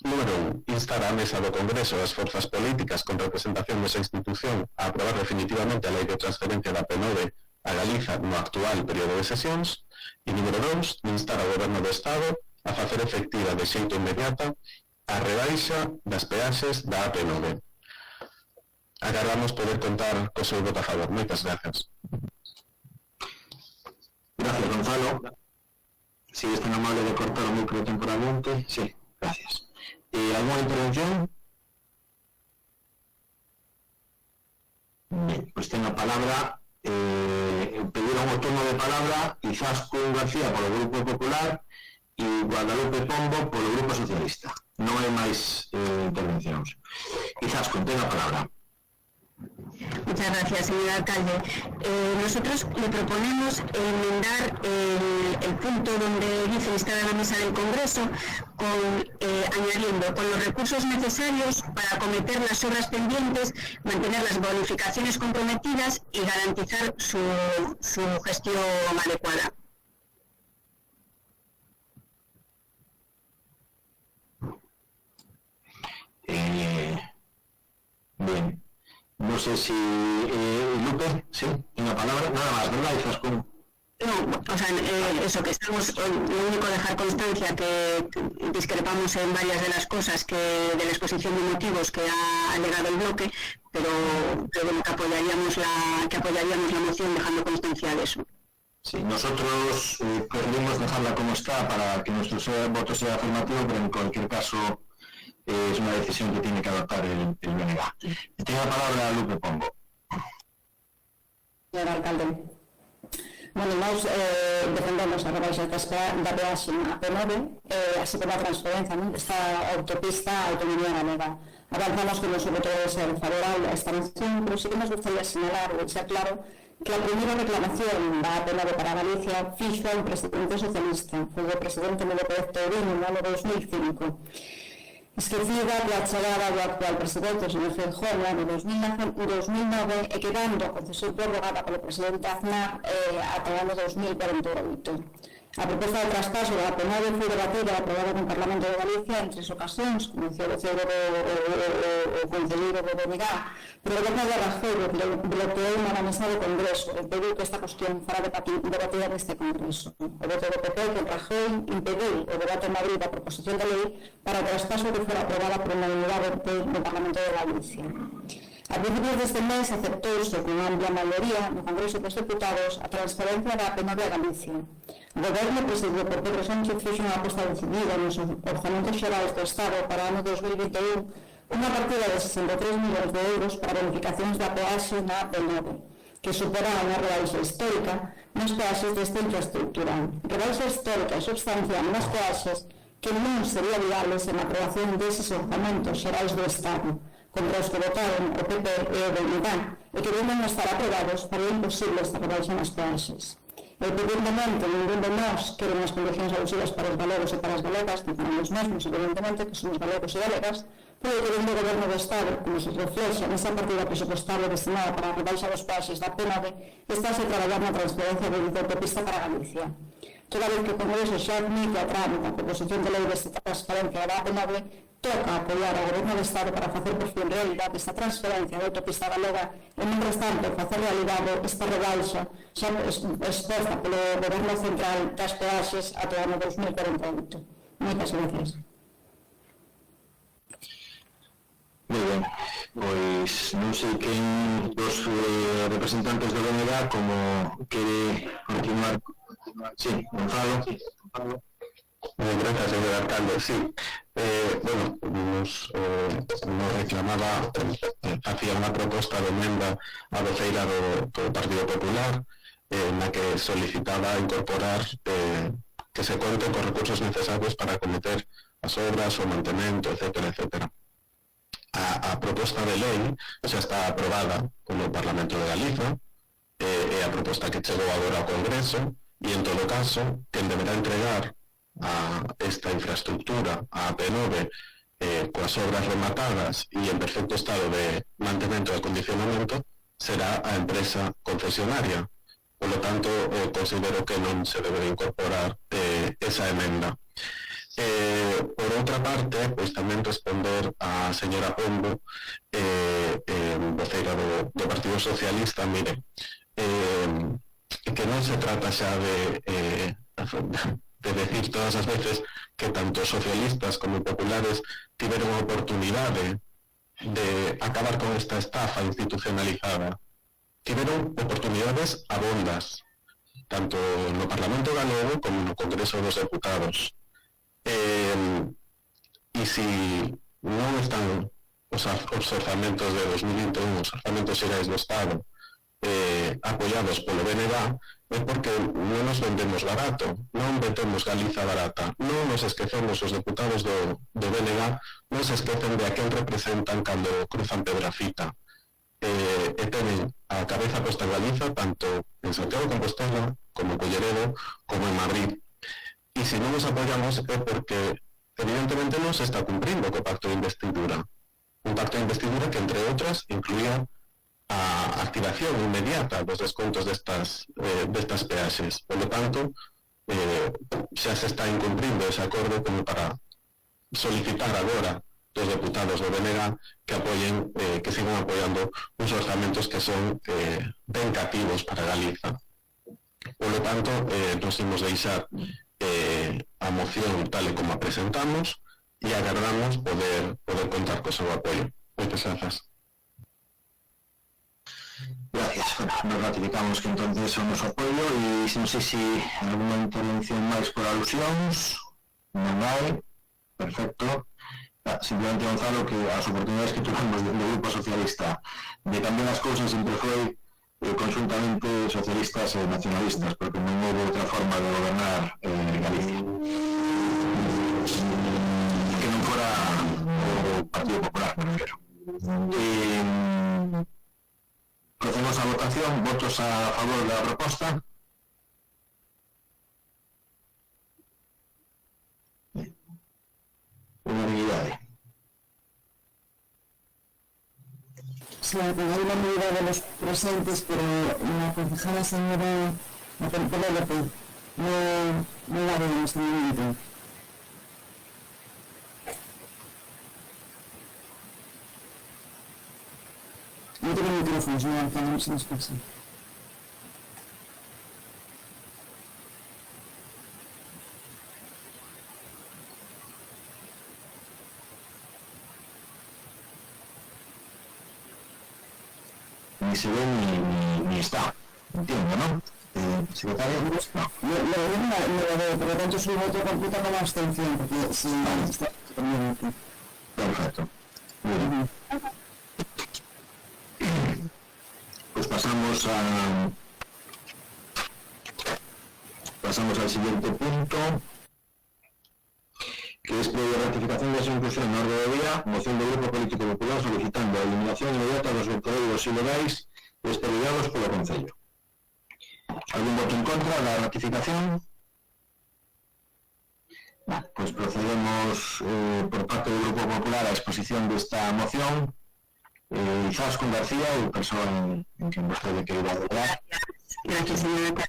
número 1. Instar á Mesa do Congreso das forzas políticas con representación desa institución a aprobar definitivamente a Lei de Transferencia da AP9 a Galiza no actual período de sesións. E número 2. Instar ao Goberno do Estado a facer efectiva de xeito inmediata a rebaixa das peaxes da AP9. Agardamos poder contar co seu voto a favor. Moitas grazas. Gracias, Gonzalo. Si es tan amable de cortar el micro temporalmente. Sí, gracias. ¿Alguna intervención? Bien, pues tengo palabra. Pedir un turno de palabra Izaskun García por el Grupo Popular y Guadalupe Pombo por el Grupo Socialista. No hay más intervenciones. Izaskun, tenga palabra. Muchas gracias, señor alcalde. Nosotros le proponemos enmendar el punto donde dice instar a la mesa del Congreso añadiendo con los recursos necesarios para acometer las obras pendientes, mantener las bonificaciones comprometidas y garantizar su gestión adecuada. Bien. No sé si Lupe, sí, una palabra, nada más, ¿verdad, Izaskun? No, o sea, eso, que estamos, lo único dejar constancia que discrepamos en varias de las cosas de la exposición de motivos que ha alegado el bloque, pero bueno, que apoyaríamos la moción dejando constancia de eso. Sí, nosotros preferimos dejarla como está para que nuestro voto sea afirmativo, pero en cualquier caso es una decisión que tiene que adoptar el BNG. Tengo la palabra a Lupe Pombo. Señor alcalde, bueno, nós defendemos a rebaixa da peaxe a P9, así como a transferencia desta autopista a Autonomía Galega. Avanzamos que noso voto debe ser favorable a esta moción, pero sí que nos gustaría señalar ou deixar claro que a primeira reclamación da P9 para Galicia fixo a un presidente socialista, foi o presidente López Touriño no ano 2005. Esquecida pela chegada do actual presidente, o señor Feijóo, no ano 2009, e quedando a concesión prorrogada polo presidente Aznar ata o ano 2048. A proposta de traspaso da P9 foi debatida e aprobada no Parlamento de Galicia en 3 ocasións, como dicía o concelleiro do BNG, pero o goberno de Rajoy bloqueou na mesa do Congreso e pediu que esta cuestión fora debatida neste Congreso. O voto do PP que Rajoy impediu o debate en Madrid da proposición de lei para o traspaso que fora aprobada por unanimidade no Parlamento de Galicia. A principios deste mes aceptouse con amplia maioría no Congreso dos Deputados a transferencia da P9 a Galicia. O Goberno presidido por Pedro Sánchez fixo unha aposta decidida nos orzamentos xerais do Estado para o ano 2021 unha partida de 63 millóns de euros para bonificacións da peaxe na P9, que supera unha rebaixa histórica nas peaxes desta infraestructura. Rebaixa histórica e substancial nas peaxes que non sería viable sen a aprobación deses orzamentos xerais do Estado, contra os que votaron o PP e o BNG, e que deben estar aprobados para imposible esta rebaixa nas peaxes. Evidentemente, ningún de nós queren as condicións abusivas para os galegos e para as galegas, que para os mesmos, evidentemente, que somos galegos e galegas, pero que dentro do Goberno do Estado, como se reflexa nesa partida presupuestaria destinada para a rebaixa dos peaxes da P9, estáse a traballar na transferencia de autopista para Galicia. Toda vez que o Congreso xa admite a trámite a proposición de lei desta transferencia da P9, toca apoiar ao Goberno do Estado para facer por fin realidade esta transferencia da autopista galega e, mentres tanto, facer realidade esta rebaixa xa exposta polo Goberno Central das peaxes ata o ano 2048. Moitas gracias. Moi ben, pois non sei quen dos representantes do BNG como quere continuar. Sí, Gonzalo. Gracias, señor alcalde. Sí, bueno, nos reclamaba, hacía unha proposta de emenda a voceira do Partido Popular na que solicitaba incorporar que se conte con recursos necesarios para acometer as obras, o mantemento, etcétera, etcétera. A proposta de lei xa está aprobada polo Parlamento de Galiza, é a proposta que chegou agora ao Congreso, e en todo caso, quen deberá entregar a esta infraestructura, a P9, coas obras rematadas e en perfecto estado de mantemento e acondicionamento, será a empresa concesionaria. Por lo tanto, considero que non se debe incorporar esa emenda. Por outra parte, pois tamén responder a señora Pombo, voceira do Partido Socialista, mire, que non se trata xa de decir todas as veces que tanto socialistas como populares tiveron a oportunidade de acabar con esta estafa institucionalizada. Tiveron oportunidades abondas. tanto no Parlamento Galego como no Congreso dos Deputados. E se non están os orzamentos de 2021, os orzamentos xerais do Estado, apoiados polo BNG, é porque non nos vendemos barato, non vendemos Galiza barata, non nos esquecemos os deputados do BNG, non se esquecen de a quen representan cando cruzan Pedrafita, e tenen a cabeza posta en Galiza tanto en Santiago de Compostela como en Culleredo como en Madrid. E se non nos apoiamos é porque evidentemente non se está cumprindo co pacto de investidura, un pacto de investidura que entre outras incluía a activación inmediata dos descontos destas peaxes. Por lo tanto, xa se está incumprindo ese acordo como para solicitar agora dos deputados do BNG que apoyen, que sigan apoiando uns orzamentos que son ben cativos para Galiza. Por lo tanto, nos imos deixar a moción tal e como a presentamos e agardamos poder contar co seu apoio. Moitas grazas. Gracias. Bueno, nos ratificamos que entonces o noso apoio e non sei se alguna intervención máis por alusións. Non hai. Perfecto. Simplemente, Gonzalo, que as oportunidades que tuvimos do Grupo Socialista de cambiar as cousas sempre foi conjuntamente socialistas e nacionalistas, porque non houve outra forma de gobernar Galicia que non fora o Partido Popular, me refiero. Procedemos a votación. Votos a favor da proposta. Unanimidade. Sí, hay la medida de los presentes, pero la concejala señora Penélope no la veo en este momento. No tiene micrófonos, no se nos pasa. Ni se ve ni está. Entiendo, ¿no? Secretario, no. No lo veo, por lo tanto su voto computa como abstención, porque si no está pendiente. Perfecto. Muy bien. Pues pasamos al siguiente punto, que es previa ratificación de esa inclusión en orden de día, moción do Grupo Político Popular solicitando a eliminación inmediata dos vertederos ilegais despedidados polo Concello. ¿Algún voto en contra da ratificación? Vale, pues procedemos por parte do Grupo Popular a exposición desta moción. Izaskun García, o persoa en quen vostede queira hablar. Gracias, señora.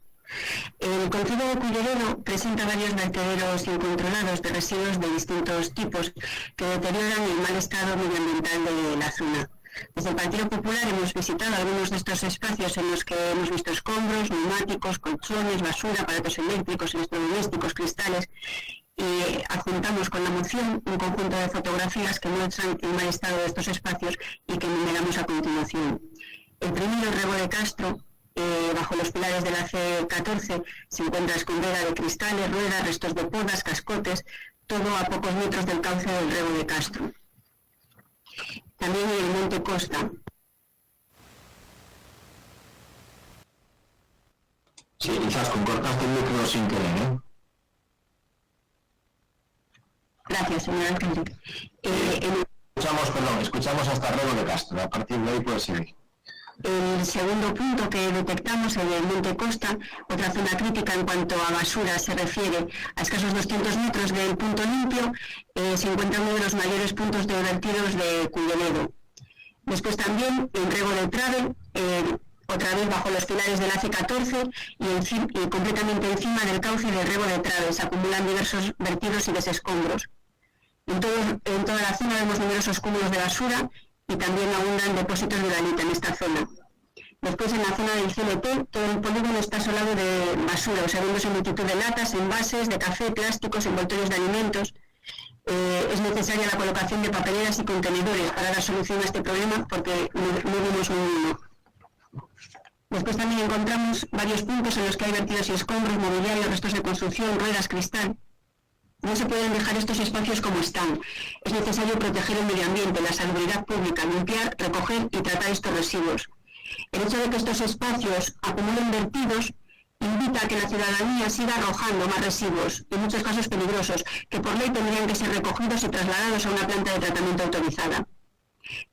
El Concello de Culleredo presenta varios vertederos incontrolados de residuos de distintos tipos que deterioran el mal estado medioambiental de la zona. Desde el Partido Popular hemos visitado algunos de estos espacios en los que hemos visto escombros, neumáticos, colchones, basura, aparatos eléctricos, electrodomésticos, cristales, y adjuntamos con la moción un conjunto de fotografías que muestran el mal estado de estos espacios y que enumeramos a continuación. El primero, el Rego de Castro. Bajo los pilares de la C14 se encuentra escombrera de cristales, ruedas, restos de podas, cascotes, todo a pocos metros del cauce del Rego de Castro. También en el Monte Costa. Sí, quizás cortaste el micro sin querer, ¿eh? Gracias, señor alcalde. Escuchamos hasta Rego de Castro, a partir de ahí puede seguir. El segundo punto que detectamos en el Monte Costa, otra zona crítica en cuanto a basura se refiere, a escasos 200 metros del punto limpio, se encuentra uno de los mayores puntos de vertidos de Culleredo. Después también en Rego de Trave, otra vez bajo los pilares de la C14 y completamente encima del cauce del Rego de Trave, se acumulan diversos vertidos y desescombros. En toda la zona vemos numerosos cúmulos de basura y también abundan depósitos de granito en esta zona. Después, en la zona del CLT, todo el polígono está asolado de basura, observándose multitud de latas, envases de café, plásticos, envoltorios de alimentos. Es necesaria la colocación de papeleras y contenedores para dar solución a este problema porque no vimos ninguno. Después también encontramos varios puntos en los que hay vertidos y escombros, mobiliario, restos de construcción, ruedas, cristal. No se pueden dejar estos espacios como están. Es necesario proteger el medio ambiente, la salubridad pública, limpiar, recoger y tratar estos residuos. El hecho de que estos espacios acumulen vertidos invita a que la ciudadanía siga arrojando más residuos, en muchos casos peligrosos, que por ley tendrían que ser recogidos y trasladados a una planta de tratamiento autorizada.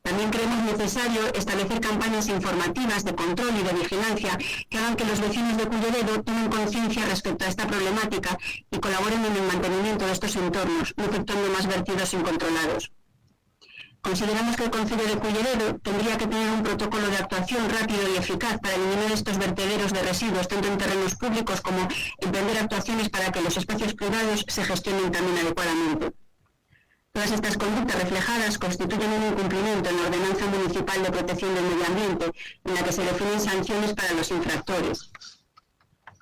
También creemos necesario establecer campañas informativas de control y de vigilancia que hagan que los vecinos de Culleredo tomen conciencia respecto a esta problemática y colaboren en el mantenimiento de estos entornos, no efectuando más vertidos incontrolados. Consideramos que el Concello de Culleredo tendría que tener un protocolo de actuación rápido y eficaz para eliminar estos vertederos de residuos, tanto en terrenos públicos como emprender actuaciones para que los espacios privados se gestionen también adecuadamente. Todas estas conductas reflejadas constituyen un incumplimiento en la Ordenanza Municipal de Protección del Medio Ambiente, en la que se definen sanciones para los infractores.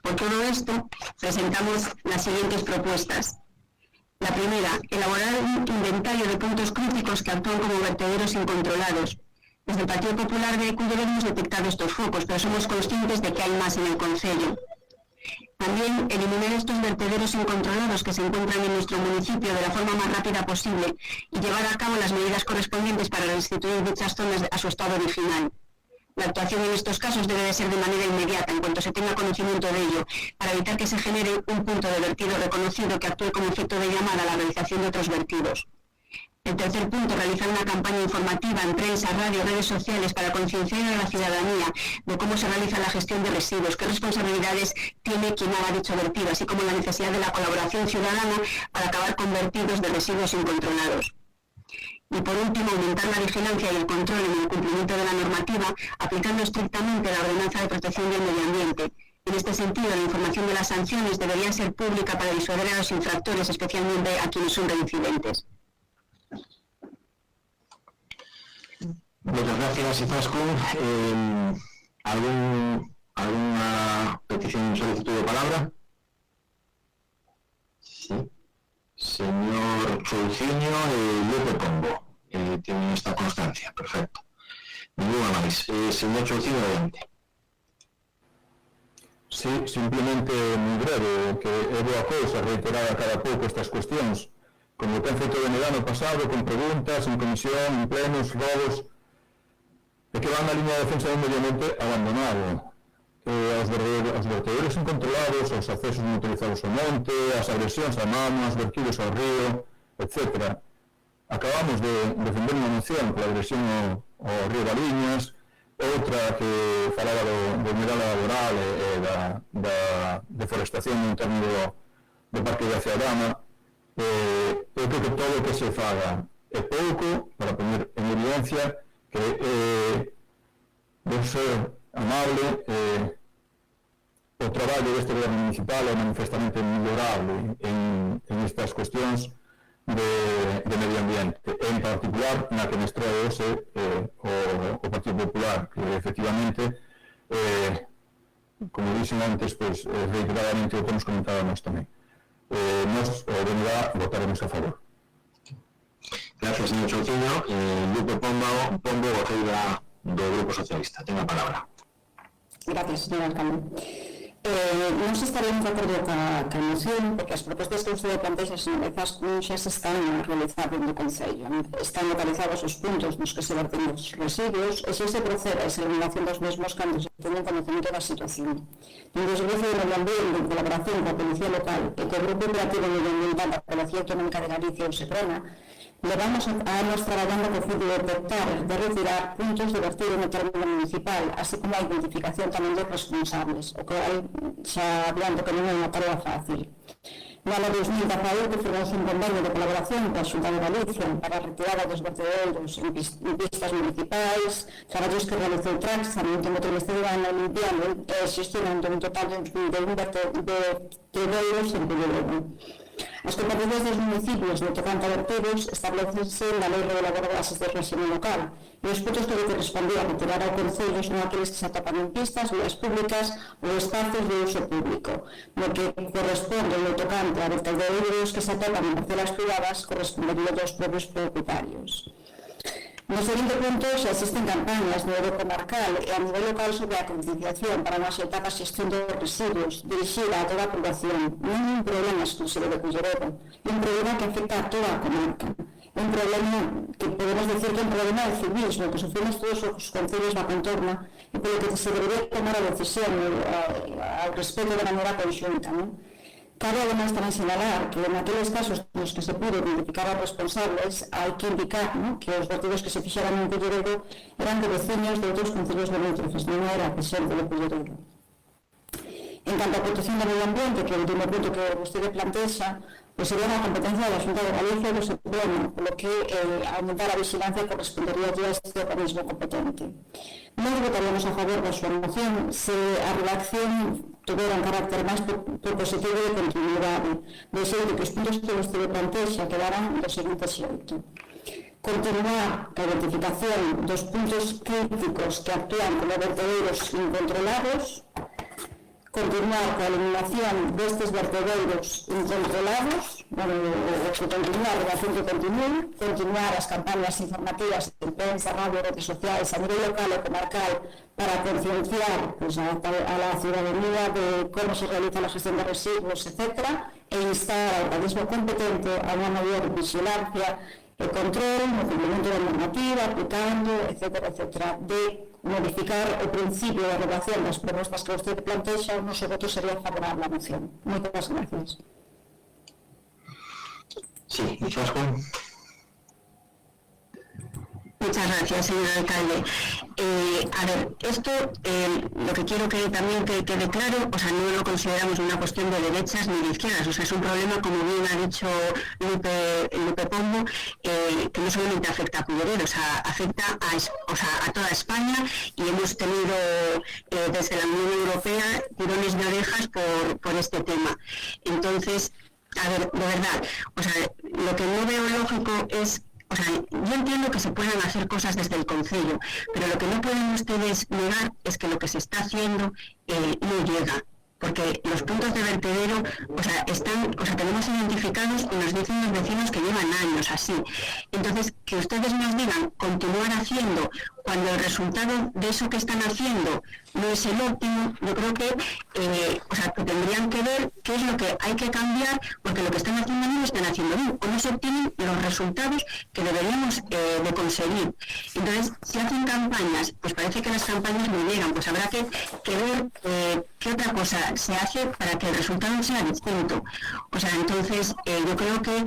Por todo esto, presentamos las siguientes propuestas. La primera, elaborar un inventario de puntos críticos que actúan como vertederos incontrolados. Desde el Partido Popular de Culleredo hemos detectado estos focos, pero somos conscientes de que hay más en el concello. También eliminar estos vertederos incontrolados que se encuentran en nuestro municipio de la forma más rápida posible y llevar a cabo las medidas correspondientes para restituir dichas zonas a su estado original. La actuación en estos casos debe de ser de manera inmediata, en cuanto se tenga conocimiento de ello, para evitar que se genere un punto de vertido reconocido que actúe como efecto de llamada a la realización de otros vertidos. El tercer punto, realizar una campaña informativa en prensa, radio, redes sociales para concienciar a la ciudadanía de cómo se realiza la gestión de residuos, qué responsabilidades tiene quien haga dicho vertido, así como la necesidad de la colaboración ciudadana para acabar con vertidos de residuos incontrolados. Y por último, aumentar la vigilancia y el control en el cumplimiento de la normativa, aplicando estrictamente la Ordenanza de Protección del Medio Ambiente. En este sentido, la información de las sanciones debería ser pública para disuadir a los infractores, especialmente a quienes son reincidentes. Muchas gracias, Izaskun. ¿Alguna petición, solicitud de palabra? Sí. Señor Chouciño y Lupe Pombo. Tienen esta constancia. Perfecto. Ninguna máis. Señor Chouciño, adelante. Sí, simplemente moi breve, que é boa cousa reiterar a cada pouco estas cuestións, como ten feito o ano pasado, con preguntas, en comisión, en plenos, robos, e que van na liña de defensa do medio ambiente abandonado. Aos vertederos incontrolados, aos accesos non autorizados ao monte, as agresións á mano, aos vertidos ao río, etc. Acabamos de defender unha moción pola agresión ao río Bariñas, outra que falaba do mineral laboral e da deforestación no entorno do Parque da Ciadama. Eu creo que todo o que se faga é pouco para poner en evidencia que debe ser amable. O traballo deste goberno municipal é manifestamente mellorable en estas cuestións de medio ambiente, en particular na que nos trae hoxe o Partido Popular, que efectivamente, como dixen antes, reiteradamente o temos comentado nós tamén. Nos, o BNG, votaremos a favor. Gracias, señor Chouciño. Lupe Pombo, voceira do Grupo Socialista. Ten a palabra. Gracias, señor alcalde. Non se estaríamos de acordo ca moción, porque as propostas que usted plantexa, señor Izaskun, xa se están realizando no Concello. Están localizados os puntos nos que se verten os residuos e xa se procede a esa eliminación dos mesmos cando se teñen conocimiento da situación. Dende o Servicio de Medio Ambiente, en colaboración coa Policía Local e co Grupo Operativo Medioambiental da Policía Autonómica de Galicia, o SEPRONA, levamos anos traballando co fin de detectar e de retirar puntos de vertido no término municipal, así como a identificación tamén dos responsables, o que xa adianto que non é unha tarea fácil. No ano 2018 firmamos un convenio de colaboración coa Xunta de Galicia para a retirada dos vertederos en pistas municipais, traballos que realizou Trax, tamén como trimestre de ano limpiando e xestionando un total de vertederos en Culleredo. As competencias dos municipios no tocante a vertederos establecense na Lei Reguladora de Bases de Réxime Local e os puntos que correspondía a retirar ao Concello son aqueles que se atopan en pistas, vías públicas ou espacios de uso público. No que corresponde no tocante a vertederos que se atopan en parcelas privadas correspondería aos propios propietarios. Nos seguinte punto se existen campañas no eido comarcal e a nivel local sobre a concienciación para unha xeita a xestión dos residuos dirixida a toda a población. Non é un problema exclusivo de Culleredo, é un problema que afecta a toda a comarca. É un problema que podemos decir que é un problema de civismo, que sufrimos todos os concellos da contorna e polo que se debería tomar a decisión ao respecto de maneira conxunta. Cabe además tamén sinalar que en aqueles casos nos que se pudo identificar a responsables hai que indicar que os vertidos que se fixeran en Culleredo eran de veciños de outros concellos limítrofes, non era de xente de Culleredo. En canto á protección do medio ambiente, que é o último punto que vostede plantexa, sería unha competencia da Xunta de Galicia e do Supremo, polo que aumentar a vigilancia correspondería a este organismo competente. Nós votaríamos a favor da súa moción se a redacción tuvera un carácter máis propositivo de continuidade, de xeito que os puntos que vostede plantexa quedaran do seguinte xeito: continuar a identificación dos puntos críticos que actúan como vertedeiros incontrolados, continuar coa eliminación destes vertedeiros incontrolados, continuar a relación que continúe, continuar as campañas informativas en prensa, radio, redes sociais a nivel local e comarcal para concienciar a la ciudadanía de como se realiza la gestión de residuos, etc., e instar ao organismo competente a unha maior vigilancia e control no cumprimento da normativa, aplicando, etc., de modificar o principio de relación das propostas que vostede plantexa. O noso voto sería favorable á moción. Moitas gracias. Sí, Izaskun. Muchas gracias, señor alcalde. A ver, esto lo que quiero que también quede claro, o sea, no lo consideramos una cuestión de derechas ni de izquierdas, o sea, es un problema, como bien ha dicho Lupe Pombo, que no solamente afecta a Culleredo, o sea, afecta a toda España, y hemos tenido desde la Unión Europea tirones de orejas por este tema. Entonces, a ver, de verdad, o sea, lo que no veo lógico es... O sea, yo entiendo que se puedan hacer cosas desde el concello, pero lo que no pueden ustedes negar es que lo que se está haciendo no llega. Porque los puntos de vertedero, tenemos identificados y nos dicen los vecinos que llevan años así. Entonces, que ustedes nos digan continuar haciendo cuando el resultado de eso que están haciendo no es el óptimo, yo creo que, que tendrían que ver qué es lo que hay que cambiar, porque lo que están haciendo no lo están haciendo bien, o no se obtienen los resultados que deberíamos de conseguir. Entonces, si hacen campañas, pues parece que las campañas no llegan, pues habrá que ver qué otra cosa se hace para que el resultado sea distinto. O sea, entonces, yo creo que...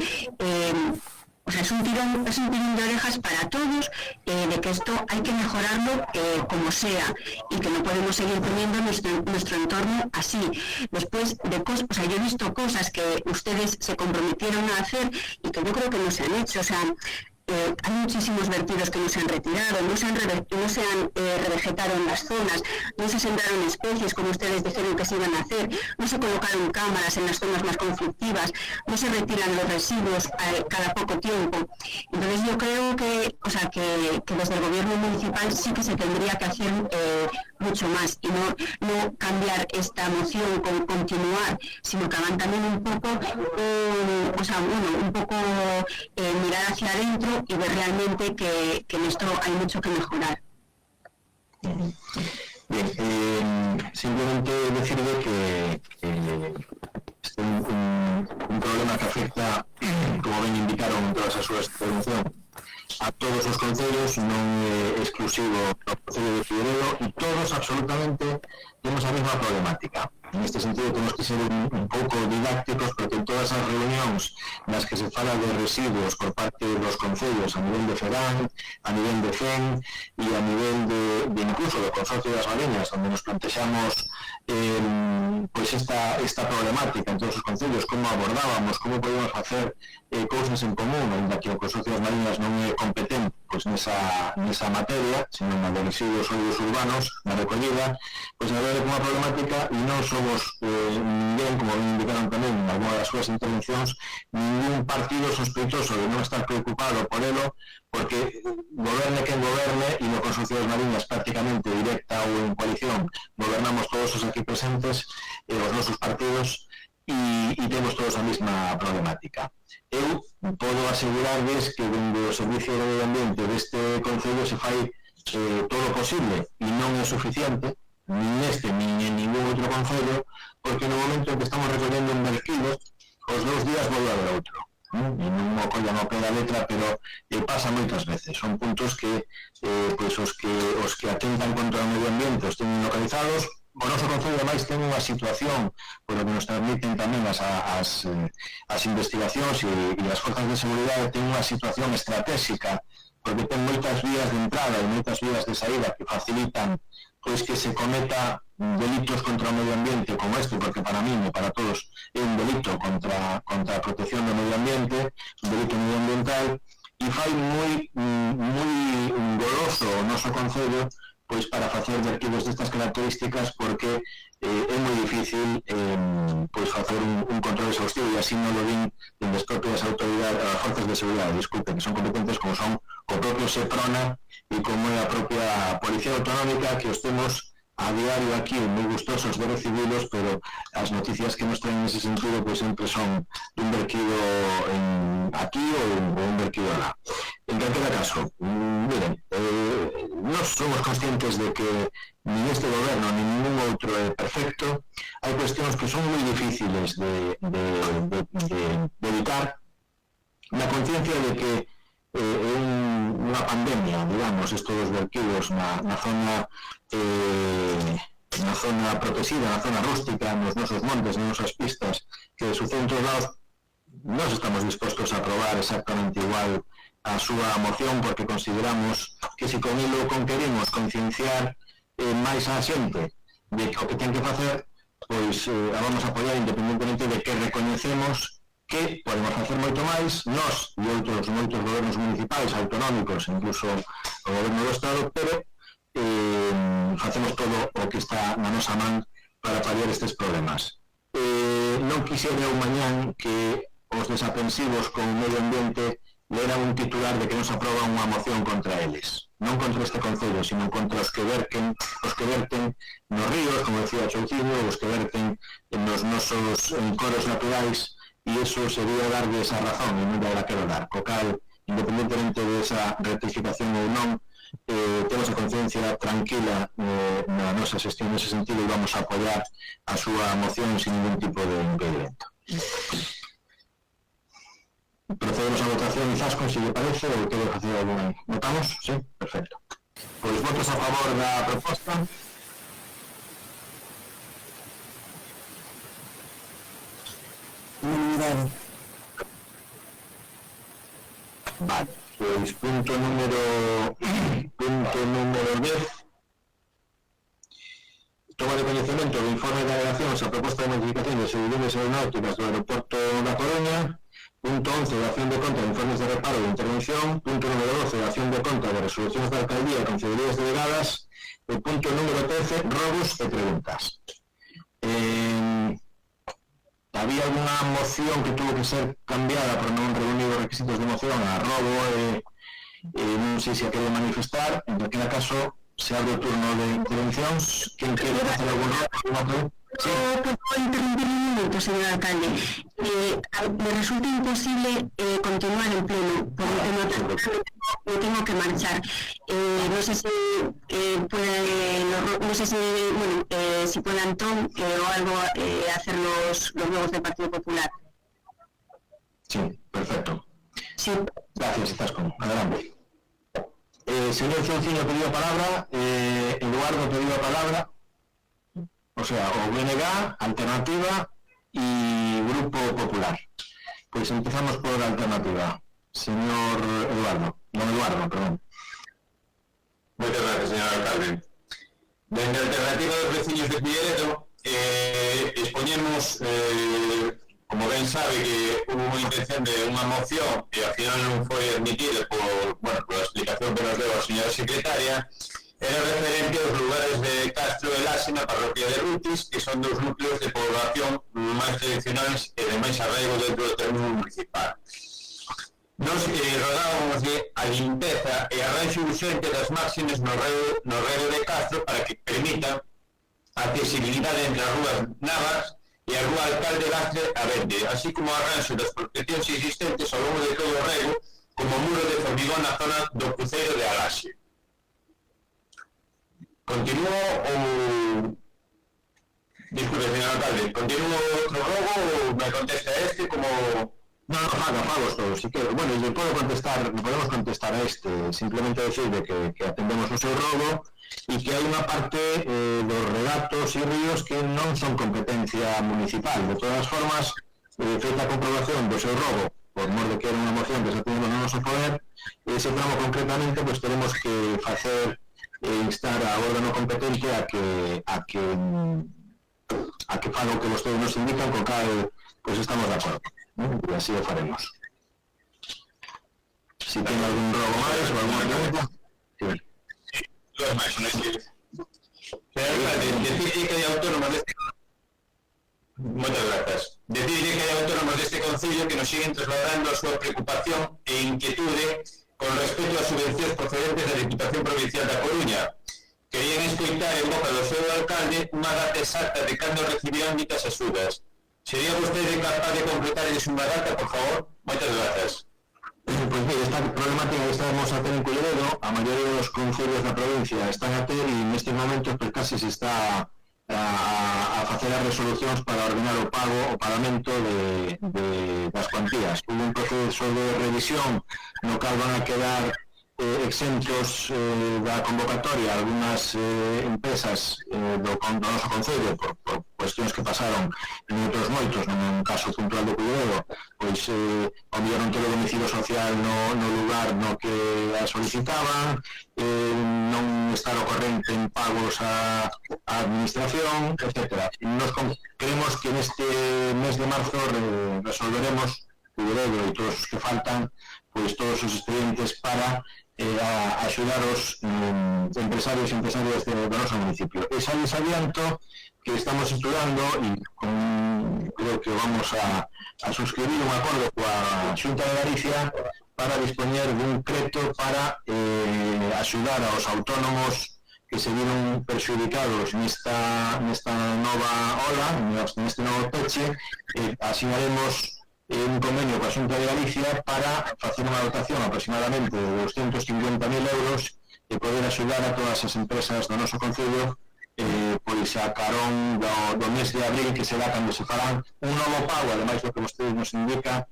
es un tirón de orejas para todos, de que esto hay que mejorarlo como sea, y que no podemos seguir teniendo nuestro entorno así. Después de cosas, yo he visto cosas que ustedes se comprometieron a hacer y que yo creo que no se han hecho. O sea, hay muchísimos vertidos que no se han retirado, no se han revegetado en las zonas, no se sembraron especies como ustedes dijeron que se iban a hacer, no se colocaron cámaras en las zonas más conflictivas, no se retiran los residuos cada poco tiempo. Entonces yo creo que desde el gobierno municipal sí que se tendría que hacer mucho más, y no cambiar esta moción con continuar, sino que hagan también un poco mirar hacia adentro y ver realmente que en esto hay mucho que mejorar. Bien, simplemente decirle que este un problema que afecta, como ben indicaron en todas as súas intervencións, a todos os concellos, non é exclusivo do concello de Culleredo, e todos absolutamente temos a mesma problemática. En este sentido, temos que ser un pouco didácticos, porque en todas as reunións nas que se fala de residuos por parte dos concellos a nivel de FEDAN, a nivel de FEN e a nivel de incluso do Consorcio das Mariñas, onde nos plantexamos esta problemática en todos os concellos, como abordábamos, como podemos facer cousas en común, onde que o Consorcio das Mariñas non é competente nesa materia, sino na de residuos sólidos urbanos, na recollida, pois a ver unha problemática, e non somos ninguén, como indicaron tamén en alguna das súas intervencións, ningún partido sospeitoso de non estar preocupado por elo, porque goberne quen goberne, e no Consorcio das Mariñas prácticamente directa ou en coalición gobernamos todos os aquí presentes, os nosos partidos, e temos todos a mesma problemática. Eu podo asegurarles que dende o Servicio de Medio Ambiente deste Concello se fai todo o posible e non é suficiente, nin neste nin en ningún outro concello, porque no momento en que estamos recollendo un vertido, os 2 días volve a haber outro. E non o collan ao pé da letra, pero pasa moitas veces. Son puntos que os que atentan contra o medio ambiente os teñen localizados. O noso concello ademais ten unha situación por o que nos transmiten tamén as investigacións e as forzas de seguridade, ten unha situación estratégica porque ten moitas vías de entrada e moitas vías de saída que facilitan pois que se cometa delitos contra o medio ambiente como este, porque para min e para todos é un delito contra a protección do medio ambiente, un delito medioambiental, e fai moi goloso o noso concello pois para facer vertidos destas características, porque é moi difícil pois facer un control exhaustivo, e así non lo din das propias autoridades, as forzas de seguridade, disculpen, que son competentes como son o propio SEPRONA e como é a propia Policía Autonómica, que os temos a diario aquí moi gustosos de recibilos, pero as noticias que nos traen nese sentido pois sempre son dun vertido aquí ou un vertido lá. En calquera caso, miren, nós somos conscientes de que nin este goberno nin ningún outro é perfecto. Hai cuestións que son moi difíciles de evitar, na conciencia de que é unha pandemia, digamos, estos dos vertidos na zona protegida, na zona rústica, nos nosos montes, nas nosas pistas, que suceden todos lados. Nós estamos dispostos a aprobar exactamente igual a súa moción, porque consideramos que se con ilo conquerimos concienciar máis a xente de que o que ten que facer, pois a vamos a apoiar independentemente de que recoñecemos que podemos facer moito máis, nós e outros moitos gobernos municipais, autonómicos, incluso o goberno do Estado, pero facemos todo o que está na nosa man para paliar estes problemas. Non quixera eu mañán que os desaprensivos con o medio ambiente leran un titular de que nos aproba unha moción contra eles, non contra este concello, sino contra os que verten nos ríos, como decía Chouciño, os que verten nos nosos encoros naturais, e iso sería darlle esa razón e non la quero dar. Co cal, independentemente de esa rectificación ou non, temos a conciencia tranquila na nosa xestión nese sentido e vamos a apoiar a súa moción sin ningún tipo de impedimento. Procedemos a votación, Izasco, se lle parece, ou quero facer alguna... ¿Votamos? Sí, perfecto. Pois votos a favor da proposta. Unanimidade. Vale, pois punto número 10. Toma de coñecemento do informe de alegacións a proposta de modificación de servicios aeronáuticas do aeroporto da Coruña. Punto 11, de acción de conta de informes de reparo e intervención. Punto número 12, de acción de conta de resolucións da alcaldía e concellerías delegadas. E punto número 13, robos e preguntas. Había alguna moción que tuvo que ser cambiada por non reunir os requisitos de moción a robo non sei se a quere manifestar. En calquera caso, se abre o turno de intervencións. Quen quere facer algún robo? Sí. Puedo interrumpir un momento, señor alcalde. Me resulta imposible continuar en pleno, por un tema me tengo que marchar. No sé si si puede Antón o algo hacer los nuevos del Partido Popular. Sí, perfecto. Sí. Gracias, Izasco. Adelante. Señor Chouciño pedido palabra, Eduardo pedido palabra. O sea, o BNG, Alternativa y Grupo Popular. Pues empezamos por Alternativa. Señor Eduardo. Don Eduardo, perdón. Muchas gracias, señor alcalde. Desde Alternativa dos Veciños de Figueredo exponemos, como ben sabe, que hubo intención de unha moción e ao final non foi admitida por a explicación que nos deu a señora secretaria. Era referente aos lugares de Castro e Laxe na parroquia de Rutis, que son dos núcleos de población máis tradicionais e de máis arraigo dentro do termo municipal. Nos rodábamos a limpeza e arranxo urxente das máximas no rego de Castro para que permita a accesibilidade entre as rúas Navas e a rúa Alcalde Lastre a Vende, así como o arranxo das proteccións existentes ao longo de todo o rego, como muro de formigón na zona do cruceiro de Alaxe. Continúo ou... Disculpe, señor alcalde, ¿continúo otro rogo o me contesta este como...? No, pagos todos. Sí que, bueno, le podemos contestar a este, simplemente decirle que atendemos o seu rogo e que hai unha parte dos regatos e ríos que non son competencia municipal. De todas formas, feita a comprobación do seu rogo, por mor de que era unha moción que xa tenemos no noso poder, ese tramo concretamente, pues tenemos que facer instar a órgano competente a que faga o que vostedes nos indican, co cal pues estamos de acordo, ¿no? E así o faremos. Si ten algún rogo máis ou alguna pregunta, sí. Señor alcalde, decirle que hai autónomos deste... Moitas grazas. Decirle que hai autónomos deste concello que nos siguen trasladando a súa preocupación e inquietude con respecto ás subvencións procedentes da Diputación Provincial da Coruña. Querían escoitar en boca do seu alcalde unha data exacta de cando recibirán ditas axudas. Sería vostede capaz de completarles unha data, por favor? Moitas grazas. Pois mire, esta problemática que estamos a ter en Culleredo, a maioría dos concellos da provincia están a ter e nestes momentos pues, casi se está a facer as resolucións para ordenar o pagamento das cuantías. Hubo un proceso de revisión no cal van a quedar exentos da convocatoria algunas empresas do noso concello por cuestións que pasaron en outros moitos, nun caso puntual de Culleredo, pois ao mellor non ter o domicilio social no lugar no que a solicitaban, non estar ao corrente en pagos á administración, etc. Nos creemos que neste mes de marzo resolveremos Culleredo e todos os que faltan, pois todos os expedientes para a axudar os empresarios e empresarias do noso municipio. E xa les adianto que estamos estudando e creo que vamos a suscribir un acordo coa Xunta de Galicia para dispoñer dun creto para axudar aos autónomos que se viron perxudicados nesta nova ola, neste novo peche. Asignaremos un convenio coa Xunta de Galicia para facer unha dotación aproximadamente de 250.000 euros e poder axudar a todas as empresas do noso concello pois a carón do mes de abril, que será cando se farán un novo pago, ademais do que vostedes nos indica,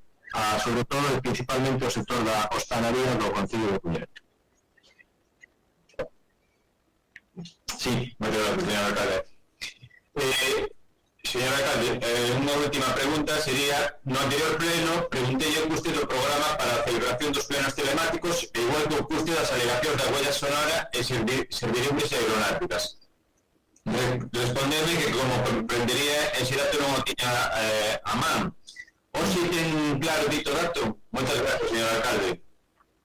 sobre todo e principalmente o sector da hostalería do concello de Culleredo. Sí, moitas gracias, señor alcalde. Señor alcalde, unha última pregunta sería, no anterior pleno preguntei o custe do programa para a celebración dos plenos telemáticos e igual que o custe das alegacións da huella sonora e servirebles aeronáuticas. Responderme que, como comprendería, ese dato non o tiña a man. Hoxe ten claro dito dato? Moitas gracias, señor alcalde.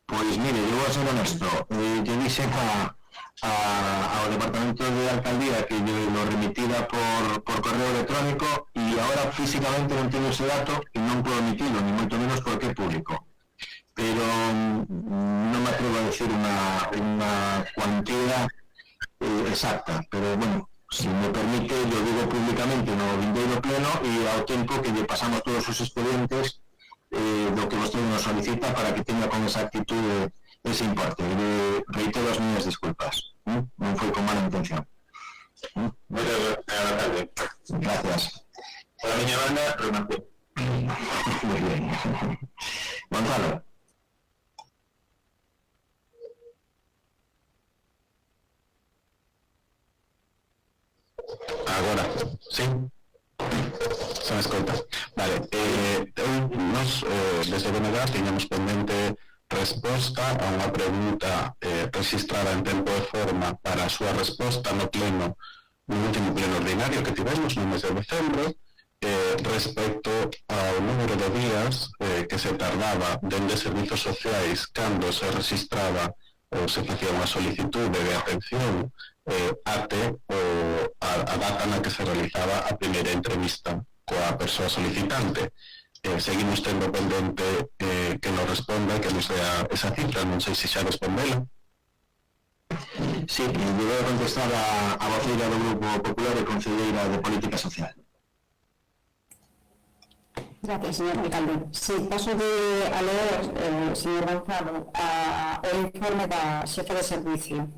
Pois mire, eu vou ser honesto, que dixen ao Departamento de Alcaldía que lo remitira por correo electrónico e agora físicamente non teño ese dato e non podo emitirlo, ni moito menos porque é público. Pero non me atrevo a decir unha cuantía exacta, pero bueno, si me permite, yo digo públicamente no vindeiro pleno e ao tempo que lle pasamos todos os expedientes do que vostede nos solicita para que tenga con exactitud ese importe. Reitero as miñas disculpas, non foi con mala intención. Moitas gracias, alcalde. Gracias. Por a miña banda, remate. Muy bien. Gonzalo. Agora, sí. Se me escolta. Vale, nos desde BNG tiñamos pendente resposta a unha pregunta registrada en tempo e forma para a súa resposta no pleno, no último pleno ordinario que tivemos no mes de decembro, respecto ao número de días que se tardaba dende servizos sociais cando se registraba ou se facía unha solicitude de atención até a data na que se realizaba a primeira entrevista coa persoa solicitante. Seguimos tendo pendente que nos responda e que nos dea esa cifra, non sei se xa respondela. Sí, vou contestar a voceira do Grupo Popular e concelleira de Política Social. Gracias, señor alcalde. Sí, paso a leer, señor Gonzalo, o informe da xefa de servicio.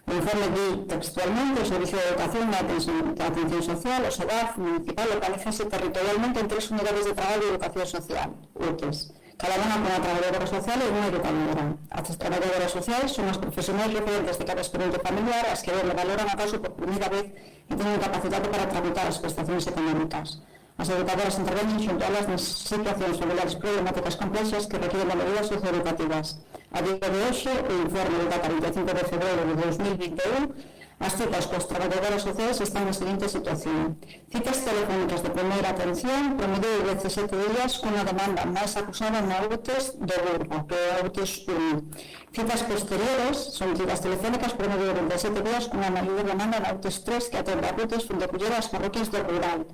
O informe di textualmente: o Servicio de Educación e Atención Social, o SEDAF municipal, localízase territorialmente en 3 unidades de traballo de educación social, UTES, cada unha con unha traballadora social e unha educadora. As traballadoras sociais son as profesionais referentes de cada expediente familiar, as que valoran a caso por primeira vez e teñen capacidade para tramitar as prestacións económicas. As educadoras intervenen xunto a las situacións familiares problemáticas complexas que requieren de medidas socioeducativas. A día de hoxe, o informe de data 25 de febrero de 2021, as citas coas traballadoras sociais están na seguinte situación: citas telefónicas de primeira atención, promedio de 17 días, cunha demanda máis acusada na UTES do Burgo, que é a UTES 1. Citas posteriores son citas telefónicas, promedio de 27 días, cunha maior demanda na UTES 3, que atende a UTES de Cullera as parroquias do rural.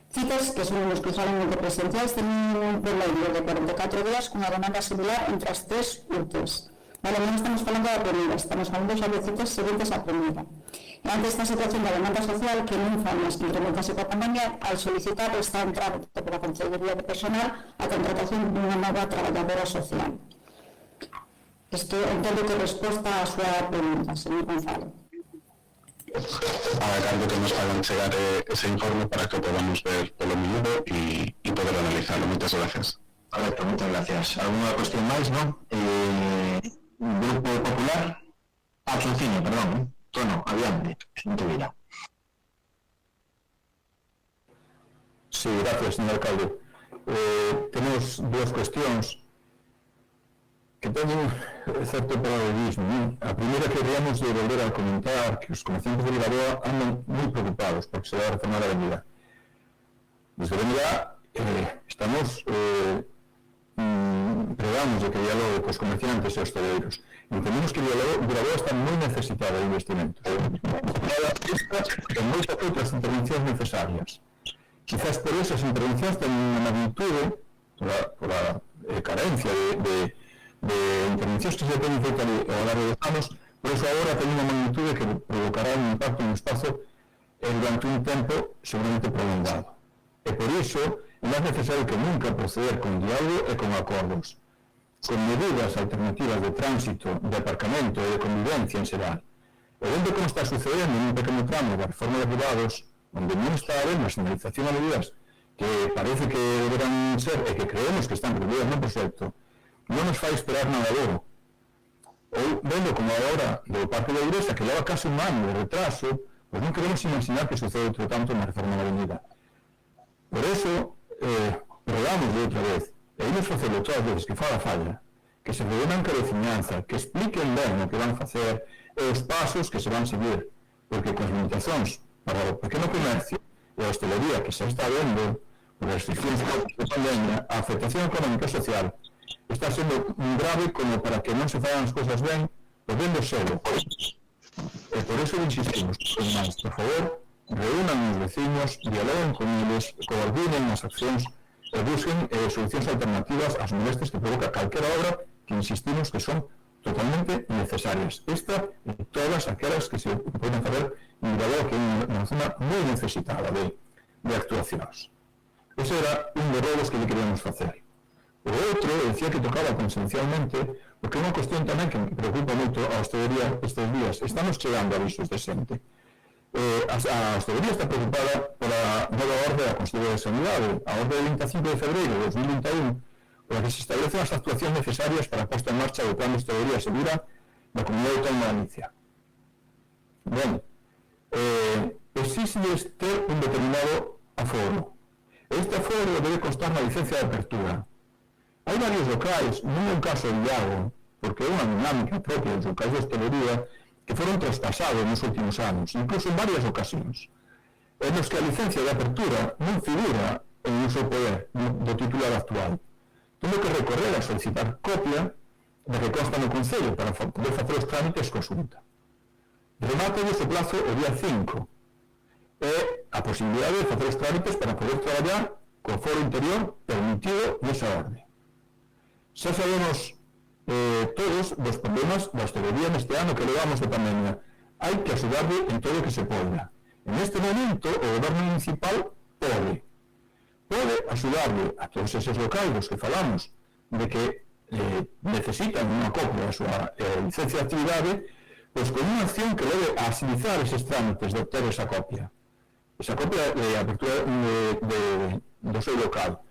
Citas que son os exclusivamente presenciais teñen un promedio de 44 días cunha demanda similar entre as 3 UTES. Vale, non estamos falando da primeira, estamos falando xa de citas seguintes á primeira. E ante esta situación da demanda social que non fan as que incrementase coa pandemia, al solicitar está en trámite pola Consellería de Personal a contratación dunha nova traballadora social. Isto entendo que resposta á súa pregunta, señor Gonzalo. Alcalde, que nos hagan llegar ese informe para que podamos ver por lo minuto y poder analizarlo. Muchas gracias. Correcto, muchas gracias. ¿Alguna cuestión más, no? Grupo Popular. Patrocinio, perdón. Tono, adiante. No te dirá. Sí, gracias, señor alcalde. Tenemos dos cuestións que teñen certo paralelismo. A primeira, queríamos volver a comentar que os comerciantes de Vilaboa andan moi preocupados porque se vai a reformar a avenida. Desde a avenida estamos pregamos de que diálogo cos comerciantes e hostaleiros. Entendemos que Vilaboa está moi necesitada de investimentos. Ten moitas outras intervencións necesarias. Quizás por esas intervencións teñen unha magnitude, por a carencia de intervencións que se teñen feito ao largo dos anos, por eso agora ten unha magnitude que provocará un impacto no espazo durante un tempo seguramente prolongado. E por iso é máis necesario que nunca proceder con diálogo e con acordos, con medidas alternativas de tránsito, de aparcamento e de convivencia en xeral. E vendo como está sucedendo nun pequeno tramo da reforma de privados, onde non está a haber unha señalización a medidas que parece que deberán ser e que creemos que están prohibidas no proxecto, non nos fai esperar nada logo. Ou, vendo como a hora do Parque da Igrexa, que leva case un ano de retraso, pois non queremos imaginar que sucede outro tanto na reforma da avenida. Por eso, rogamos de outra vez, e imos facelo todas as veces que faga falla, que se reúnan con a veciñanza, que expliquen ben o que van facer e os pasos que se van seguir, porque con as limitacións para o pequeno comercio e a hostelería que se está vendo por as restriccións de pandemia, a afectación económica e social está sendo grave como para que non se fagan as cousas ben, podendo serlo. E por eso insistimos, máis, por favor, reúnan os veciños, dialoguen con eles, coordinen as accións e busquen solucións alternativas ás molestias que provoca calquera obra que insistimos que son totalmente necesarias. Esta e todas aquelas que se poden fazer en Vilaboa, que é unha zona moi necesitada de actuacións. Ese era un dos rolos que le queríamos facer. O outro, decía que tocaba consensualmente, porque é unha cuestión tamén que me preocupa moito a hostelería estes días. Estamos chegando a avisos de xente. A hostelería está preocupada pola nova orde da Consellería de Sanidade, a orde de 25 de febreiro de 2021, pola que se establecen as actuacións necesarias para a posta en marcha do plan de hostelería segura da Comunidade Autónoma de Galicia. Ben, exige ter un determinado aforo. Este aforo debe constar na licencia de apertura. Hai varios locais, non é un caso illado, porque é unha dinámica propia dos locais de hostelería que foron traspasados nos últimos anos, incluso en varias ocasións, en los que a licencia de apertura non figura en uso poder do titular actual. Tendo que recorrer a solicitar copia de que consta no Concello para poder facer os trámites consulta. Remata o plazo o día 5 e a posibilidade de facer os trámites para poder traballar co foro interior permitido nesa orde. Xa sabemos todos dos problemas da hostelería neste ano que levamos de pandemia. Hai que axudarle en todo o que se poda. En este momento, o goberno municipal pode. pode axudarle a todos eses locais dos que falamos de que necesitan unha copia da súa licencia de actividade, pois con unha acción que leve a agilizar eses trámites de obter esa copia de apertura do seu local.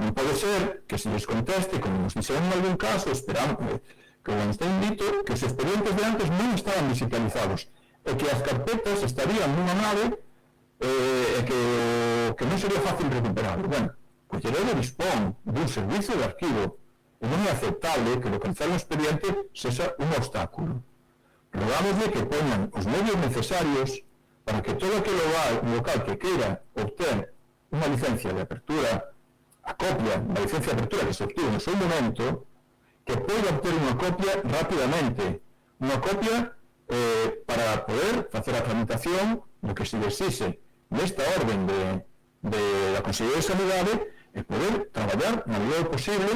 Non pode ser que se les conteste, como nos dixeron en algún caso, esperamos que o está dito, que os expedientes de antes non estaban digitalizados e que as carpetas estarían nunha nave e que non sería fácil recuperarlo. Bueno, pois Lleredo dispón dun servicio de arquivo e non é aceptable que localizar un expediente sexa un obstáculo. Rogámosle que poñan os medios necesarios para que todo aquel local que queira obter unha licencia de apertura, a copia da licencia de apertura que se obtuvo no seu momento, que poida obter unha copia rapidamente, unha copia para poder facer a tramitación do que se exixe nesta orden da Consellería de Sanidade e poder traballar na medida do posible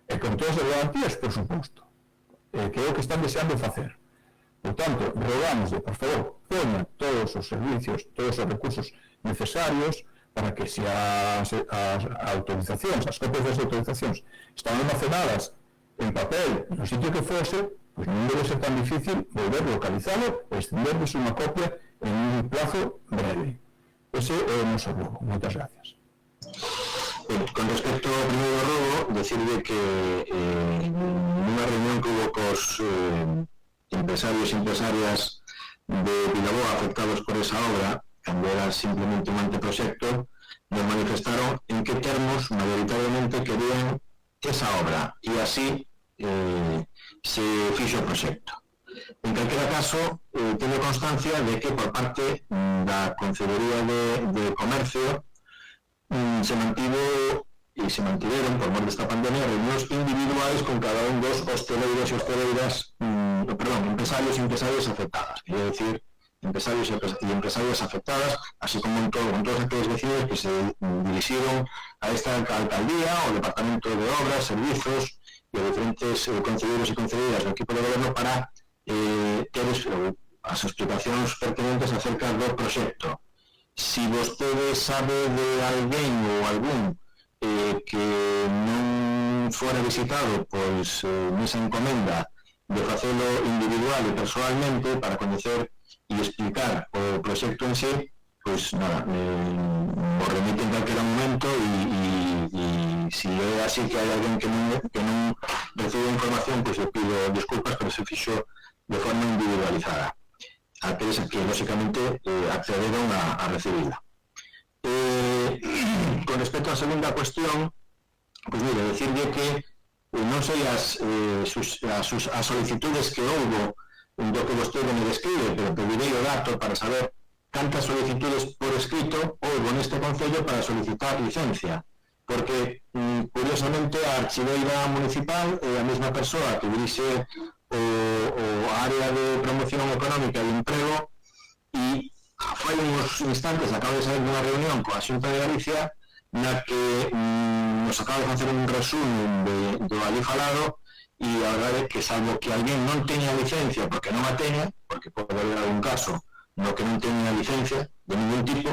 e con todas as garantías, por suposto, que é o que están deseando facer. Por tanto, rogamos de, por favor, poña todos os servicios, todos os recursos necesarios para que se as autorizacións, as copias das autorizacións están almacenadas en papel, no sitio que fose, pois non debe ser tan difícil volver localizado e extenderles unha copia en un plazo breve. Ese é o noso rogo. Moitas gracias. Con respecto ao primeiro rogo, decirle que nunha reunión que hubo cos empresarios e empresarias de Vilaboa afectados por esa obra, cando era simplemente un anteproxecto, nos manifestaron en que termos mayoritariamente querían esa obra e así se fixo o proxecto. En calquera caso, teño constancia de que por parte da Consellería de Comercio se mantivo e se mantiveron, por mor desta pandemia, reunións individuais con cada un dos hosteleiros e hosteleiras, empresarios e empresarias afectadas. Quería decir, empresarios e empresarias afectadas, así como con todos aqueles vecinos que se dirixiron a esta alcaldía, ao Departamento de Obras, Servizos e a diferentes concelleiros e concelleiras do equipo de goberno para ter as explicacións pertinentes acerca do proxecto. Si vostede sabe de alguén ou algún que non fora visitado, pois nesa encomenda de facelo individual e personalmente para coñecer e explicar o proxecto en sí, pois nada, o remite en calquera momento e si é así que hai alguén que non recibe información, pois eu pido disculpas, pero se fixo de forma individualizada. Aqueles que, lógicamente, accederon a recibirla. Con respecto á segunda cuestión, pois mire, decirle que non sei as solicitudes que houbo do que vostede me describe, pero pedirei o dato para saber cantas solicitudes por escrito houbo neste concello para solicitar licencia, porque, curiosamente, a archiveira municipal é a mesma persoa que dirixe o área de promoción económica e emprego e foi uns instantes, acabo de sair dunha reunión coa Xunta de Galicia na que nos acaba de facer un resumen do ali falado e a verdade é que salvo que alguén non teña licencia porque non a teña, porque pode haber algún caso no que non teña licencia de ningún tipo,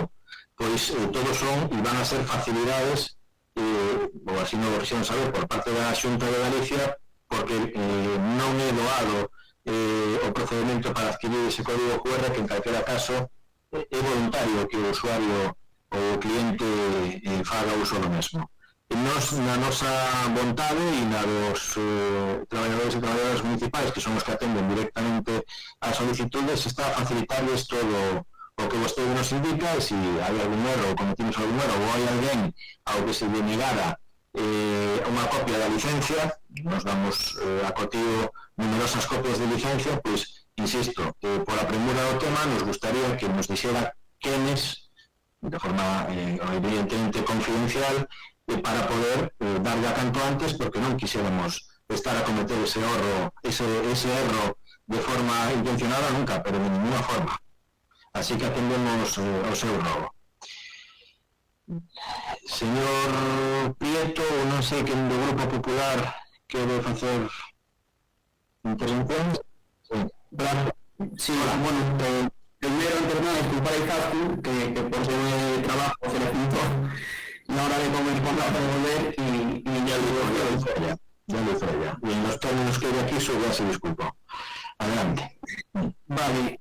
pois todos son e van a ser facilidades ou así non lo quixeron saber por parte da Xunta de Galicia porque non é doado o procedimento para adquirir ese código QR que en calquera caso é voluntario que o usuario ou o cliente faga uso do mesmo. Nos, na nosa vontade e na dos traballadores e traballadoras municipais que son os que atenden directamente as solicitudes está a facilitarles todo o que vostede nos indica e se hai algún erro ou cometimos algún erro ou hai alguén ao que se denegara unha copia da licencia, nos damos acotío numerosas copias de licencia, pois, insisto, por a premura do tema nos gustaría que nos dixera quenes, de forma evidentemente confidencial, para poder darle a canto antes, porque non quixéramos estar a cometer ese erro de forma intencionada nunca, pero de ninguna forma. Así que atendemos o seu rogo. Señor Prieto, non sei quen do Grupo Popular quere facer intervención. Sí, bueno, primero antes de nada disculpar a Izaskun que por su trabajo se le juntó la hora de comer, cuando la hora de volver y ya lo hizo ella. Y en los términos que hay aquí, eso ya se disculpó. Adelante. Vale,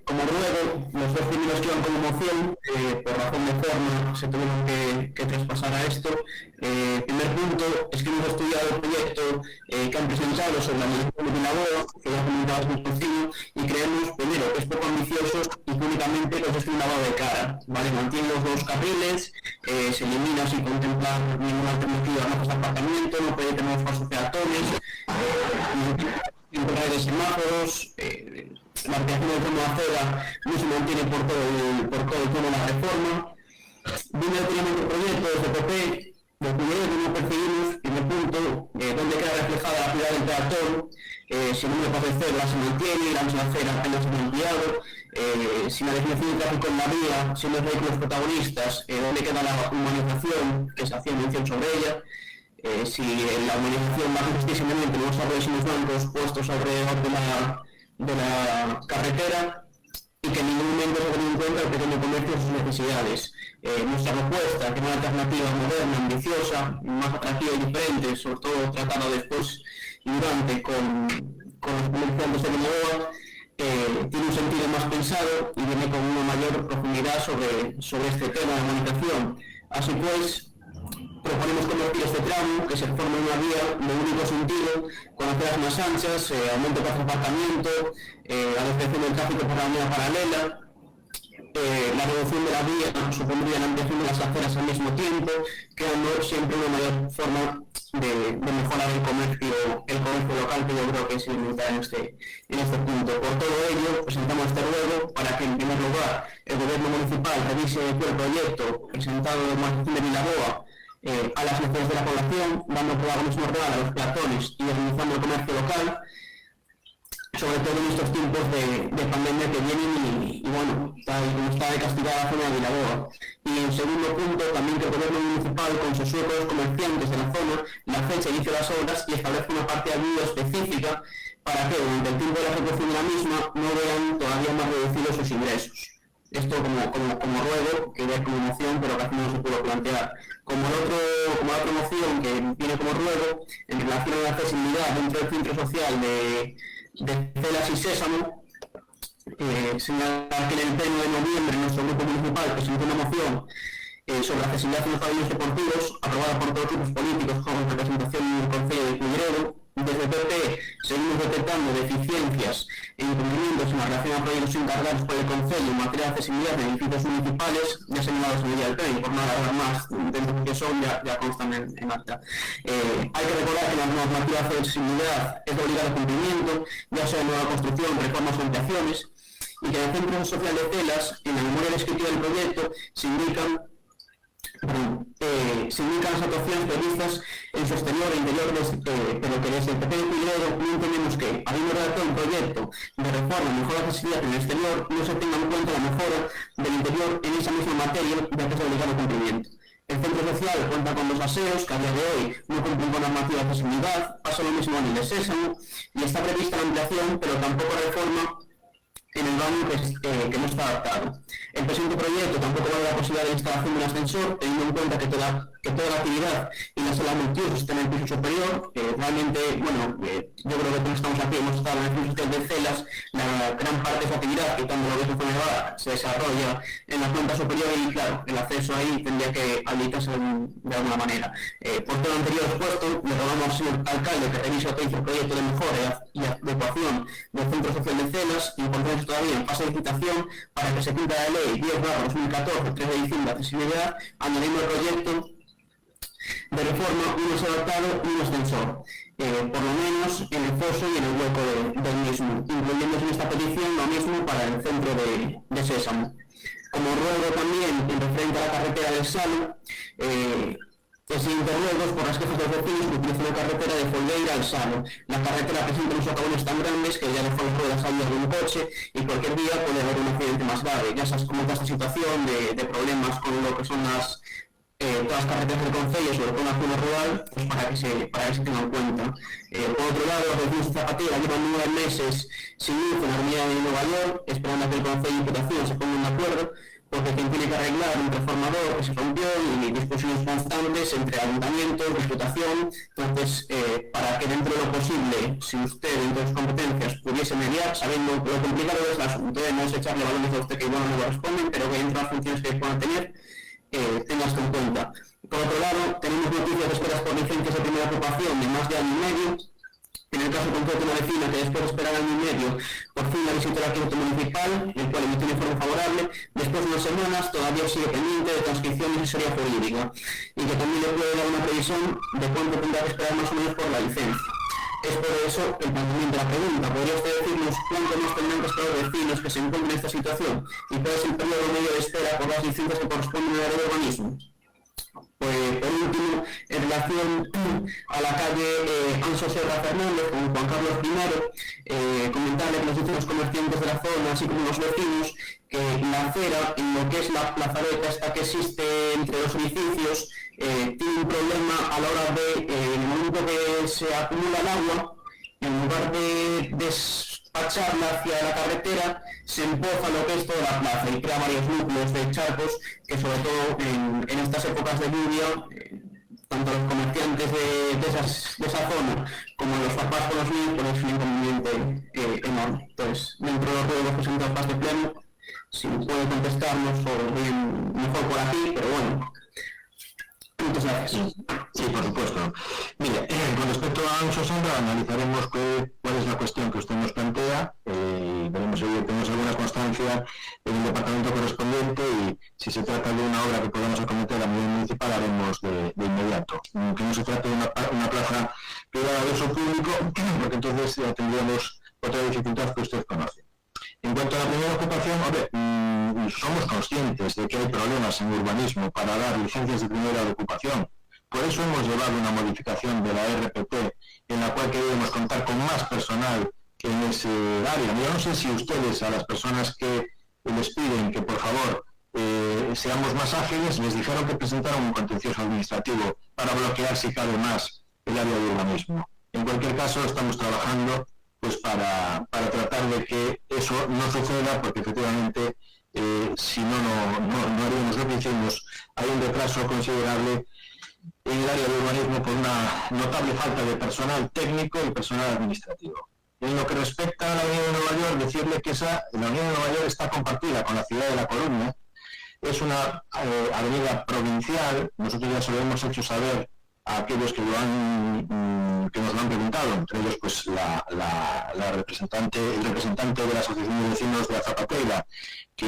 como ruego, los dos primeros que iban como moción, por razón de forma, se tuvieron que traspasar a esto. Primer punto es que hemos estudiado el proyecto que han presentado sobre la medición de Vilaboa, que ya comentabas muy sencillo, y creemos, primero, que es poco ambicioso y que únicamente los es un lavado de cara. ¿Vale? Mantiene los dos carriles, se elimina sin contemplar ninguna alternativa a nuestro aparcamiento, no puede tener falsos peatones, temporada de semáforos, la ampliación del tramo de acera no se mantiene por todo el tramo de la reforma. Viene el proyecto desde PP, del primero que no percibimos, primer punto, donde queda reflejada la ciudad del peatón, si el número de acera se mantiene, la misma acera apenas se ha ampliado, si la definición de tráfico en la vía, si los vehículos protagonistas, donde queda la humanización, que se hacía mención sobre ella, si la humanización va a consistir simplemente en unos árboles y unos bancos puestos alrededor de la carretera y que en ningún momento se tiene en cuenta el pequeño comercio y sus necesidades. Nuestra propuesta, que es una alternativa moderna, ambiciosa, más atractiva y diferente, sobre todo tratada después y durante con los comerciantes de Vilaboa, tiene un sentido más pensado y viene con una mayor profundidad sobre este tema de humanización. Así pues, proponemos convertir este tramo, que se forma en una vía de único sentido, con aceras más anchas, aumento de aparcamiento, la desviación del tráfico por la vía paralela, la reducción de la vía supondría la ampliación de las aceras al mismo tiempo, creando siempre una mayor forma de mejorar el comercio local, que yo creo que es elemental en este punto. Por todo ello, presentamos este ruego para que, en primer lugar, el Gobierno municipal revise el proyecto presentado de humanización de Vilaboa a las necesidades de la población, dando protagonismo real a los peatones y organizando el comercio local, sobre todo en estos tiempos de pandemia que vienen y bueno, tal como está de castigada la zona de Vilaboa. Y en segundo punto, también que el Gobierno municipal consensúe con los comerciantes de la zona la fecha de inicio de las obras y establezca una partida de ayuda específica para que durante el tiempo de la ejecución de la misma no vean todavía más reducidos sus ingresos. Esto como ruego, que ya es como moción, pero casi no se puede plantear. Como la otra moción que viene como ruego, en relación a la accesibilidad dentro del centro social de Celas y Sésamo, señalar que en el pleno de noviembre nuestro grupo municipal presentó una moción sobre accesibilidad en los pabellones deportivos, aprobada por todos los grupos políticos con representación en el Concello de Culleredo. Desde el PP seguimos detectando deficiencias e incumplimientos en relación a proyectos encargados por el Concello en materia de accesibilidad en edificios municipales, ya señalados en el día del pleno, por no hablar más dentro de que son, ya constan en acta. Hay que recordar que la normativa de accesibilidad es de obligado cumplimiento, ya sea en nueva construcción, reformas o ampliaciones, y que en el Centro Social de Celas, en la memoria descriptiva del proyecto, se indican las actuaciones previstas en su exterior e interior, pero que desde el PP de Culleredo no entendemos que, habiendo redactado un proyecto de reforma y mejora de accesibilidad en el exterior, no se tenga en cuenta la mejora del interior en esa misma materia, ya que es de obligado cumplimiento. El centro social cuenta con dos aseos que a día de hoy no cumplen con la normativa de accesibilidad, pasa lo mismo en el de Sésamo, y está prevista la ampliación, pero tampoco reforma en el baño que no está adaptado. El presente proyecto tampoco va a la posibilidad de instalación de un ascensor, teniendo en cuenta que toda la actividad y la sala multiuso está en el piso superior. Realmente, bueno, yo creo que todos estamos aquí, hemos estado en el centro social de Celas, la gran parte de esa actividad, quitando lo que es zona elevada, se desarrolla en la planta superior y, claro, el acceso ahí tendría que habilitarse de alguna manera. Por todo lo anterior expuesto, le rogamos al señor alcalde que revise o autorice el proyecto de mejora y adecuación del centro social de Celas y encontramos todavía en fase de licitación para que se cumpla la ley 10/2014, 3 de diciembre de accesibilidad, añadiendo el proyecto de reforma un adaptado y un ascensor, por lo menos en el foso y en el hueco del mismo, incluyéndose en esta petición lo mismo para el centro de Sésamo. Como ruego también, en referente a la carretera del Salo, el siguiente ruego es por las quejas de los vecinos que utilizan la carretera de Folgueira al Salo. La carretera presenta unos socavones tan grandes que ya dejó las ruedas salidas de un coche y cualquier día puede haber un accidente más grave. Ya sabes cómo está esta situación de problemas con lo que son todas las carreteras del concello, sobre todo en la zona rural, pues para que se tenga en cuenta. Por otro lado, los vecinos de Zapatera llevan 9 meses sin luz en la avenida de Nueva York, esperando a que el concello y Diputación se pongan de acuerdo, porque quien tiene que arreglar un reformador que se rompió y discusiones constantes entre ayuntamientos, diputación. Entonces, para que dentro de lo posible, si usted dentro de sus competencias pudiese mediar, sabiendo lo complicado es el asunto, no es echarle balones a usted que igual no le corresponden, pero que dentro de las funciones que puedan tener, tenga esto en cuenta. Por otro lado, tenemos noticias de esperas por licencias de primera ocupación de más de año y medio. En el caso concreto de una vecina que después de esperar año y medio, por fin la visitó el arquitecto municipal, el cual emitió un informe favorable, después de unas semanas todavía sigue pendiente de transcripción y asesoría jurídica, y que también le puede dar una previsión de cuánto tendrá que esperar más o menos por la licencia. Es por eso el planteamiento de la pregunta. ¿Podría usted decirnos cuánto más tendrán que esperar los vecinos que se encuentran en esta situación? ¿Y cuál es el periodo medio de espera por las licencias que corresponden al área de urbanismo? Pues, por último, en relación a la calle Anso Serra Fernández con Juan Carlos I, comentarle que los vecinos comerciantes de la zona, así como los vecinos, que la acera, en lo que es la plazoleta esta que existe entre los edificios, tiene un problema a la hora de, en el momento que se acumula el agua, en lugar de despacharla hacia la carretera, se empoza lo que es toda la plaza y crea varios núcleos de charcos que, sobre todo en estas épocas de lluvia, tanto los comerciantes de esa zona como los papás con los niños, pues es un inconveniente enorme. Entonces, dentro de los ruegos presentados para este pleno, si puede contestarnos o bien mejor por aquí, pero bueno. Muchas gracias. Sí, por supuesto. Mire, con respecto a Anso Serra, analizaremos cuál es la cuestión que usted nos plantea. Veremos si tenemos alguna constancia en el departamento correspondiente y si se trata de una obra que podamos acometer a nivel municipal, haremos de inmediato. Que no se trate de una plaza privada de uso público, porque entonces ya tendríamos otra dificultad que usted conoce. En cuanto a la primera ocupación, somos conscientes de que hay problemas en urbanismo para dar licencias de primera ocupación. Por eso hemos llevado una modificación de la RPT en la cual queremos contar con más personal en ese área. Yo no sé si ustedes, a las personas que les piden que por favor seamos más ágiles, les dijeron que presentaron un contencioso administrativo para bloquear si cabe más el área de urbanismo. En cualquier caso, estamos trabajando pues para tratar de que eso no suceda, porque efectivamente si no haríamos lo que hicimos. Hay un retraso considerable en el área de urbanismo por una notable falta de personal técnico y personal administrativo. En lo que respecta a la Avenida de Nueva York, decirle que la Avenida de Nueva York está compartida con la ciudad de La Coruña. Es una avenida provincial. Nosotros ya se lo hemos hecho saber a aquellos que nos lo han preguntado, entre ellos pues el representante de la Asociación de Vecinos de la Zapatera, que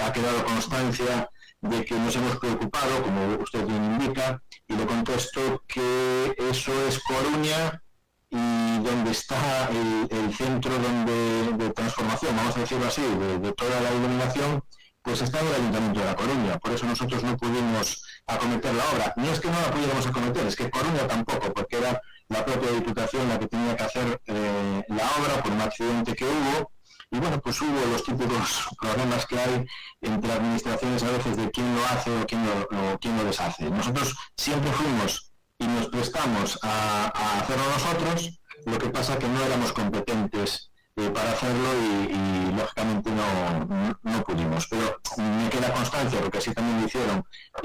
ha quedado constancia de que nos hemos preocupado, como usted bien indica, y le contesto que eso es Coruña, y donde está el centro de transformación, vamos a decirlo así, de toda la iluminación, pues está en el Ayuntamiento de La Coruña. Por eso nosotros no pudimos acometer la obra. No es que no la pudiéramos acometer, es que Coruña tampoco, porque era la propia Diputación la que tenía que hacer la obra por un accidente que hubo. Y bueno, pues hubo los típicos problemas que hay entre administraciones a veces de quién lo hace o quién lo deshace. Nosotros siempre fuimos y nos prestamos a hacerlo nosotros, lo que pasa que no éramos competentes para hacerlo y lógicamente no pudimos. Pero me queda constancia, porque así también lo hicieron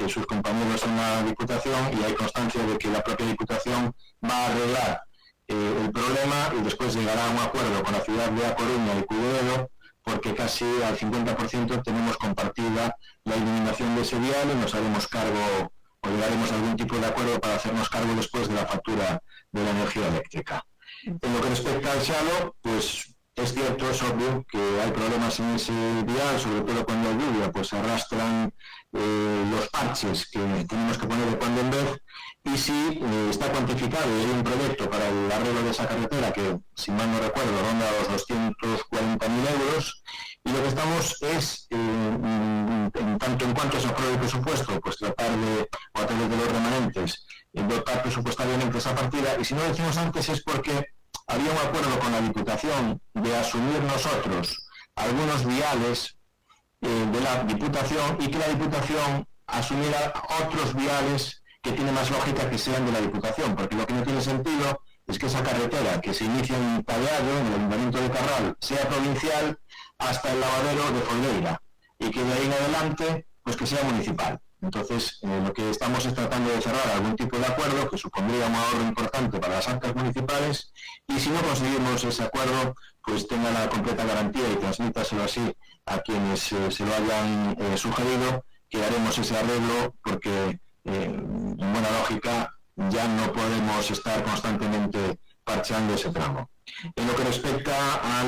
sus compañeros en la Diputación, y hay constancia de que la propia Diputación va a arreglar el problema y después llegará a un acuerdo con la ciudad de A Coruña y Cudedo, porque casi al 50% tenemos compartida la iluminación de ese vial y nos haremos cargo o llegaremos a algún tipo de acuerdo para hacernos cargo después de la factura de la energía eléctrica. En lo que respecta al Xalo, pues es cierto, es obvio que hay problemas en ese vial, sobre todo cuando hay lluvia, pues se arrastran los parches que tenemos que poner de cuando en vez, y si está cuantificado y hay un proyecto para el arreglo de esa carretera que, si mal no recuerdo, ronda los 240.000 euros, y lo que estamos es, en tanto en cuanto se apruebe el presupuesto, pues tratar de, o a través de los remanentes, dotar presupuestariamente esa partida, y si no lo decimos antes es porque había un acuerdo con la Diputación de asumir nosotros algunos viales de la Diputación y que la Diputación asumiera otros viales que tiene más lógica que sean de la Diputación, porque lo que no tiene sentido es que esa carretera que se inicia en Tallado, en el Ayuntamiento de Carral, sea provincial hasta el lavadero de Folgueira. y que de ahí en adelante, pues que sea municipal. Entonces, lo que estamos es tratando de cerrar algún tipo de acuerdo que supondría un ahorro importante para las arcas municipales, y si no conseguimos ese acuerdo, pues tenga la completa garantía y transmítaselo así a quienes se lo hayan sugerido, que haremos ese arreglo porque, en buena lógica, ya no podemos estar constantemente parcheando ese tramo. En lo que respecta a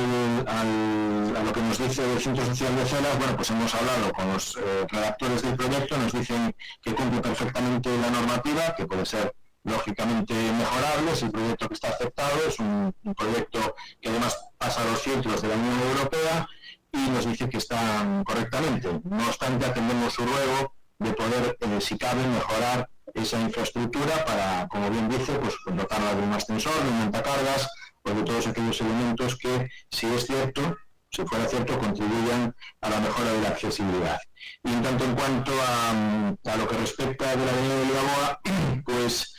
lo que nos dice el Centro Social de Celas, bueno, pues hemos hablado con los redactores del proyecto, nos dicen que cumple perfectamente la normativa, que puede ser lógicamente mejorable. Si el proyecto que está aceptado es un proyecto que además pasa los filtros de la Unión Europea, y nos dice que están correctamente. No obstante, atendemos su ruego de poder, si cabe, mejorar esa infraestructura para, como bien dice, pues dotarla de un ascensor, de un montacargas, o de todos aquellos elementos que, si es cierto, si fuera cierto, contribuyan a la mejora de la accesibilidad. Y en tanto en cuanto a lo que respecta de la avenida de Vilaboa, pues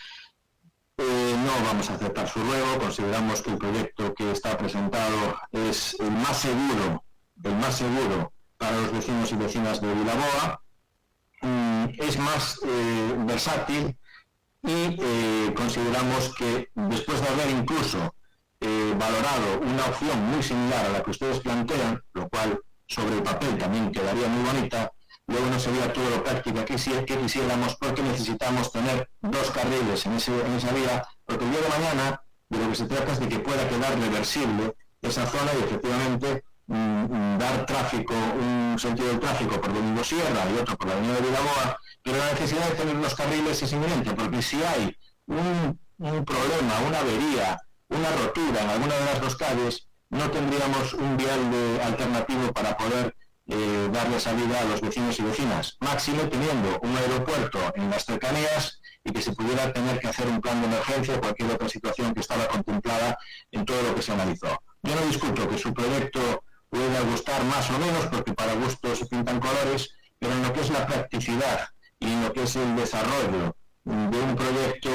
no vamos a aceptar su ruego. Consideramos que el proyecto que está presentado es el más seguro para los vecinos y vecinas de Vilaboa, es más versátil, y consideramos que, después de haber incluso valorado una opción muy similar a la que ustedes plantean, lo cual sobre el papel también quedaría muy bonita, luego no sería todo lo práctica que quisiéramos, porque necesitamos tener 2 carriles en esa vía, porque el día de mañana de lo que se trata es de que pueda quedar reversible esa zona y efectivamente dar tráfico, un sentido del tráfico por Domingo Sierra y otro por la avenida de Vilaboa, pero la necesidad de tener 2 carriles es inminente, porque si hay un problema, una avería, una rotura en alguna de las 2 calles, no tendríamos un vial alternativo para poder darle salida a los vecinos y vecinas, máximo teniendo un aeropuerto en las cercanías y que se pudiera tener que hacer un plan de emergencia o cualquier otra situación que estaba contemplada en todo lo que se analizó. Yo no discuto que su proyecto pueda gustar más o menos, porque para gustos se pintan colores, pero en lo que es la practicidad y en lo que es el desarrollo de un proyecto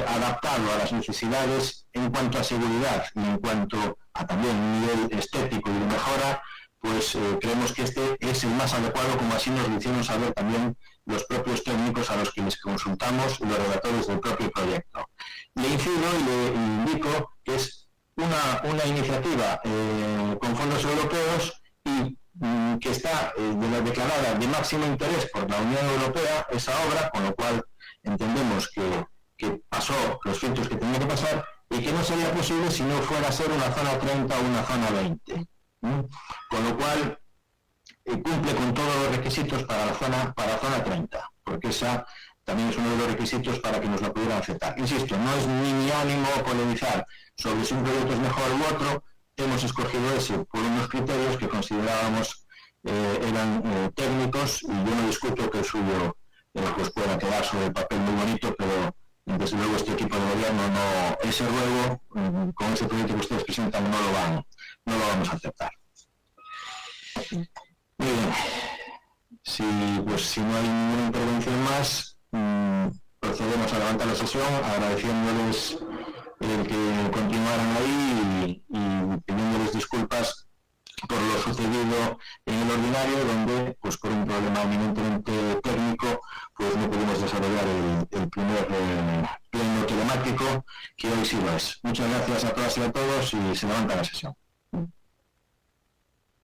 adaptado a las necesidades en cuanto a seguridad y en cuanto a también un nivel estético y de mejora, pues creemos que este es el más adecuado, como así nos lo hicieron saber también los propios técnicos a los que les consultamos y los redactores del propio proyecto. Le incido y le indico que es una iniciativa con fondos europeos y que está declarada de máximo interés por la Unión Europea esa obra, con lo cual entendemos que pasó los filtros que tenía que pasar y que no sería posible si no fuera a ser una zona 30 o una zona 20. Con lo cual cumple con todos los requisitos para la zona 30, porque esa también es uno de los requisitos para que nos lo pudieran aceptar. Insisto, no es ni mi ánimo polemizar sobre si un proyecto es mejor u otro. Hemos escogido ese por unos criterios que considerábamos eran técnicos, y yo no discuto que el suyo pues pueda quedar sobre el papel muy bonito, pero desde luego este equipo de gobierno ese ruego con ese proyecto que ustedes presentan no lo vamos a aceptar. Muy bien, si no hay ninguna intervención más, procedemos a levantar la sesión, agradeciéndoles el que continuaran ahí y pidiéndoles disculpas por lo sucedido en el ordinario, donde pues por un problema eminentemente técnico pues no pudimos desarrollar el primer pleno telemático, que hoy sí lo es. Muchas gracias a todas y a todos, y se levanta la sesión.